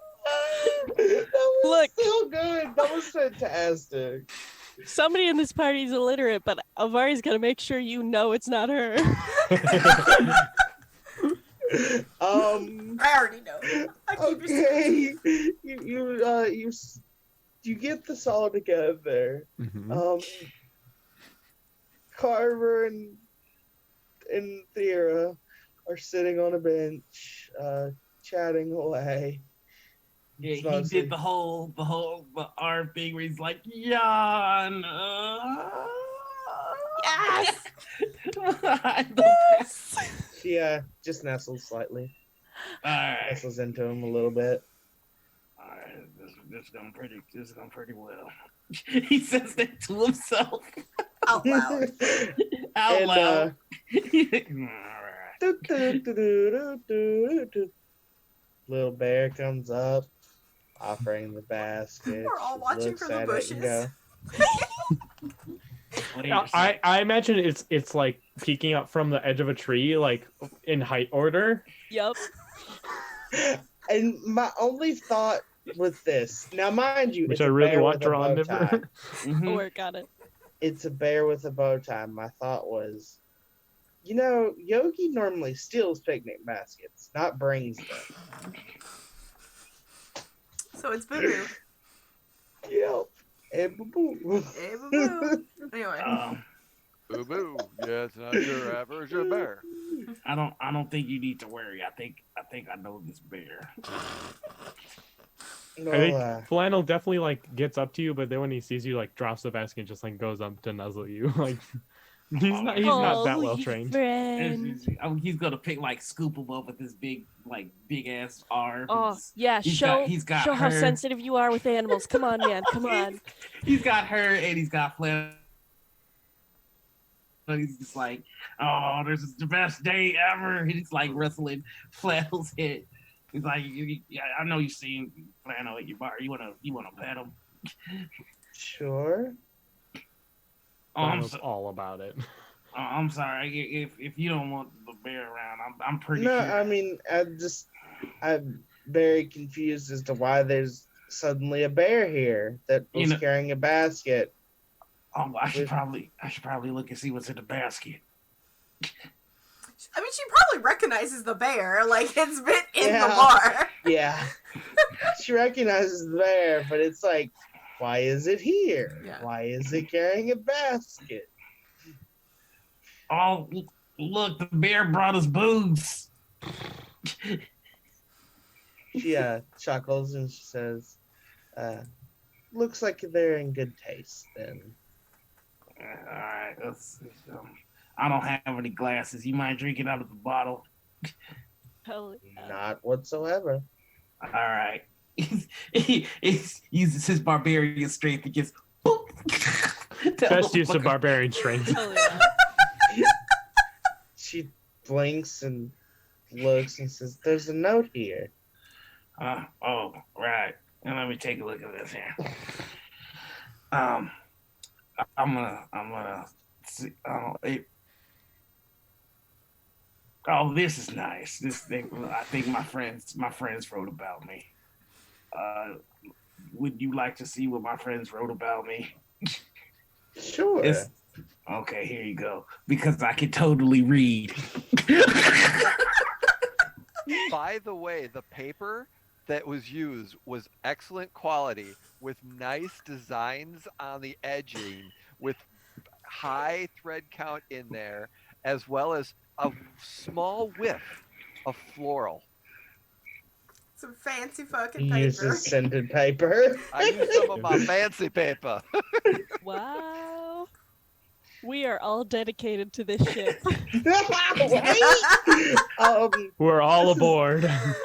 was Look. so good. That was fantastic. Somebody in this party is illiterate, but Avari's gonna make sure you know it's not her. I already know. I keep Okay, you get this all together. Mhm. Carver and Thera are sitting on a bench, chatting away. Yeah, It's he mostly- did the arm thing where he's like, Jan. Yes! She just nestles slightly, Alright. nestles into him a little bit. Alright, this is going pretty well. He says that to himself out loud. out And, loud. Little bear comes up, offering the basket. We're all She watching looks from the at it and bushes. I imagine it's like peeking up from the edge of a tree, like in height order. Yup. go. And my only thought with this, now mind you, Which it's I a really bear want with a drawn bow tie. never. Mhm. Work on it. It's a bear with a bow tie. My thought was, you know, Yogi normally steals picnic baskets, not brings them. So it's Boo Boo. Yep. And boo-boo. Hey, Boo Boo. Anyway. Boo boo. Yeah, it's not your average bear. I don't think you need to worry. I think I know this bear. No, I think Flannel definitely like gets up to you, but then when he sees you, like drops the basket and just like goes up to nuzzle you. Like he's not that well trained. Friend. He's gonna pick scoop him up with his big ass arm. Oh, yeah, show how her. sensitive you are with animals. Come on, man. Come on. He's got her and he's got Flannel. And he's just like, oh, this is the best day ever. He's like wrestling Flannel's head. He's like, yeah, I know you seen Flannel at your bar. You wanna pet him? Sure. Oh, I'm Flannel's all about it. I'm sorry. If you don't want the bear around, I'm pretty No, sure. I mean, I'm very confused as to why there's suddenly a bear here that was carrying a basket. Oh, I should probably look and see what's in the basket. I mean, she probably recognizes the bear. Like, it's been in the bar. Yeah. She recognizes the bear, but it's like, why is it here? Yeah. Why is it carrying a basket? Oh, look, the bear brought us booze. She chuckles and she says, looks like they're in good taste then. All right, I don't have any glasses. You mind drinking out of the bottle? Hell yeah. Not whatsoever. All right. He uses his barbarian strength to just boop. Best use of barbarian strength. Hell yeah. She blinks and looks and says, "There's a note here." Oh, right. And let me take a look at this here. I'm gonna see. Oh, this is nice. This thing, I think my friends wrote about me. Would you like to see what my friends wrote about me? Sure. Okay, here you go. Because I can totally read. By the way, the paper that was used was excellent quality with nice designs on the edging with high thread count in there, as well as a small whiff of floral. Some fancy fucking He paper. uses scented paper. I used some of my fancy paper. Wow. We are all dedicated to this ship. We're all aboard.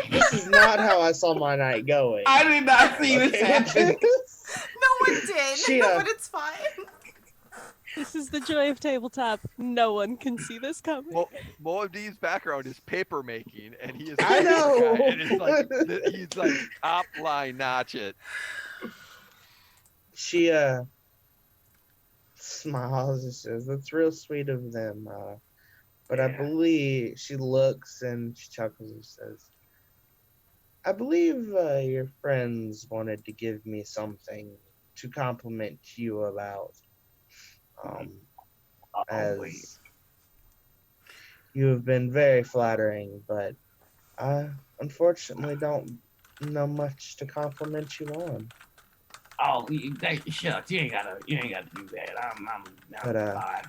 This is not how I saw my night going. I did not see this happen. No one did, but it's fine. This is the joy of tabletop. No one can see this coming. Well, Moabdi's background is paper making, and he is. I know. And it's like he's like top line notch it. She smiles and says, "That's real sweet of them." But I believe she looks and she chuckles and says, "I believe your friends wanted to give me something to compliment you about. As you have been very flattering, but I unfortunately don't know much to compliment you on." Oh, shucks, you ain't gotta do that. I'm fine.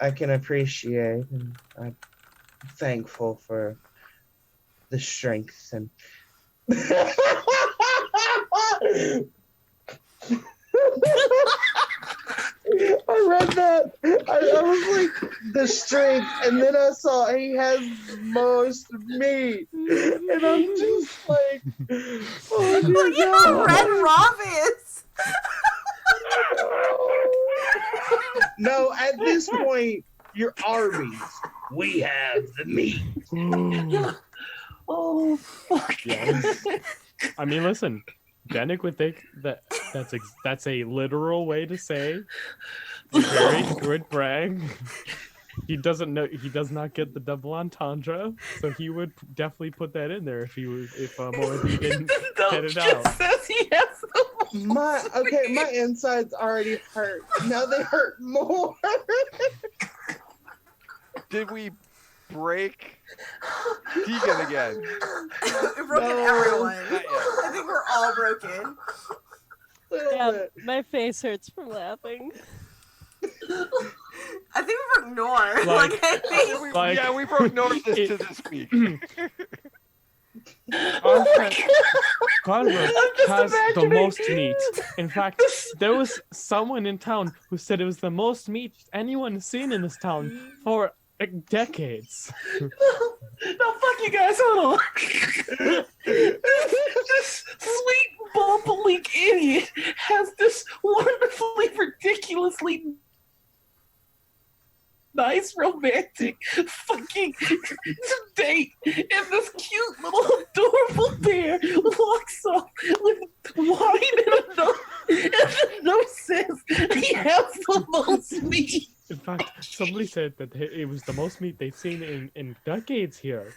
I can appreciate, and I'm thankful for the strength and. I read that. I was like, the strength, and then I saw he has most meat, and I'm just like, oh Look at how red Rob is. No, at this point, you're Arby's. We have the meat. Oh, fuck. Yes. I mean, listen, Danik would think that that's a literal way to say very good brag. He does not get the double entendre, so he would definitely put that in there if Moradi didn't get it out. Says he has My insides already hurt. Now they hurt more. Did we break Tegan again? We've broken everyone. I think we're all broken. Yeah, my face hurts from laughing. I think we broke Nor. Yeah, we broke North to this week. Convert has the most meat. In fact, there was someone in town who said it was the most meat anyone has seen in this town for decades. No, fuck you guys, hold on. This sweet, bumbling idiot has this wonderfully, ridiculously nice romantic fucking date, and this cute little adorable bear walks up with wine and a note, and the note says he has the most meat. In fact, somebody said that it was the most meat they've seen in decades here.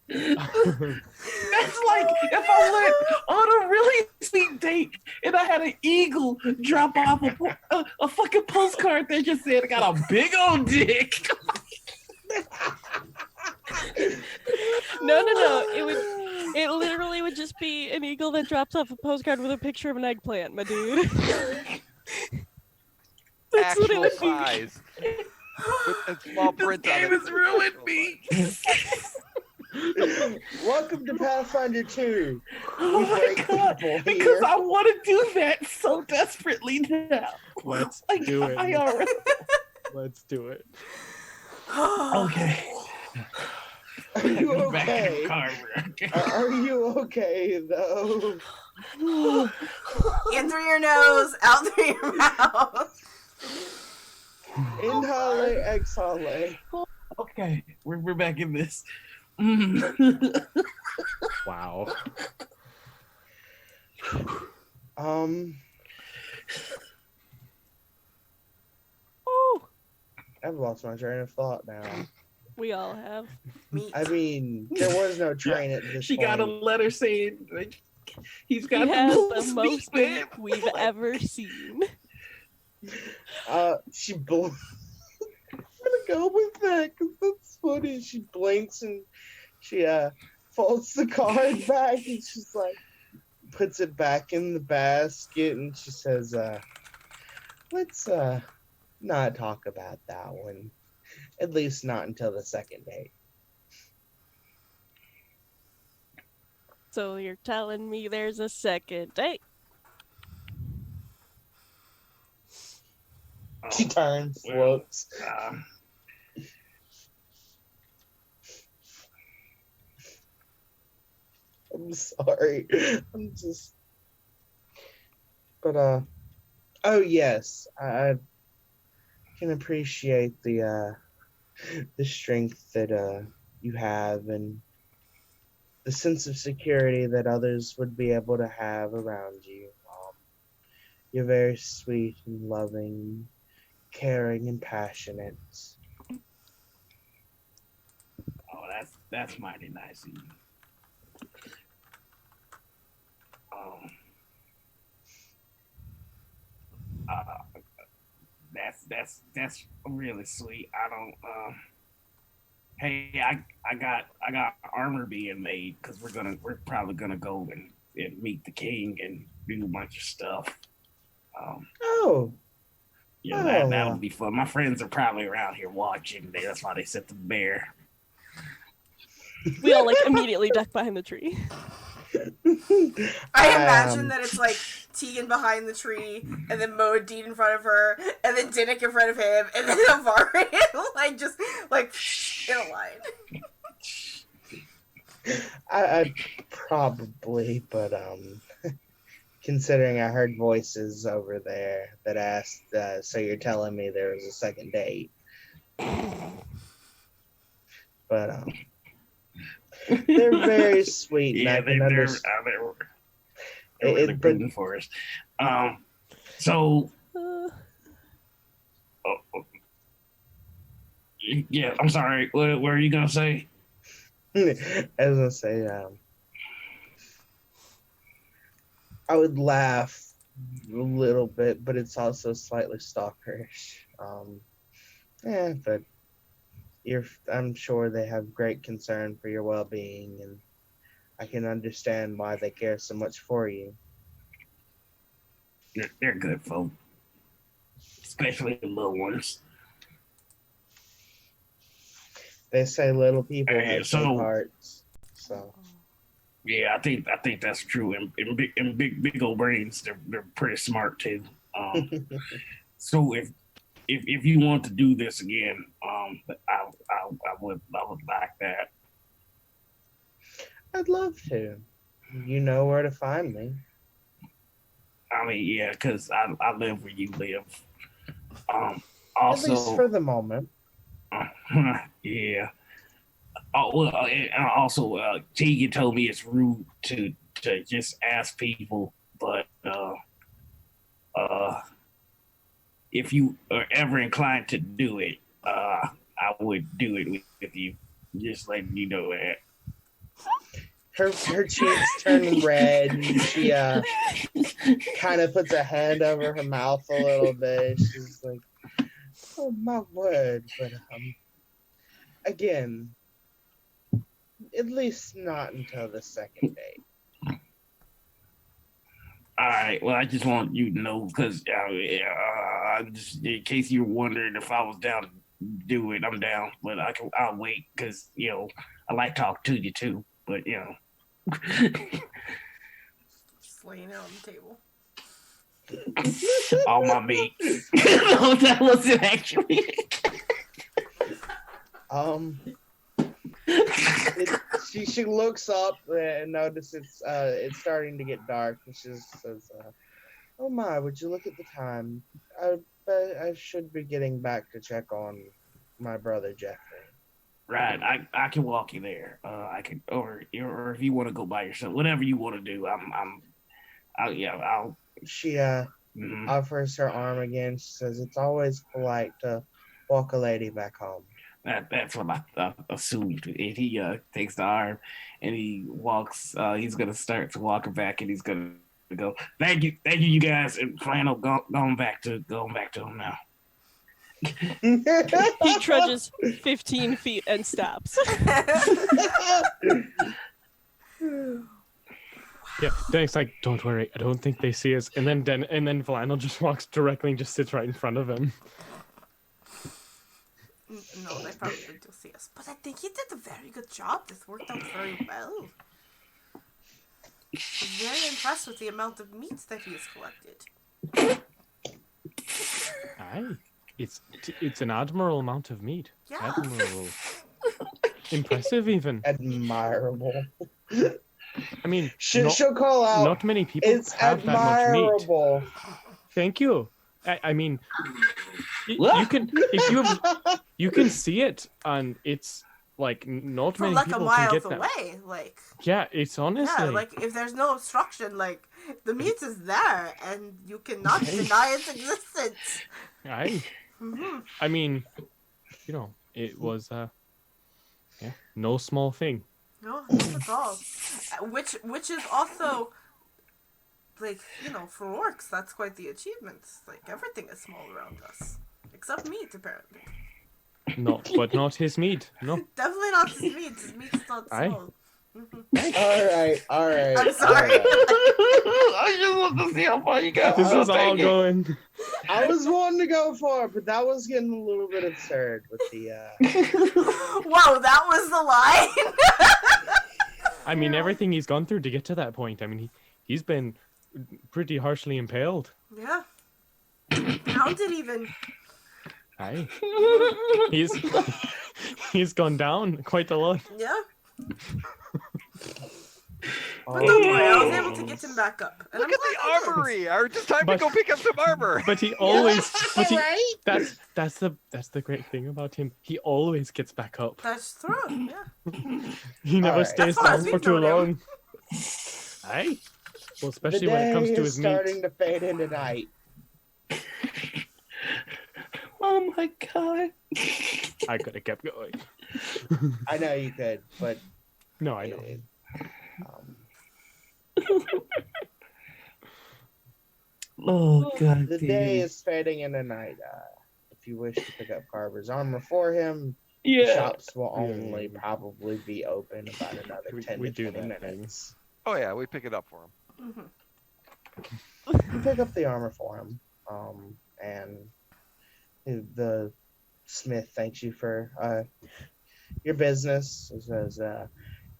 That's like if I went on a really sweet date and I had an eagle drop off a fucking postcard that just said I got a big old dick. No. It literally would just be an eagle that drops off a postcard with a picture of an eggplant, my dude. That's what it Actual would be. size. With a small This print on game it. has ruined me. Welcome to Pathfinder 2. Oh We my break god! people Because here. I want to do that so desperately now. Let's Like, do it. I already... Let's do it. Okay. Are you Back in the okay? car. Are you okay, though? In through your nose, out through your mouth. Inhale, exhale. Okay, we're back in this. Wow. Oh, I've lost my train of thought now. we all have. Meat. I mean, there was no train at this She point. got a letter saying like, he's He got has the the most most meat, meat man. we've ever seen. She blinks. I'm gonna go with that because that's funny. She blinks and she folds the card back and she's like, puts it back in the basket and she says, let's not talk about that one. At least not until the second date. So you're telling me there's a second date? She turns, well, looks. I'm sorry. I'm just. But oh yes, I can appreciate the strength that you have and the sense of security that others would be able to have around you. You're very sweet and loving, caring and passionate. Oh, that's mighty nice of you. That's really sweet. I don't. Hey, I got armor being made because we're probably gonna go and meet the king and do a bunch of stuff. Oh, That'll be fun. My friends are probably around here watching. That's why they set the bear. We all like immediately duck behind the tree. I imagine that it's like Tegan behind the tree, and then Moadine in front of her, and then Dinnick in front of him, and then Avarian, like just like in a line. I probably, but considering I heard voices over there that asked, so you're telling me there was a second date? But they're very sweet. Yeah, and I can understand. They're really rooting for us. So. Yeah, I'm sorry. What were you gonna say? I was gonna say, I would laugh a little bit, but it's also slightly stalkerish. Yeah, but I'm sure they have great concern for your well-being, and I can understand why they care so much for you. They're good folk, especially the little ones. They say little people Hey, have so- big hearts, so. Yeah, I think that's true. And big old brains, they're pretty smart too. So if you want to do this again, I would like that. I'd love to. You know where to find me. I mean, yeah, because I live where you live. At least Also, for the moment. yeah. Oh well, and also, Tegan told me it's rude to just ask people, but uh, if you are ever inclined to do it, I would do it with you. Just letting you know that. Her cheeks turn red, and she kind of puts a hand over her mouth a little bit. She's like, "Oh my word!" But again, at least not until the second date. All right. Well, I just want you to know because just in case you were wondering if I was down to do it, I'm down. But I'll wait because I like talking to you too. But Just laying it on the table. all my mates. No, that wasn't actually. She looks up and notices it's starting to get dark, and she says, "Oh my, would you look at the time? I should be getting back to check on my brother Jeffrey." Right, I can walk you there. I can, or if you want to go by yourself, whatever you want to do. I'll. She Mhm. offers her arm again. She says, "It's always polite to walk a lady back home." That's what I assumed. And he takes the arm and he walks. He's gonna start to walk her back, and he's gonna go. Thank you, you guys. And Flannel going back to him now. He trudges 15 feet and stops. Yeah, Denek's like, don't worry, I don't think they see us. And then Flannel just walks directly and just sits right in front of him. No, they probably do see us. But I think he did a very good job. This worked out very well. I was very impressed with the amount of meat that he has collected. Aye, it's an admirable amount of meat. Yeah. Admirable. Impressive even. Admirable. I mean, she'll call out. Not many people It's have that much meat. admirable. Thank you. I mean, you can see it, and it's like not From many like a people can mile get that. away, like Yeah, it's honestly. yeah, like if there's no obstruction, like the meat is there, and you cannot deny its existence. Aye. Mm-hmm. I mean, it was no small thing. No, not at all. Which is also, like, for orcs, that's quite the achievement. Like, everything is small around us. Except meat, apparently. No, but not his meat. No. Definitely not his meat. His meat's not Aye. small. All right. I'm sorry. all right. I just want to see how far you got. This is all going. I was wanting to go for it, but that was getting a little bit absurd with the. Whoa, that was the line. I mean, everything he's gone through to get to that point. I mean, he's been pretty harshly impaled. Yeah. Pounded even. Aye. He's gone down quite a lot. Yeah. Oh, But don't worry, I was able to get him back up. And Look I'm at glad the I did. armory. Or just time But- to go pick up some armor. But he always. But he, right? that's the great thing about him. He always gets back up. That's true, yeah. He never Alright. stays That's why I down for think too about long. Aye. Well, The especially when it comes day to is his meat. starting to fade into night. Oh my god. I could have kept going. I know you could, but No, I know. um, Oh god. the day is fading into night. If you wish to pick up Carver's armor for him, Yeah. shops will only probably be open about another 10 We to do 20 that thing. minutes. Oh yeah, we pick it up for him. Mm-hmm. You pick up the armor for him, and the smith thanks you for your business. He says,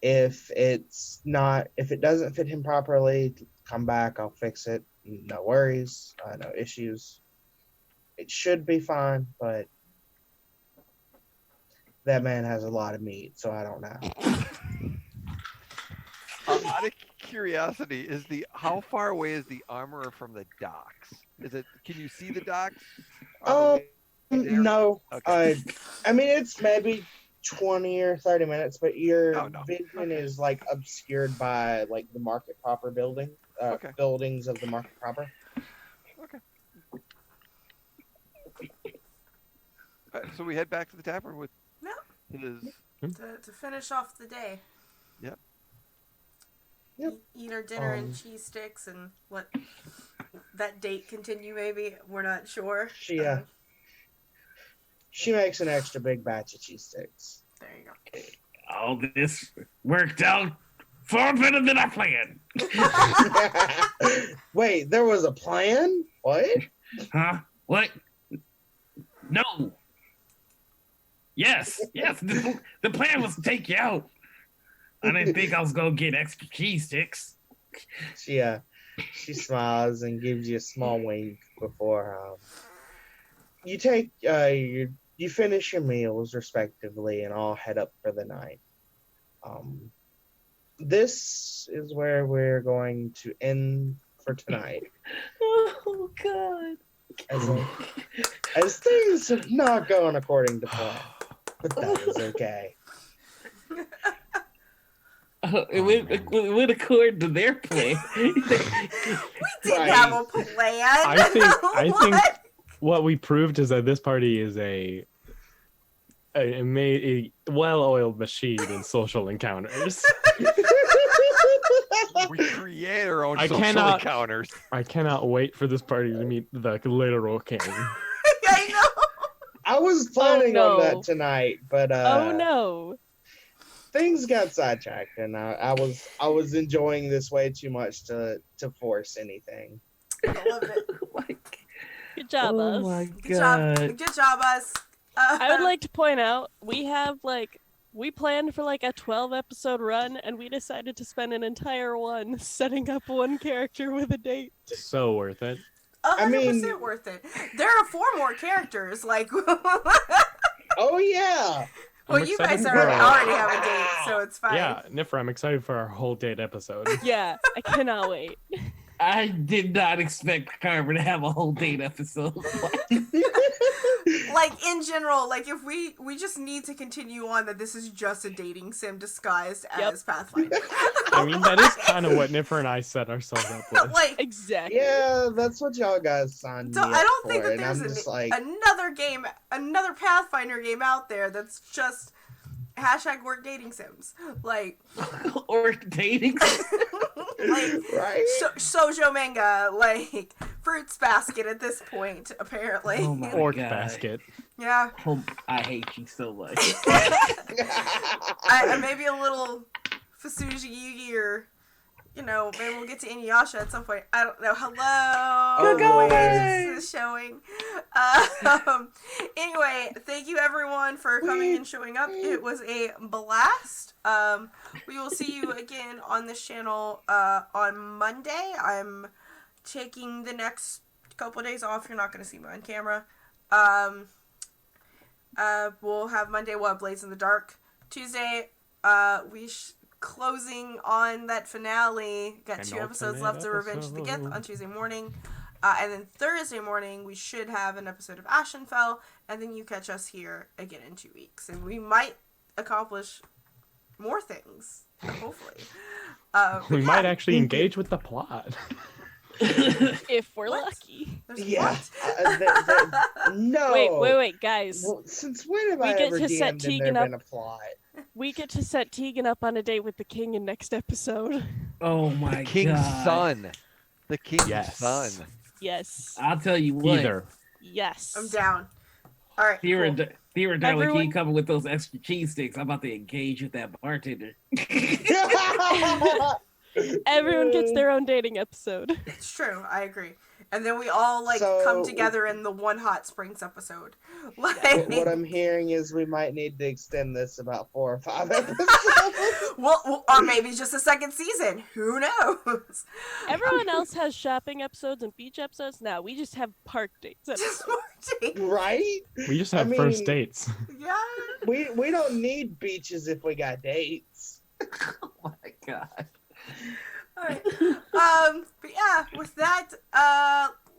if it doesn't fit him properly, come back. I'll fix it. No worries. No issues. It should be fine, but that man has a lot of meat, so I don't know. Out of curiosity, how far away is the armorer from the docks? Can you see the docks? Um, No. Okay. I mean, it's maybe 20 or 30 minutes, but your Oh, no. vision Okay. is like obscured by like the market proper Okay. buildings of the market proper. Okay. So we head back to the tavern with No. his. To finish off the day. Yep. Yep. Eat our dinner and cheese sticks and let that date continue. Maybe we're not sure. She makes an extra big batch of cheese sticks. There you go. All this worked out far better than I planned. Wait, there was a plan? What? Huh? What? No. Yes. The plan was to take you out. I didn't think I was gonna get extra cheese sticks. She smiles and gives you a small wink before you take you finish your meals respectively and all head up for the night. This is where we're going to end for tonight. Oh God. As things have not gone according to plan, but that is okay. It went according to their plan. We didn't have a plan. I think what we proved is that this party is a well-oiled machine in social encounters. We create our own I social encounters. I cannot wait for this party to meet the literal king. I know. I was planning on no. that tonight, but Oh no. things got sidetracked, and I was enjoying this way too much to force anything. I love it. Good job, Oh us. my Good job. Good job, us. I would like to point out we planned for like a 12-episode run, and we decided to spend an entire one setting up one character with a date. So worth it. 100% worth it. There are 4 more characters. Like, Oh yeah. well, you guys excited already have a date, so it's fine. Yeah, Nifra, I'm excited for our whole date episode. Yeah, I cannot wait. I did not expect Carver to have a whole date episode. Like, in general, like, if we just need to continue on that this is just a dating sim disguised as Pathfinder. I mean, that is kind of what Nifra and I set ourselves up with. Like, Exactly. Yeah, that's what y'all guys signed me so up I don't for, think that and there's I'm just another Pathfinder game out there that's just # work dating sims. Like, Or dating. like right? Sojo manga, like Fruits Basket at this point, apparently. Oh my Orc God. basket. Yeah. Oh, I hate you so much. I maybe a little Fasuji Yugi, or maybe we'll get to Inuyasha at some point. I don't know. Hello. Go This is showing. Anyway, thank you everyone for coming and showing up. It was a blast. We will see you again on this channel on Monday. I'm taking the next couple of days off. You're not going to see me on camera. We'll have Monday, we'll have Blades in the Dark. Tuesday, closing on that finale. Got 2 episodes left of Revenge of the Gith on Tuesday morning. And then Thursday morning, we should have an episode of Ashenfell. And then you catch us here again in 2 weeks. And we might accomplish more things, hopefully. We might actually engage with the plot. If we're What? lucky. There's Yeah. what? No. Wait, guys. Well, since when have We I get ever to set DM'd and Tegan there up. been a plot? We get to set Tegan up on a date with the king in next episode. Oh my The king's God. son. The king's Yes. son. Yes. I'll tell you what. Either. Yes. I'm down. All right. Theora Cool. Darla Everyone- keep coming with those extra cheese sticks. I'm about to engage with that bartender. Everyone gets their own dating episode. It's true. I agree. And then we all So- come together in the one hot springs episode. Like, What I'm hearing is we might need to extend this about 4 or 5 episodes. well, or maybe just a second season. Who knows? Everyone else has shopping episodes and beach episodes. Now we just have park dates. Just more dates. Right? We just I have first mean- dates. Yeah. We don't need beaches if we got dates. Oh my God. All right. But yeah, with that,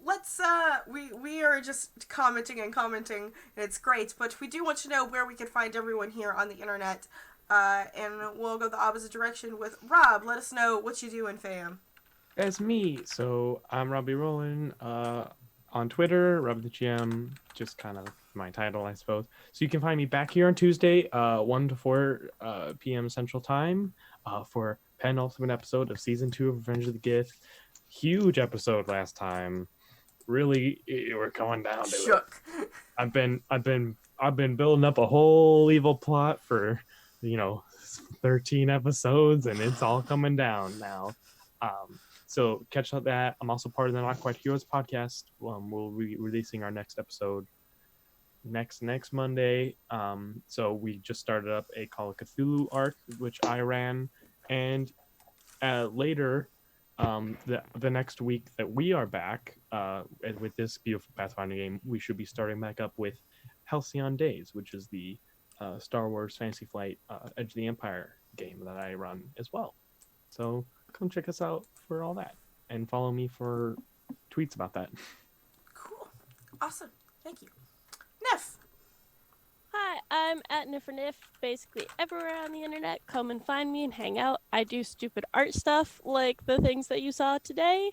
let's we are just commenting and commenting. It's great, but we do want to know where we can find everyone here on the internet. And we'll go the opposite direction with Rob. Let us know what you doing, fam. That's me. So I'm Robbie Rowland. On Twitter, Rob the GM, just kind of my title, I suppose. So you can find me back here on Tuesday, 1 to 4 p.m. Central Time, for penultimate episode of season 2 of Revenge of the Gith. Huge episode last time. Really, we're going down to Shook. it. I've been building up a whole evil plot for 13 episodes, and it's all coming down now. So catch up that. I'm also part of the Not Quite Heroes podcast. We'll be releasing our next episode next Monday. So we just started up a Call of Cthulhu arc, which I ran, and later, the next week that we are back with this beautiful Pathfinder game, we should be starting back up with Halcyon Days, which is the Star Wars Fantasy Flight Edge of the Empire game that I run as well. So come check us out for all that, and follow me for tweets about that. Cool. Awesome. Thank you. Nif. Hi, I'm at Nifferniff, basically everywhere on the internet. Come and find me and hang out. I do stupid art stuff like the things that you saw today.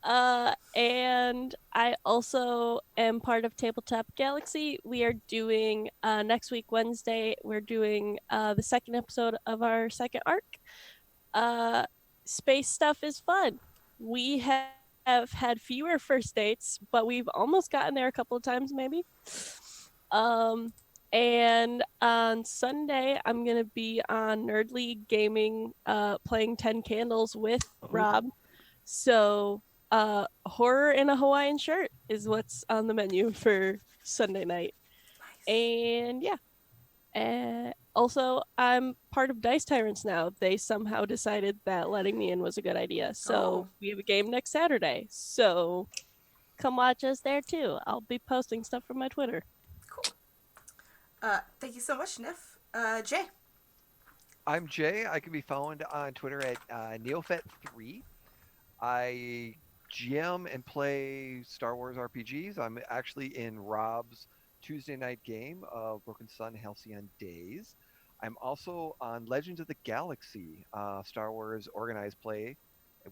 And I also am part of Tabletop Galaxy. We are doing, next week, Wednesday, we're doing the second episode of our second arc. Space stuff is fun. We have had fewer first dates, but we've almost gotten there a couple of times, maybe. And on Sunday, I'm going to be on Nerd League Gaming, playing 10 Candles with Rob. So, horror in a Hawaiian shirt is what's on the menu for Sunday night. Nice. And yeah. Also, I'm part of Dice Tyrants now. They somehow decided that letting me in was a good idea. So we have a game next Saturday. So come watch us there too. I'll be posting stuff from my Twitter. Cool. Thank you so much, Nif. Jay. I'm Jay. I can be found on Twitter at Neofet3. I GM and play Star Wars RPGs. I'm actually in Rob's Tuesday night game of Broken Sun Halcyon Days. I'm also on Legends of the Galaxy, Star Wars organized play.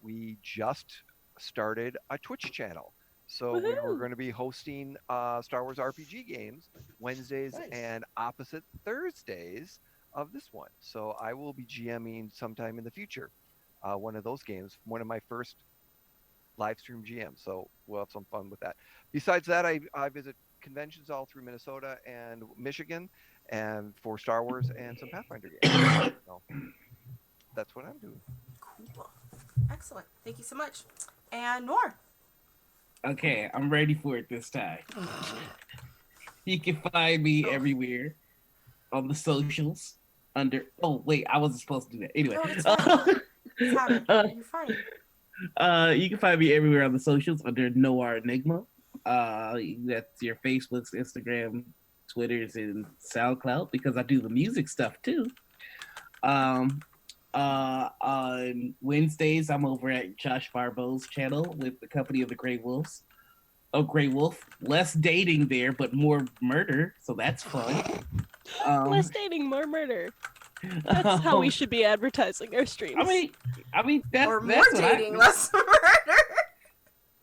We just started a Twitch channel. So we're going to be hosting Star Wars RPG games Wednesdays and opposite Thursdays of this one. So I will be GMing sometime in the future one of those games, one of my first live stream GMs. So we'll have some fun with that. Besides that, I visit conventions all through Minnesota and Michigan, and for Star Wars and some Pathfinder games. So that's what I'm doing. Cool. Excellent. Thank you so much. And Nor. Okay, I'm ready for it this time. You can find me everywhere on the socials under. Oh wait, I wasn't supposed to do that. Anyway, No, it's fine. It's fine. You're fine. You can find me everywhere on the socials under Noir Enigma. That's your Facebooks, Instagram, Twitters, and SoundCloud, because I do the music stuff too. On Wednesdays, I'm over at Josh Barbeau's channel with the Company of the Grey Wolves. Oh, Grey Wolf. Less dating there, but more murder, so that's fun. Less dating, more murder. That's how we should be advertising our streams. I mean, that's or more that's dating, less murder.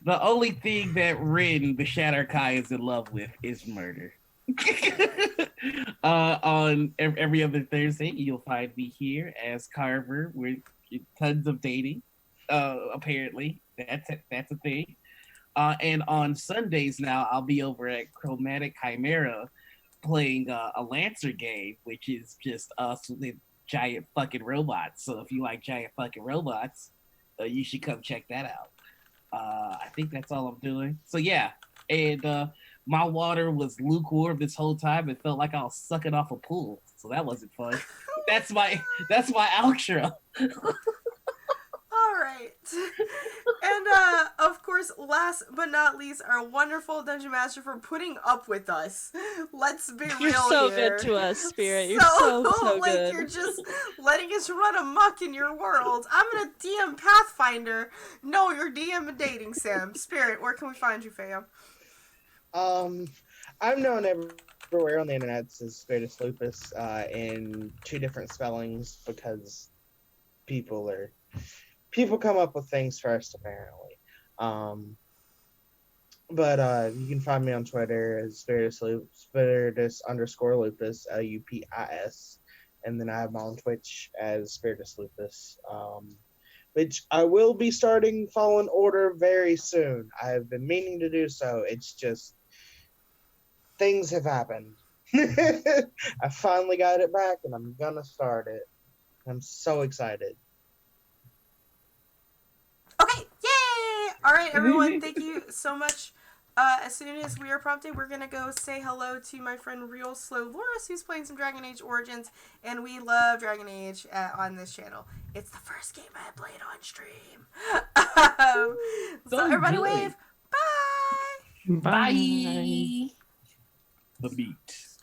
The only thing that Rin, the Shatter Kai, is in love with is murder. On every other Thursday, you'll find me here as Carver with tons of dating. Apparently, that's a thing. And on Sundays now, I'll be over at Chromatic Chimera playing a Lancer game, which is just us with giant fucking robots. So if you like giant fucking robots, you should come check that out. I think that's all I'm doing. So yeah, and my water was lukewarm this whole time. It felt like I was sucking off a pool, so that wasn't fun. That's my outro. All right. And of course, last but not least, our wonderful dungeon master for putting up with us. Let's be You're real so here. good to us, Spirit. You're so like good. you're just letting us run amok in your world. I'm gonna DM Pathfinder. No, you're DM dating Sim. Spirit, where can we find you, fam? I'm known everywhere on the internet as Spiritus Lupus in 2 different spellings because people come up with things first apparently. But you can find me on Twitter as Spiritus underscore Lupus, Lupis, and then I have my own Twitch as Spiritus Lupus, which I will be starting Fallen Order very soon. I have been meaning to do so. It's just things have happened. I finally got it back, and I'm gonna start it. I'm so excited. Okay, yay! All right, everyone, thank you so much. As soon as we are prompted, we're gonna go say hello to my friend Real Slow Loris, who's playing some Dragon Age Origins, and we love Dragon Age on this channel. It's the first game I played on stream. So everybody good. wave. Bye! Bye. The beat.